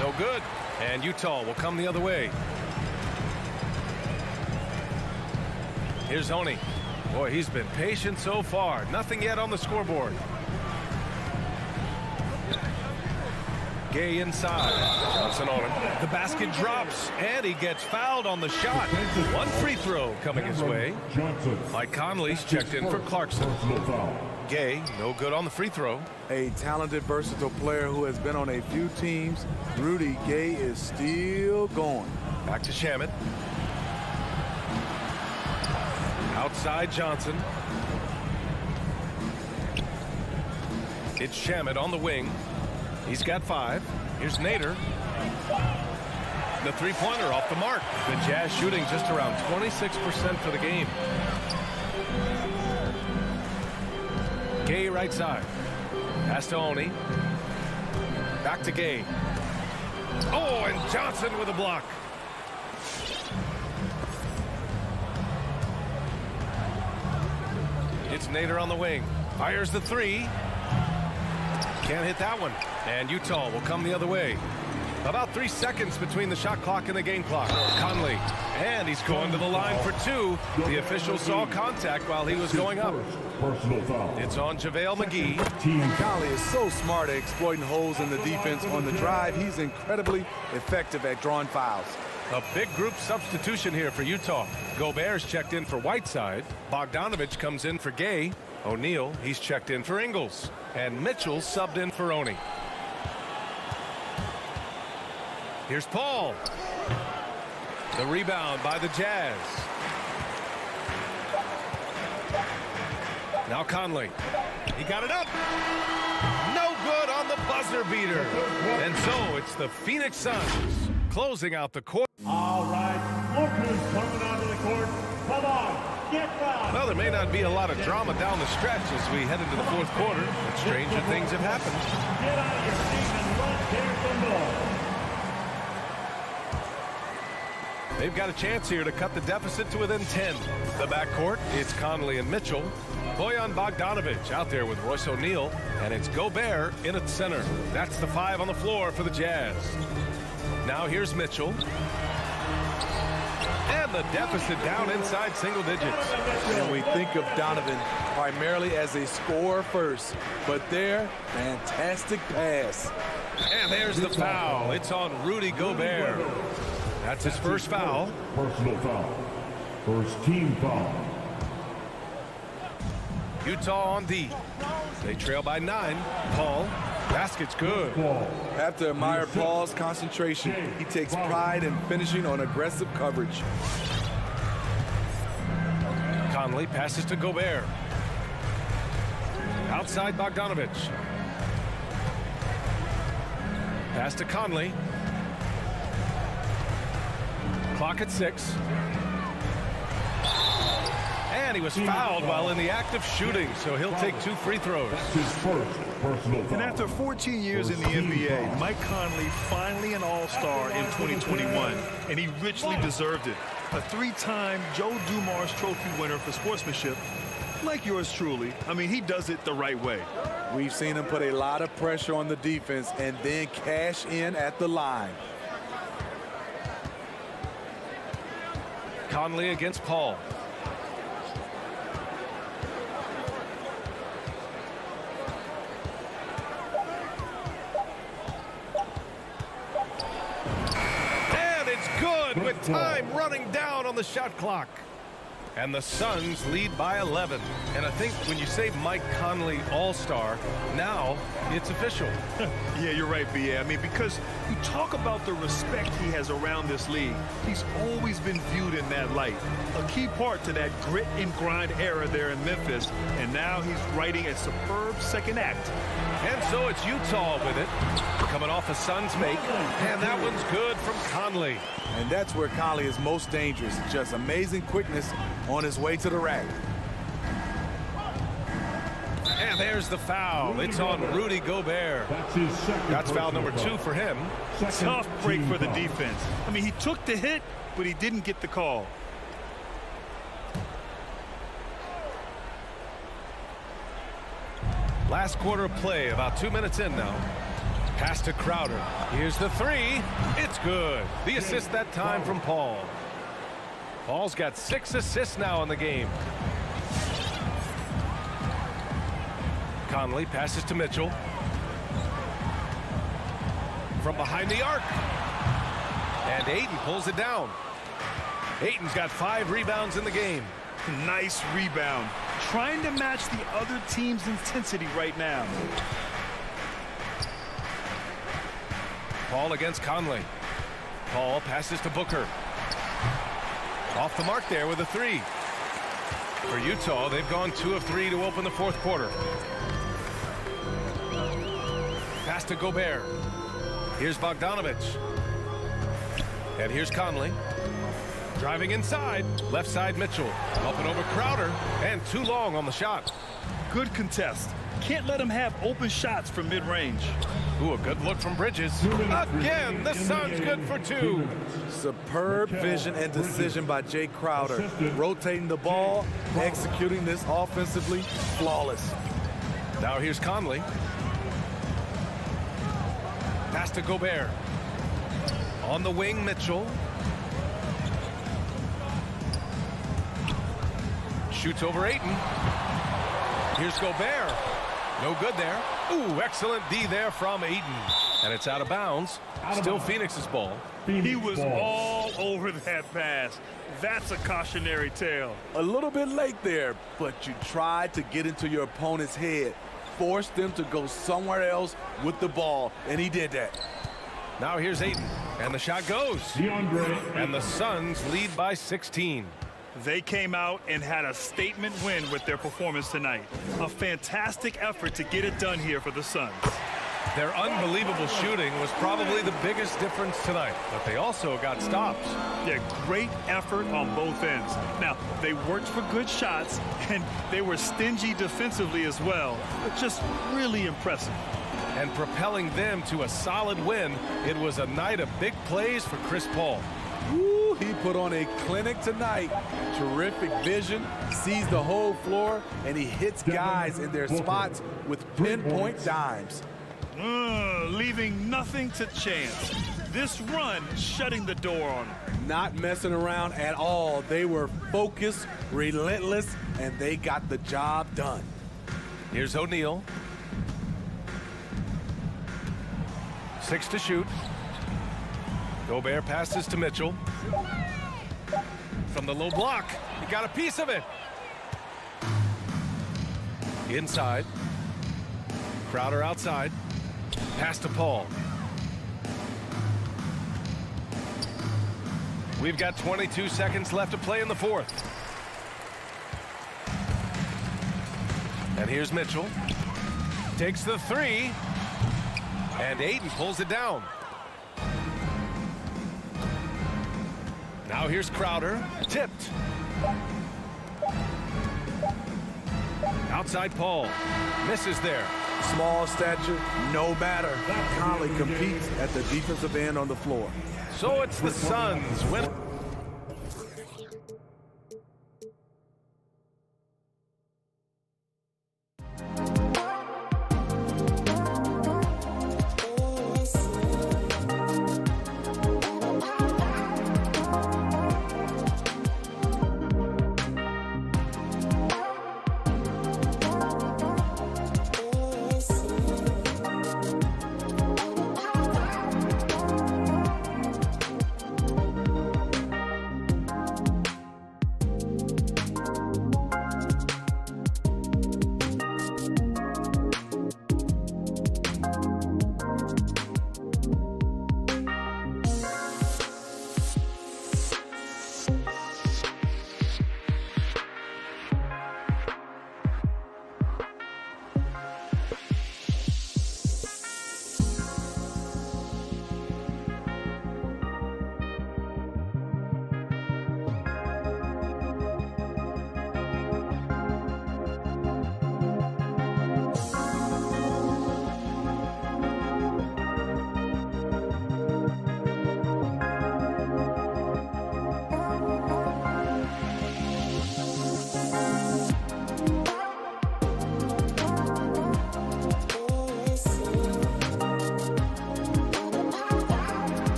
No good. And Utah will come the other way. Here's Honey. Boy, he's been patient so far. Nothing yet on the scoreboard. Gay inside. Johnson on him. The basket drops, and he gets fouled on the shot. 1 free throw coming his way. Mike Conley's checked in for Clarkson. Gay, no good on the free throw. A talented, versatile player who has been on a few teams. Rudy Gay is still going. Back to Shamet. Outside Johnson. It's Shamet on the wing. He's got 5. Here's Nader. The three-pointer off the mark. The Jazz shooting just around 26% for the game. Gay right side. Pass to Oni. Back to Gay. Oh, and Johnson with a block. It's Nader on the wing. Fires the 3. Can't hit that one. And Utah will come the other way. About 3 seconds between the shot clock and the game clock. Conley. And he's going to the line for 2. The official saw contact while he was going up. Personal foul. It's on JaVale McGee. Conley is so smart at exploiting holes in the defense on the drive. He's incredibly effective at drawing fouls. A big group substitution here for Utah. Gobert's checked in for Whiteside. Bogdanovich comes in for Gay. O'Neal, he's checked in for Ingles. And Mitchell subbed in for Oni. Here's Paul. The rebound by the Jazz. Now Conley. He got it up. No good on the buzzer beater. And so it's the Phoenix Suns closing out the court. All right, look who's coming onto the court. Come on, get fouled. Well, there may not be a lot of drama down the stretch as we head into the fourth quarter, but stranger things have happened. Get out of your seat and let's hear some noise. They've got a chance here to cut the deficit to within 10. The backcourt, it's Conley and Mitchell. Bojan Bogdanović out there with Royce O'Neal, and it's Gobert in at center. That's the 5 on the floor for the Jazz. Now here's Mitchell. And the deficit down inside single digits. And we think of Donovan primarily as a scorer first, but there, fantastic pass. And there's the foul. It's on Rudy Gobert. That's his first foul. Personal foul. First team foul. Utah on D. They trail by 9. Paul. Basket's good. Have to admire Paul's concentration. He takes pride in finishing on aggressive coverage. Conley passes to Gobert. Outside Bogdanovich. Pass to Conley. Clock at 6. And he was fouled while in the act of shooting, so he'll take 2 free throws. That's his first personal foul. And after 14 years in the NBA, Mike Conley finally an All-Star in 2021, and he richly deserved it. A 3-time Joe Dumars Trophy winner for sportsmanship, like yours truly. I mean, he does it the right way. We've seen him put a lot of pressure on the defense and then cash in at the line. Conley against Paul. And it's good with time running down on the shot clock. And the Suns lead by 11. And I think when you say Mike Conley All-Star, now it's official. Yeah, you're right, B.A. I mean, because you talk about the respect he has around this league. He's always been viewed in that light. A key part to that grit and grind era there in Memphis. And now he's writing a superb second act. And so it's Utah with it. Coming off a Suns make. And that one's good from Conley. And that's where Conley is most dangerous. Just amazing quickness on his way to the rack. And there's the foul. It's on Rudy Gobert. That's his second. That's foul number 2 for him. Tough break for the defense. I mean, he took the hit, but he didn't get the call. Last quarter of play, about 2 minutes in now. Pass to Crowder. Here's the 3. It's good. The assist that time from Paul. Paul's got 6 assists now in the game. Conley passes to Mitchell. From behind the arc. And Ayton pulls it down. Ayton's got 5 rebounds in the game. Nice rebound. Trying to match the other team's intensity right now. Paul against Conley. Paul passes to Booker. Off the mark there with a 3. For Utah, they've gone 2 of 3 to open the 4th quarter. Pass to Gobert. Here's Bogdanovich. And here's Conley. Driving inside. Left side Mitchell. Up and over Crowder. And too long on the shot. Good contest. Can't let him have open shots from mid-range. Ooh, a good look from Bridges. Again, the Suns good for 2. Superb vision and decision by Jay Crowder. Rotating the ball, executing this offensively, flawless. Now here's Conley. Pass to Gobert. On the wing, Mitchell. Shoots over Ayton. Here's Gobert. No good there. Ooh, excellent D there from Ayton. And it's out of bounds. Still Phoenix's ball. He was all over that pass. That's a cautionary tale. A little bit late there, but you tried to get into your opponent's head. Forced them to go somewhere else with the ball, and he did that. Now here's Ayton, and the shot goes. And the Suns lead by 16. They came out and had a statement win with their performance tonight. A fantastic effort to get it done here for the Suns. Their unbelievable shooting was probably the biggest difference tonight, but they also got stops. Yeah, great effort on both ends. Now, they worked for good shots, and they were stingy defensively as well, but just really impressive. And propelling them to a solid win, it was a night of big plays for Chris Paul. Woo, he put on a clinic tonight. Terrific vision, sees the whole floor, and he hits guys in their spots with pinpoint dimes. Leaving nothing to chance. This run shutting the door on him. Not messing around at all. They were focused, relentless, and they got the job done. Here's O'Neal. 6 to shoot. Gobert passes to Mitchell. From the low block, he got a piece of it. Inside. Crowder outside. Pass to Paul. We've got 22 seconds left to play in the 4th. And here's Mitchell. Takes the 3. And Ayton pulls it down. Now here's Crowder. Tipped. Outside Paul. Misses there. Small stature, no matter. Conley competes at the defensive end on the floor. So it's the Suns win.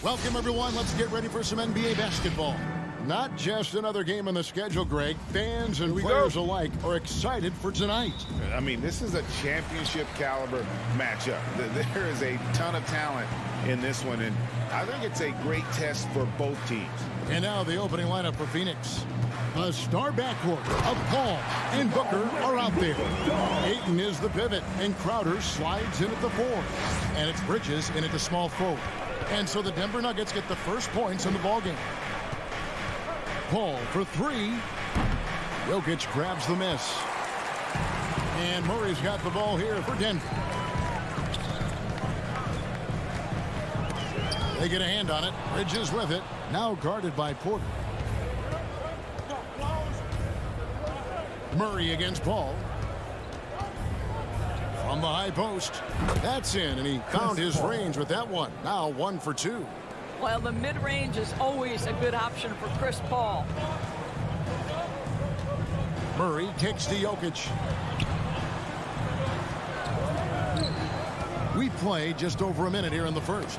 Welcome, everyone. Let's get ready for some NBA basketball. Not just another game on the schedule, Greg. Fans and players alike are excited for tonight. I mean, this is a championship caliber matchup. There is a ton of talent in this one, and I think it's a great test for both teams. And now the opening lineup for Phoenix. The star backcourt of Paul and Booker are out there. Ayton is the pivot, and Crowder slides in at the 4. And it's Bridges in at the small forward. And so the Denver Nuggets get the first points in the ballgame. Paul for 3. Jokic grabs the miss. And Murray's got the ball here for Denver. They get a hand on it. Bridges with it. Now guarded by Porter. Murray against Paul. From the high post. That's in, and he found his range with that one. Now 1 for 2. Well, the mid-range is always a good option for Chris Paul. Murray kicks to Jokic. We play just over a minute here in the first.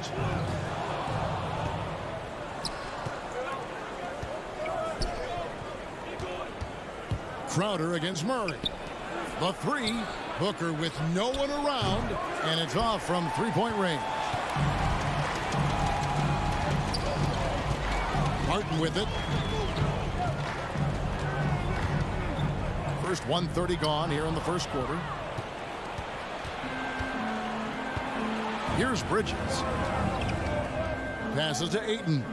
Crowder against Murray. The 3. Booker with no one around, and it's off from three-point range. Martin with it. First 1:30 gone here in the first quarter. Here's Bridges. Passes to Ayton.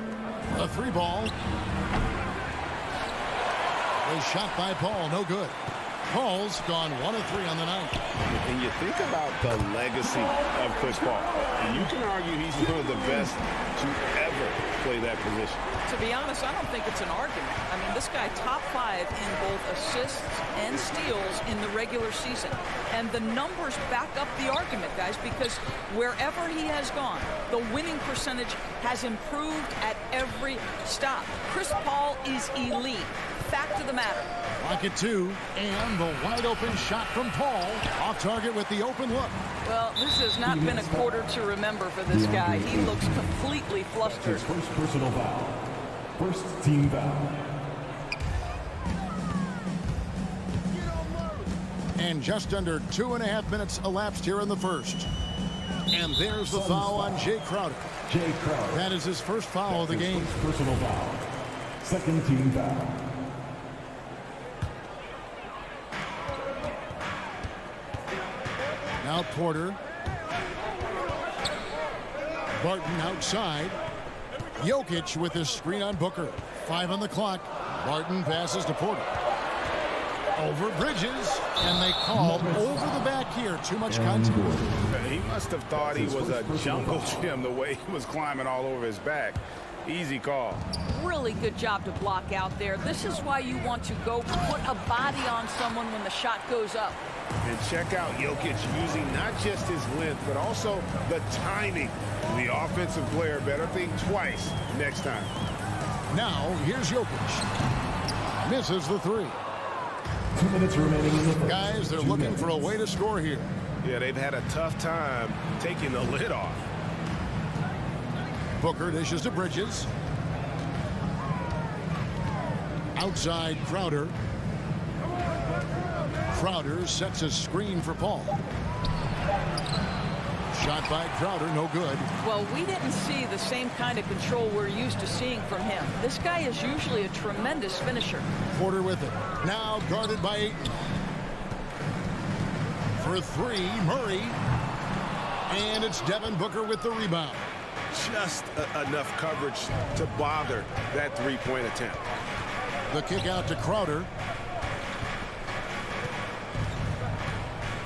A 3 ball. A shot by Paul, no good. Paul's gone 1 of 3 on the night. And you think about the legacy of Chris Paul, and you can argue he's one of the best to ever play that position. To be honest, I don't think it's an argument. I mean, this guy top 5 in both assists and steals in the regular season. And the numbers back up the argument, guys, because wherever he has gone, the winning percentage has improved at every stop. Chris Paul is elite. Fact of the matter. Lock it 2, and the wide open shot from Paul. Off target with the open look. Well, this has not been a quarter to remember for this guy. He looks completely flustered. His first personal foul. First team foul. And just under 2.5 minutes elapsed here in the first. And there's the foul on Jay Crowder. Jay Crowder. That is his first foul of the game. First personal foul. Second team foul. Now Porter. Barton outside. Jokic with his screen on Booker. 5 on the clock. Barton passes to Porter. Over Bridges, and they call over the back here. Too much contact. He must have thought he was a jungle gym the way he was climbing all over his back. Easy call. Really good job to block out there. This is why you want to go put a body on someone when the shot goes up. And check out Jokic using not just his length, but also the timing. The offensive player better think twice next time. Now, here's Jokic. Misses the 3. 2 minutes remaining in the first. Guys, they're looking for a way to score here. Yeah, they've had a tough time taking the lid off. Booker dishes to Bridges. Outside Crowder. Crowder sets a screen for Paul. Shot by Crowder, no good. Well, we didn't see the same kind of control we're used to seeing from him. This guy is usually a tremendous finisher. Porter with it. Now guarded by Ayton. For 3, Murray. And it's Devin Booker with the rebound. Just enough coverage to bother that three-point attempt. The kick out to Crowder.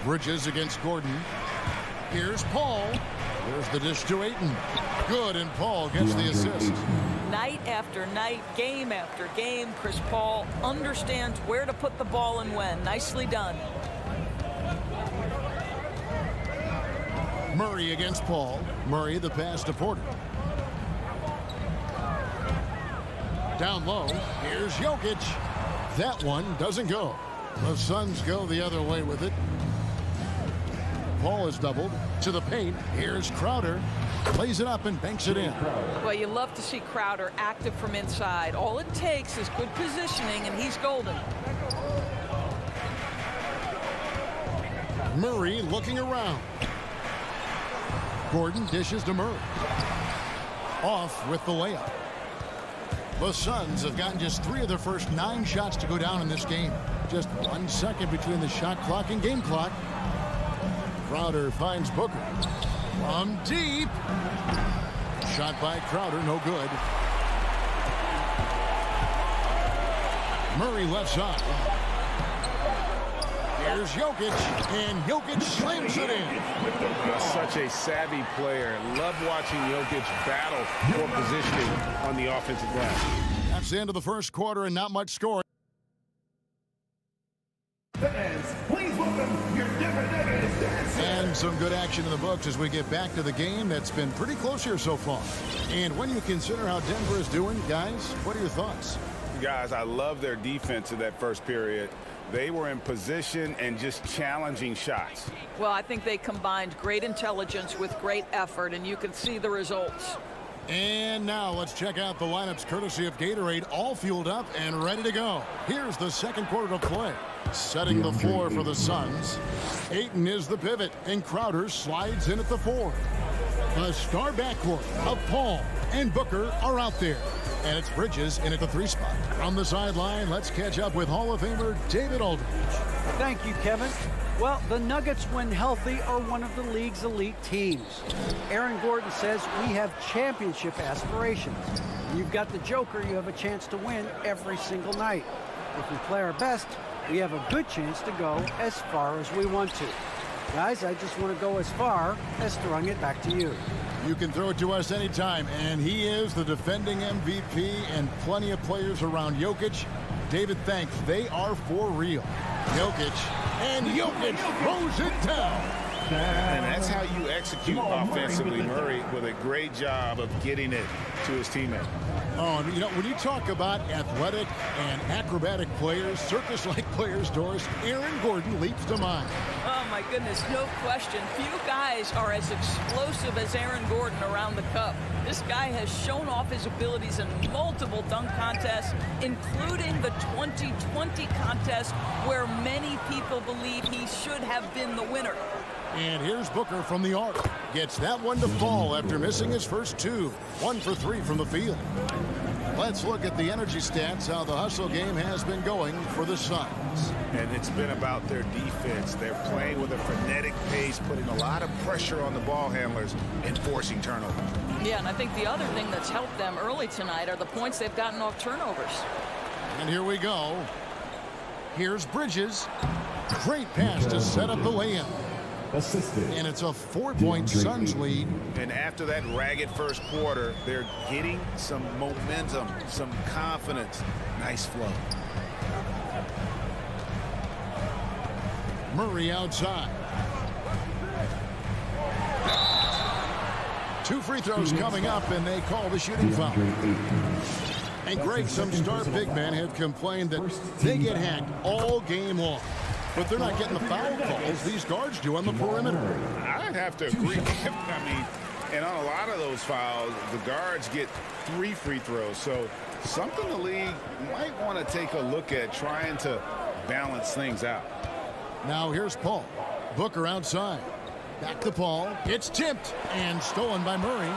Bridges against Gordon. Here's Paul. There's the dish to Ayton. Good, and Paul gets the assist. Night after night, game after game, Chris Paul understands where to put the ball and when. Nicely done. Murray against Paul. Murray the pass to Porter. Down low. Here's Jokic. That one doesn't go. The Suns go the other way with it. Paul is doubled to the paint. Here's Crowder. Plays it up and banks it in. Well, you love to see Crowder active from inside. All it takes is good positioning, and he's golden. Murray looking around. Gordon dishes to Murray. Off with the layup. The Suns have gotten just 3 of their first 9 shots to go down in this game. Just 1 second between the shot clock and game clock. Crowder finds Booker. From deep. Shot by Crowder, no good. Murray left side. Here's Jokic, and Jokic slams it in. Such a savvy player. Love watching Jokic battle for positioning on the offensive glass. That's the end of the first quarter and not much score. And some good action in the books as we get back to the game that's been pretty close here so far. And when you consider how Denver is doing, guys, what are your thoughts? Guys, I love their defense in that first period. They were in position and just challenging shots. Well, I think they combined great intelligence with great effort, and you can see the results. And now let's check out the lineups courtesy of Gatorade, all fueled up and ready to go. Here's the second quarter to play. Setting the floor for the Suns. Ayton is the pivot, and Crowder slides in at the 4. The star backcourt of Paul and Booker are out there. And it's Bridges in at the 3 spot. From the sideline, let's catch up with Hall of Famer David Aldridge. Thank you, Kevin. Well, the Nuggets, when healthy, are one of the league's elite teams. Aaron Gordon says we have championship aspirations. When you've got the Joker, you have a chance to win every single night. If we play our best, we have a good chance to go as far as we want to. Guys, I just want to go as far as throwing it back to you. You can throw it to us anytime, and he is the defending MVP and plenty of players around Jokic. David thanks. They are for real. Jokic, and Jokic throws it down. And that's how you execute offensively, Murray, with a great job of getting it to his teammate. Oh, you know, when you talk about athletic and acrobatic players, circus-like players, Doris, Aaron Gordon leaps to mind. Oh, my goodness, no question. Few guys are as explosive as Aaron Gordon around the cup. This guy has shown off his abilities in multiple dunk contests, including the 2020 contest where many people believe he should have been the winner. And here's Booker from the arc. Gets that one to fall after missing his first 2. 1 for 3 from the field. Let's look at the energy stats, how the hustle game has been going for the Suns. And it's been about their defense. They're playing with a frenetic pace, putting a lot of pressure on the ball handlers and forcing turnovers. Yeah, and I think the other thing that's helped them early tonight are the points they've gotten off turnovers. And here we go. Here's Bridges. Great pass to set up the layup. And it's a 4-point Suns lead. And after that ragged first quarter, they're getting some momentum, some confidence. Nice flow. Murray outside. 2 free throws coming up, and they call the shooting foul. And Greg, some star big men have complained that they get hacked all game long. But they're not getting the foul calls these guards do on the perimeter. I'd have to agree. I mean, and on a lot of those fouls, the guards get 3 free throws. So something the league might want to take a look at, trying to balance things out. Now here's Paul. Booker outside. Back to Paul. It's tipped and stolen by Murray.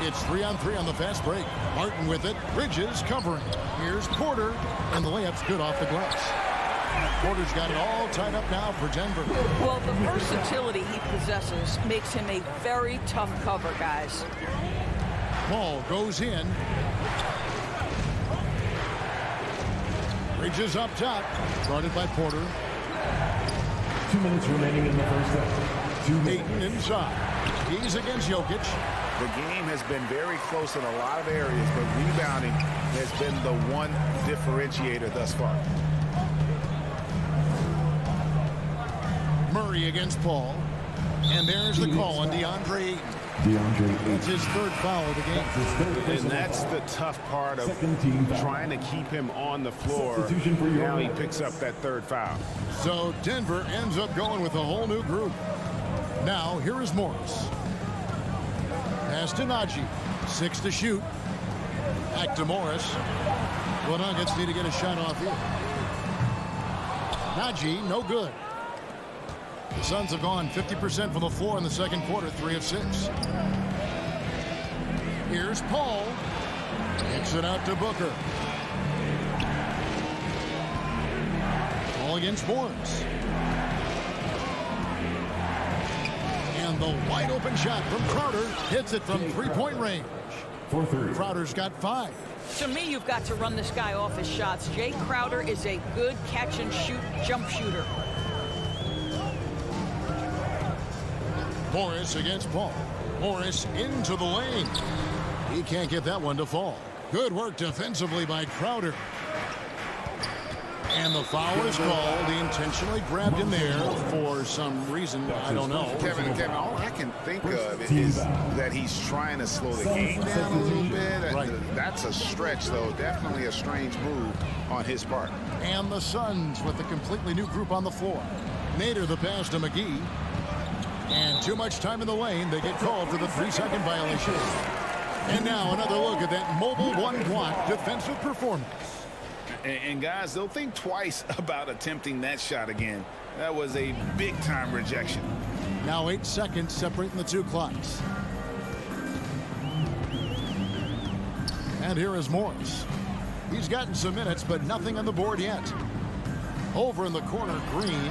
It's 3-on-3 on the fast break. Martin with it. Bridges covering. Here's Porter, and the layup's good off the glass. Porter's got it all tied up now for Denver. Well, the versatility he possesses makes him a very tough cover, guys. Paul goes in. Bridges up top. Guarded by Porter. 2 minutes remaining in the first half. Ayton inside. He's against Jokic. The game has been very close in a lot of areas, but rebounding has been the one differentiator thus far. Murray against Paul. And there's the call on DeAndre Ayton. It's his 3rd foul of the game. And that's the tough part of trying to keep him on the floor. Now he picks up that 3rd foul. So Denver ends up going with a whole new group. Now, here is Morris. Pass to Najee. 6 to shoot. Back to Morris. The Nuggets need to get a shot off here. Najee, no good. The Suns have gone 50% from the floor in the second quarter, 3 of 6. Here's Paul. Kicks it out to Booker. Ball against Morris. And the wide open shot from Crowder hits it from three-point range. Crowder's got 5. To me, you've got to run this guy off his shots. Jay Crowder is a good catch-and-shoot jump shooter. Morris against Paul. Morris into the lane. He can't get that one to fall. Good work defensively by Crowder. And the foul is called. He intentionally grabbed him there for some reason. I don't know. Kevin, all I can think of is that he's trying to slow the game down a little bit. Right. That's a stretch, though. Definitely a strange move on his part. And the Suns with a completely new group on the floor. Nader the pass to McGee. And too much time in the lane. They get called for the 3-second violation. And now another look at that mobile one-block defensive performance. And guys, they'll think twice about attempting that shot again. That was a big-time rejection. Now 8 seconds separating the two clocks. And here is Morris. He's gotten some minutes, but nothing on the board yet. Over in the corner, Green.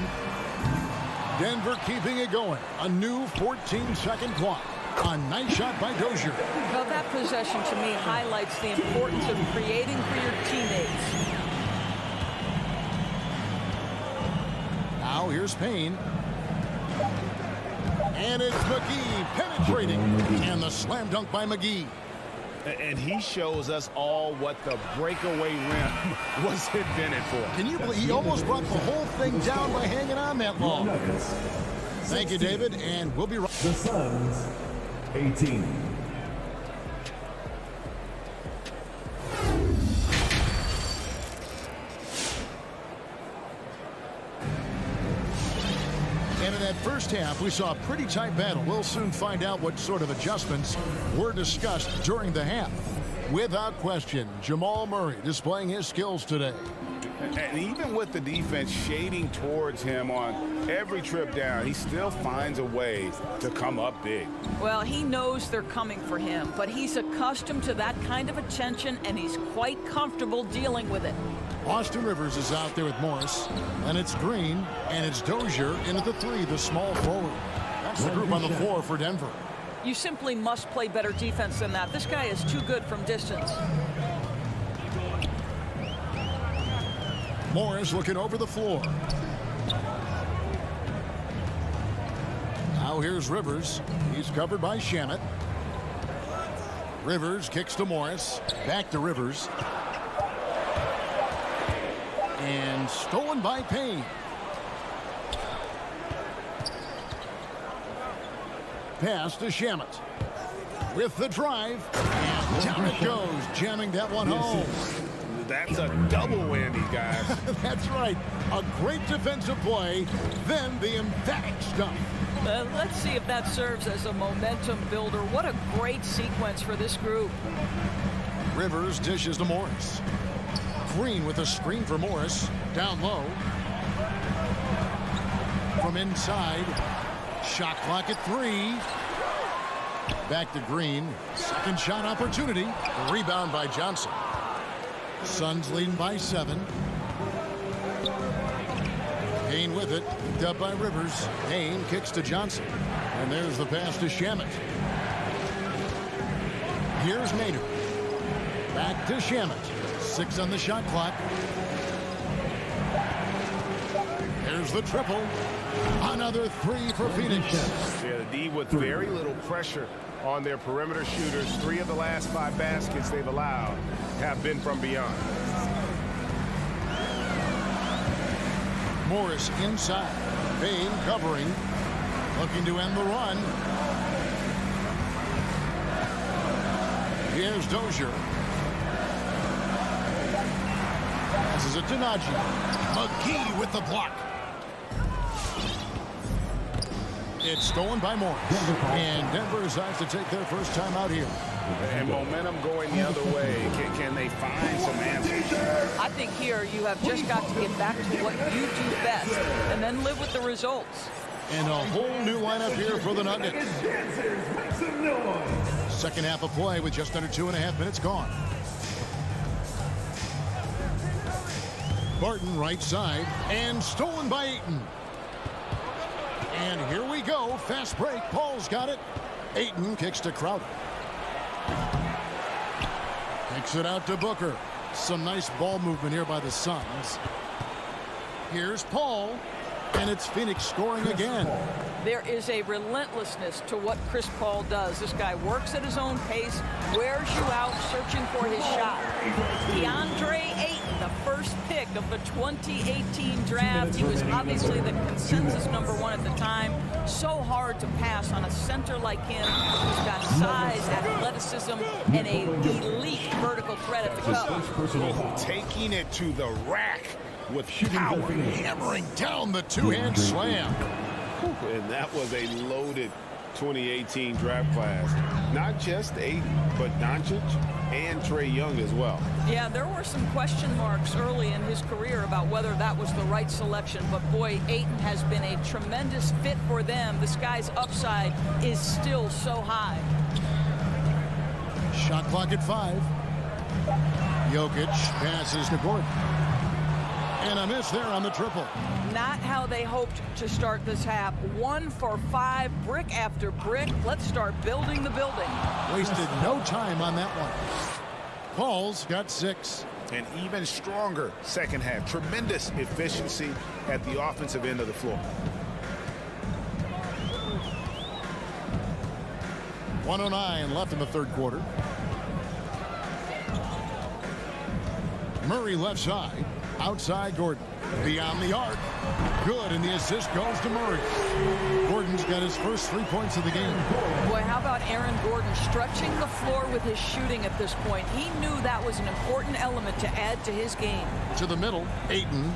Denver keeping it going. A new 14-second clock. A nice shot by Dozier. Well, that possession to me highlights the importance of creating for your teammates. Now here's Payne. And it's McGee penetrating. And the slam dunk by McGee. And he shows us all what the breakaway rim was invented for. Can you believe he almost brought the whole thing down by hanging on that long? Thank you, David, and we'll be right back. The Suns, 18. And in that first half, we saw a pretty tight battle. We'll soon find out what sort of adjustments were discussed during the half. Without question, Jamal Murray displaying his skills today. And even with the defense shading towards him on every trip down, he still finds a way to come up big. Well, he knows they're coming for him, but he's accustomed to that kind of attention, and he's quite comfortable dealing with it. Austin Rivers is out there with Morris, and it's Green, and it's Dozier into the 3, the small forward. That's the group on the floor for Denver. You simply must play better defense than that. This guy is too good from distance. Morris looking over the floor. Now here's Rivers. He's covered by Shamet. Rivers kicks to Morris. Back to Rivers. And stolen by Payne. Pass to Shamet. With the drive. And down it goes, jamming that one home. That's a double whammy, guys. That's right. A great defensive play, then the emphatic stuff. Let's see if that serves as a momentum builder. What a great sequence for this group. Rivers dishes to Morris. Green with a screen for Morris. Down low. From inside. Shot clock at 3. Back to Green. Second shot opportunity. Rebound by Johnson. Suns leading by 7. Payne with it. Picked up by Rivers. Payne kicks to Johnson. And there's the pass to Shamet. Here's Nader. Back to Shamet. 6 on the shot clock. There's the triple. Another 3 for Phoenix. Yeah, the D with very little pressure on their perimeter shooters. 3 of the last 5 baskets they've allowed have been from beyond. Morris inside. Payne covering. Looking to end the run. Here's Dozier. Passes it to Najee. McGee with the block. It's stolen by Morris. And Denver decides to take their first time out here. And momentum going the other way. Can they find some answers? I think here you have just got to get back to what you do best and then live with the results. And a whole new lineup here for the Nuggets. Second half of play with just under 2.5 minutes gone. Barton right side and stolen by Ayton. And here we go. Fast break. Paul's got it. Ayton kicks to Crowder. Kicks it out to Booker. Some nice ball movement here by the Suns. Here's Paul. And it's Phoenix scoring again. There is a relentlessness to what Chris Paul does. This guy works at his own pace, wears you out, searching for his shot. DeAndre Ayton, the first pick of the 2018 draft. He was obviously the consensus #1 at the time. So hard to pass on a center like him who's got size, athleticism, and a elite vertical threat at the cup. Taking it to the rack with power. Hammering down the two-hand slam. And that was a loaded 2018 draft class. Not just Ayton, but Doncic and Trae Young as well. Yeah, there were some question marks early in his career about whether that was the right selection. But boy, Ayton has been a tremendous fit for them. This guy's upside is still so high. Shot clock at 5. Jokic passes to Gordon. And a miss there on the triple. Not how they hoped to start this half. 1 for 5, brick after brick. Let's start building the building. Wasted no time on that one. Paul's got 6. And even stronger second half. Tremendous efficiency at the offensive end of the floor. 1:09 left in the third quarter. Murray left side. Outside Gordon. Beyond the arc. Good, and the assist goes to Murray. Gordon's got his first 3 points of the game. Boy, how about Aaron Gordon stretching the floor with his shooting at this point? He knew that was an important element to add to his game. To the middle, Ayton.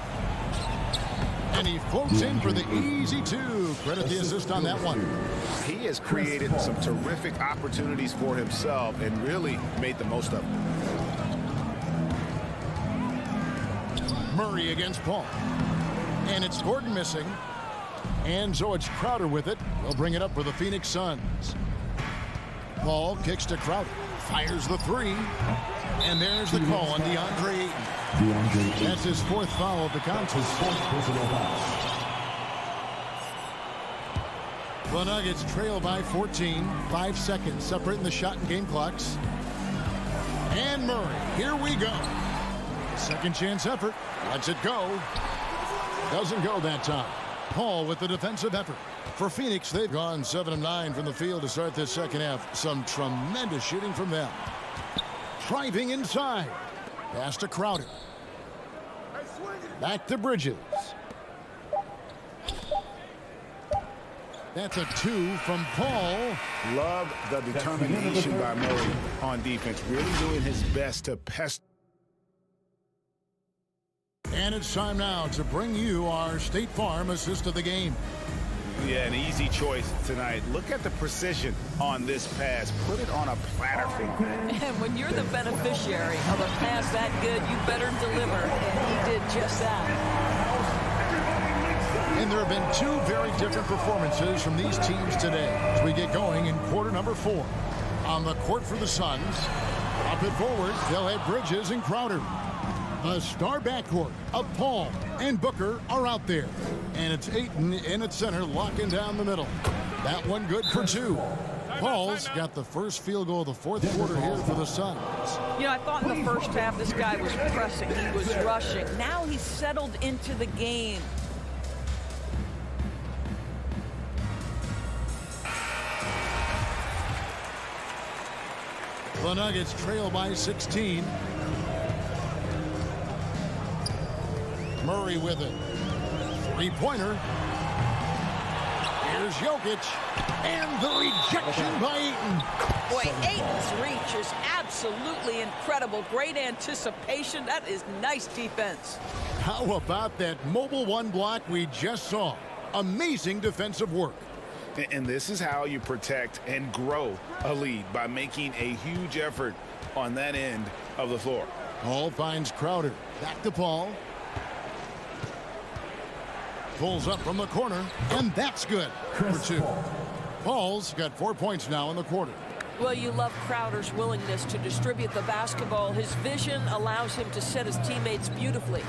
And he floats in for the easy 2. Credit the assist on that one. He has created some terrific opportunities for himself and really made the most of them. Murray against Paul. And it's Gordon missing. And so it's Crowder with it. They'll bring it up for the Phoenix Suns. Paul kicks to Crowder. Fires the 3. And there's the call on DeAndre Ayton. That's his 4th foul of the contest. The Nuggets trail by 14. 5 seconds separating the shot and game clocks. And Murray. Here we go. Second chance effort. Lets it go. Doesn't go that time. Paul with the defensive effort. For Phoenix, they've gone 7 of 9 from the field to start this second half. Some tremendous shooting from them. Driving inside. Pass to Crowder. Back to Bridges. That's a 2 from Paul. Love the determination by Murray on defense. Really doing his best to pester. And it's time now to bring you our State Farm assist of the game. Yeah, an easy choice tonight. Look at the precision on this pass. Put it on a platter for him. And when you're the beneficiary of a pass that good, you better deliver. And he did just that. And there have been 2 very different performances from these teams today as we get going in quarter number 4. On the court for the Suns, up and forward, they'll have Bridges and Crowder. A star backcourt of Paul and Booker are out there. And it's Ayton in at center, locking down the middle. That one good for 2. Paul's got the first field goal of the 4th quarter here for the Suns. You know, I thought in the first half this guy was pressing, he was rushing. Now he's settled into the game. The Nuggets trail by 16. Murray with it. 3-pointer. Here's Jokic. And the rejection by Ayton. Boy, Ayton's reach is absolutely incredible. Great anticipation. That is nice defense. How about that mobile 1 block we just saw? Amazing defensive work. And this is how you protect and grow a lead, by making a huge effort on that end of the floor. Paul finds Crowder. Back to Paul. Pulls up from the corner, and that's good for 2. Paul's got 4 points now in the quarter. Well, you love Crowder's willingness to distribute the basketball. His vision allows him to set his teammates beautifully.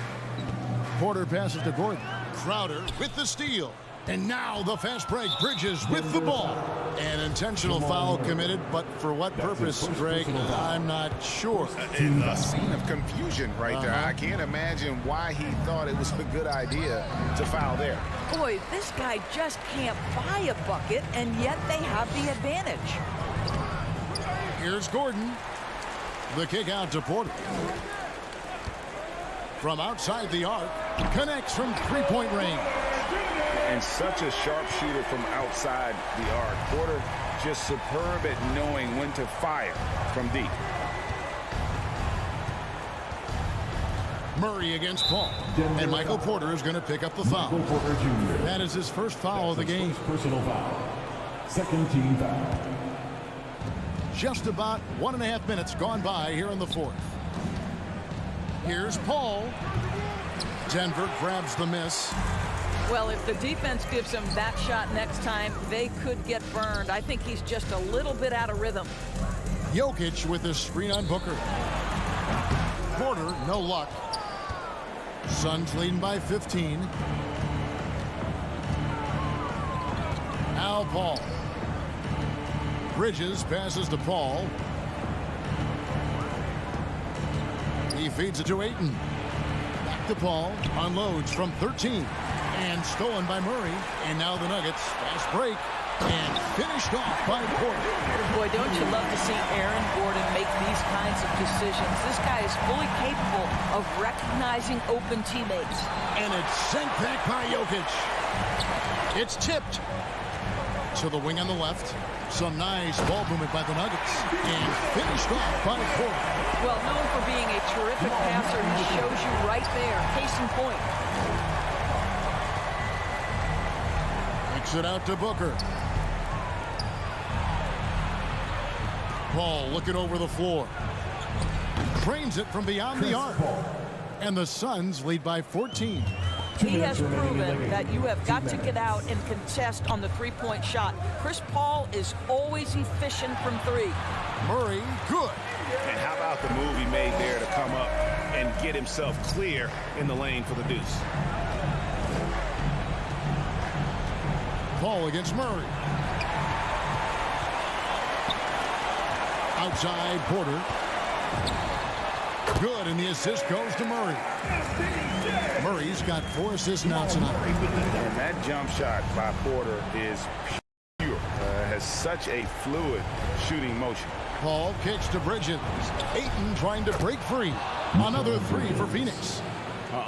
Porter passes to Gordon. Crowder with the steal. And now the fast break. Bridges with the ball. An intentional foul committed, but for what purpose, Greg, I'm not sure. A scene of confusion right there. I can't imagine why he thought it was a good idea to foul there. Boy, this guy just can't buy a bucket, and yet they have the advantage. Here's Gordon. The kick out to Porter. From outside the arc, connects from three-point range. And such a sharp shooter from outside the arc. Porter just superb at knowing when to fire from deep. Murray against Paul. And Michael Porter is going to pick up the foul. That is his first foul of the game. Personal foul. Second team foul. Just about 1.5 minutes gone by here in the fourth. Here's Paul. Denver grabs the miss. Well, if the defense gives him that shot next time, they could get burned. I think he's just a little bit out of rhythm. Jokic with the screen on Booker. Porter, no luck. Suns leading by 15. Al Paul. Bridges passes to Paul. He feeds it to Ayton. Back to Paul. Unloads from 13. And stolen by Murray. And now the Nuggets. Fast break. And finished off by Porter. Boy, don't you love to see Aaron Gordon make these kinds of decisions. This guy is fully capable of recognizing open teammates. And it's sent back by Jokic. It's tipped to the wing on the left. Some nice ball movement by the Nuggets. And finished off by Porter. Well, known for being a terrific passer, he shows you right there. Case in point. Kicks it out to Booker. Paul looking over the floor. Trains it from beyond the arc. And the Suns lead by 14. He has proven that you have got to get out and contest on the three-point shot. Chris Paul is always efficient from three. Murray, good. And how about the move he made there to come up and get himself clear in the lane for the deuce? Paul against Murray. Outside Porter. Good, and the assist goes to Murray. Murray's got 4 assists now tonight. And that jump shot by Porter is pure. Has such a fluid shooting motion. Paul kicks to Bridges. Ayton trying to break free. Another 3 for Phoenix.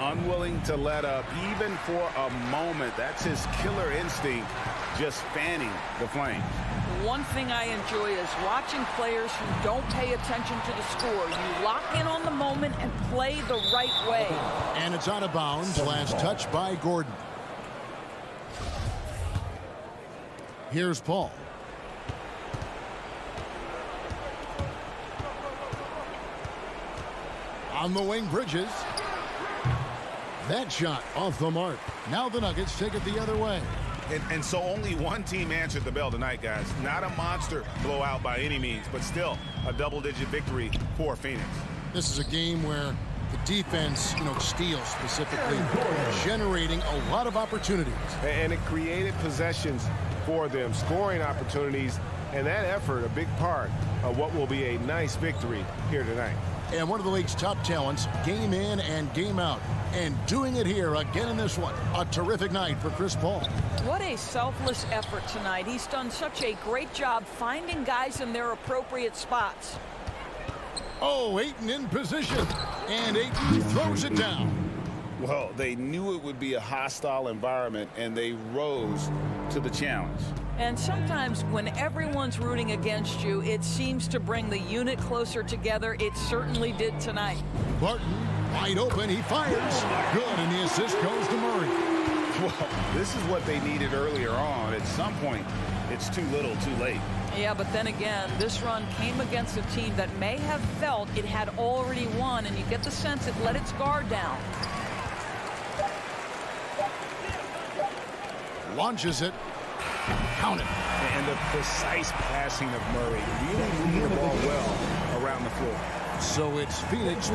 Unwilling to let up even for a moment. That's his killer instinct, just fanning the flames. One thing I enjoy is watching players who don't pay attention to the score. You lock in on the moment and play the right way. And it's out of bounds. Last touch by Gordon. Here's Paul. On the wing, Bridges. That shot off the mark. Now the Nuggets take it the other way. And so only one team answered the bell tonight, guys. Not a monster blowout by any means, but still a double-digit victory for Phoenix. This is a game where the defense, steals specifically, generating a lot of opportunities. And it created possessions for them, scoring opportunities, and that effort a big part of what will be a nice victory here tonight. And one of the league's top talents, game in and game out. And doing it here again in this one. A terrific night for Chris Paul. What a selfless effort tonight. He's done such a great job finding guys in their appropriate spots. Oh, Ayton in position. And Ayton throws it down. Well, they knew it would be a hostile environment, and they rose to the challenge. And sometimes when everyone's rooting against you, it seems to bring the unit closer together. It certainly did tonight. Barton, wide open, he fires. Good, and the assist goes to Murray. Well, this is what they needed earlier on. At some point, it's too little, too late. Yeah, but then again, this run came against a team that may have felt it had already won, and you get the sense it let its guard down. Launches it. Count it. And the precise passing of Murray, really moving the ball well around the floor. So it's Phoenix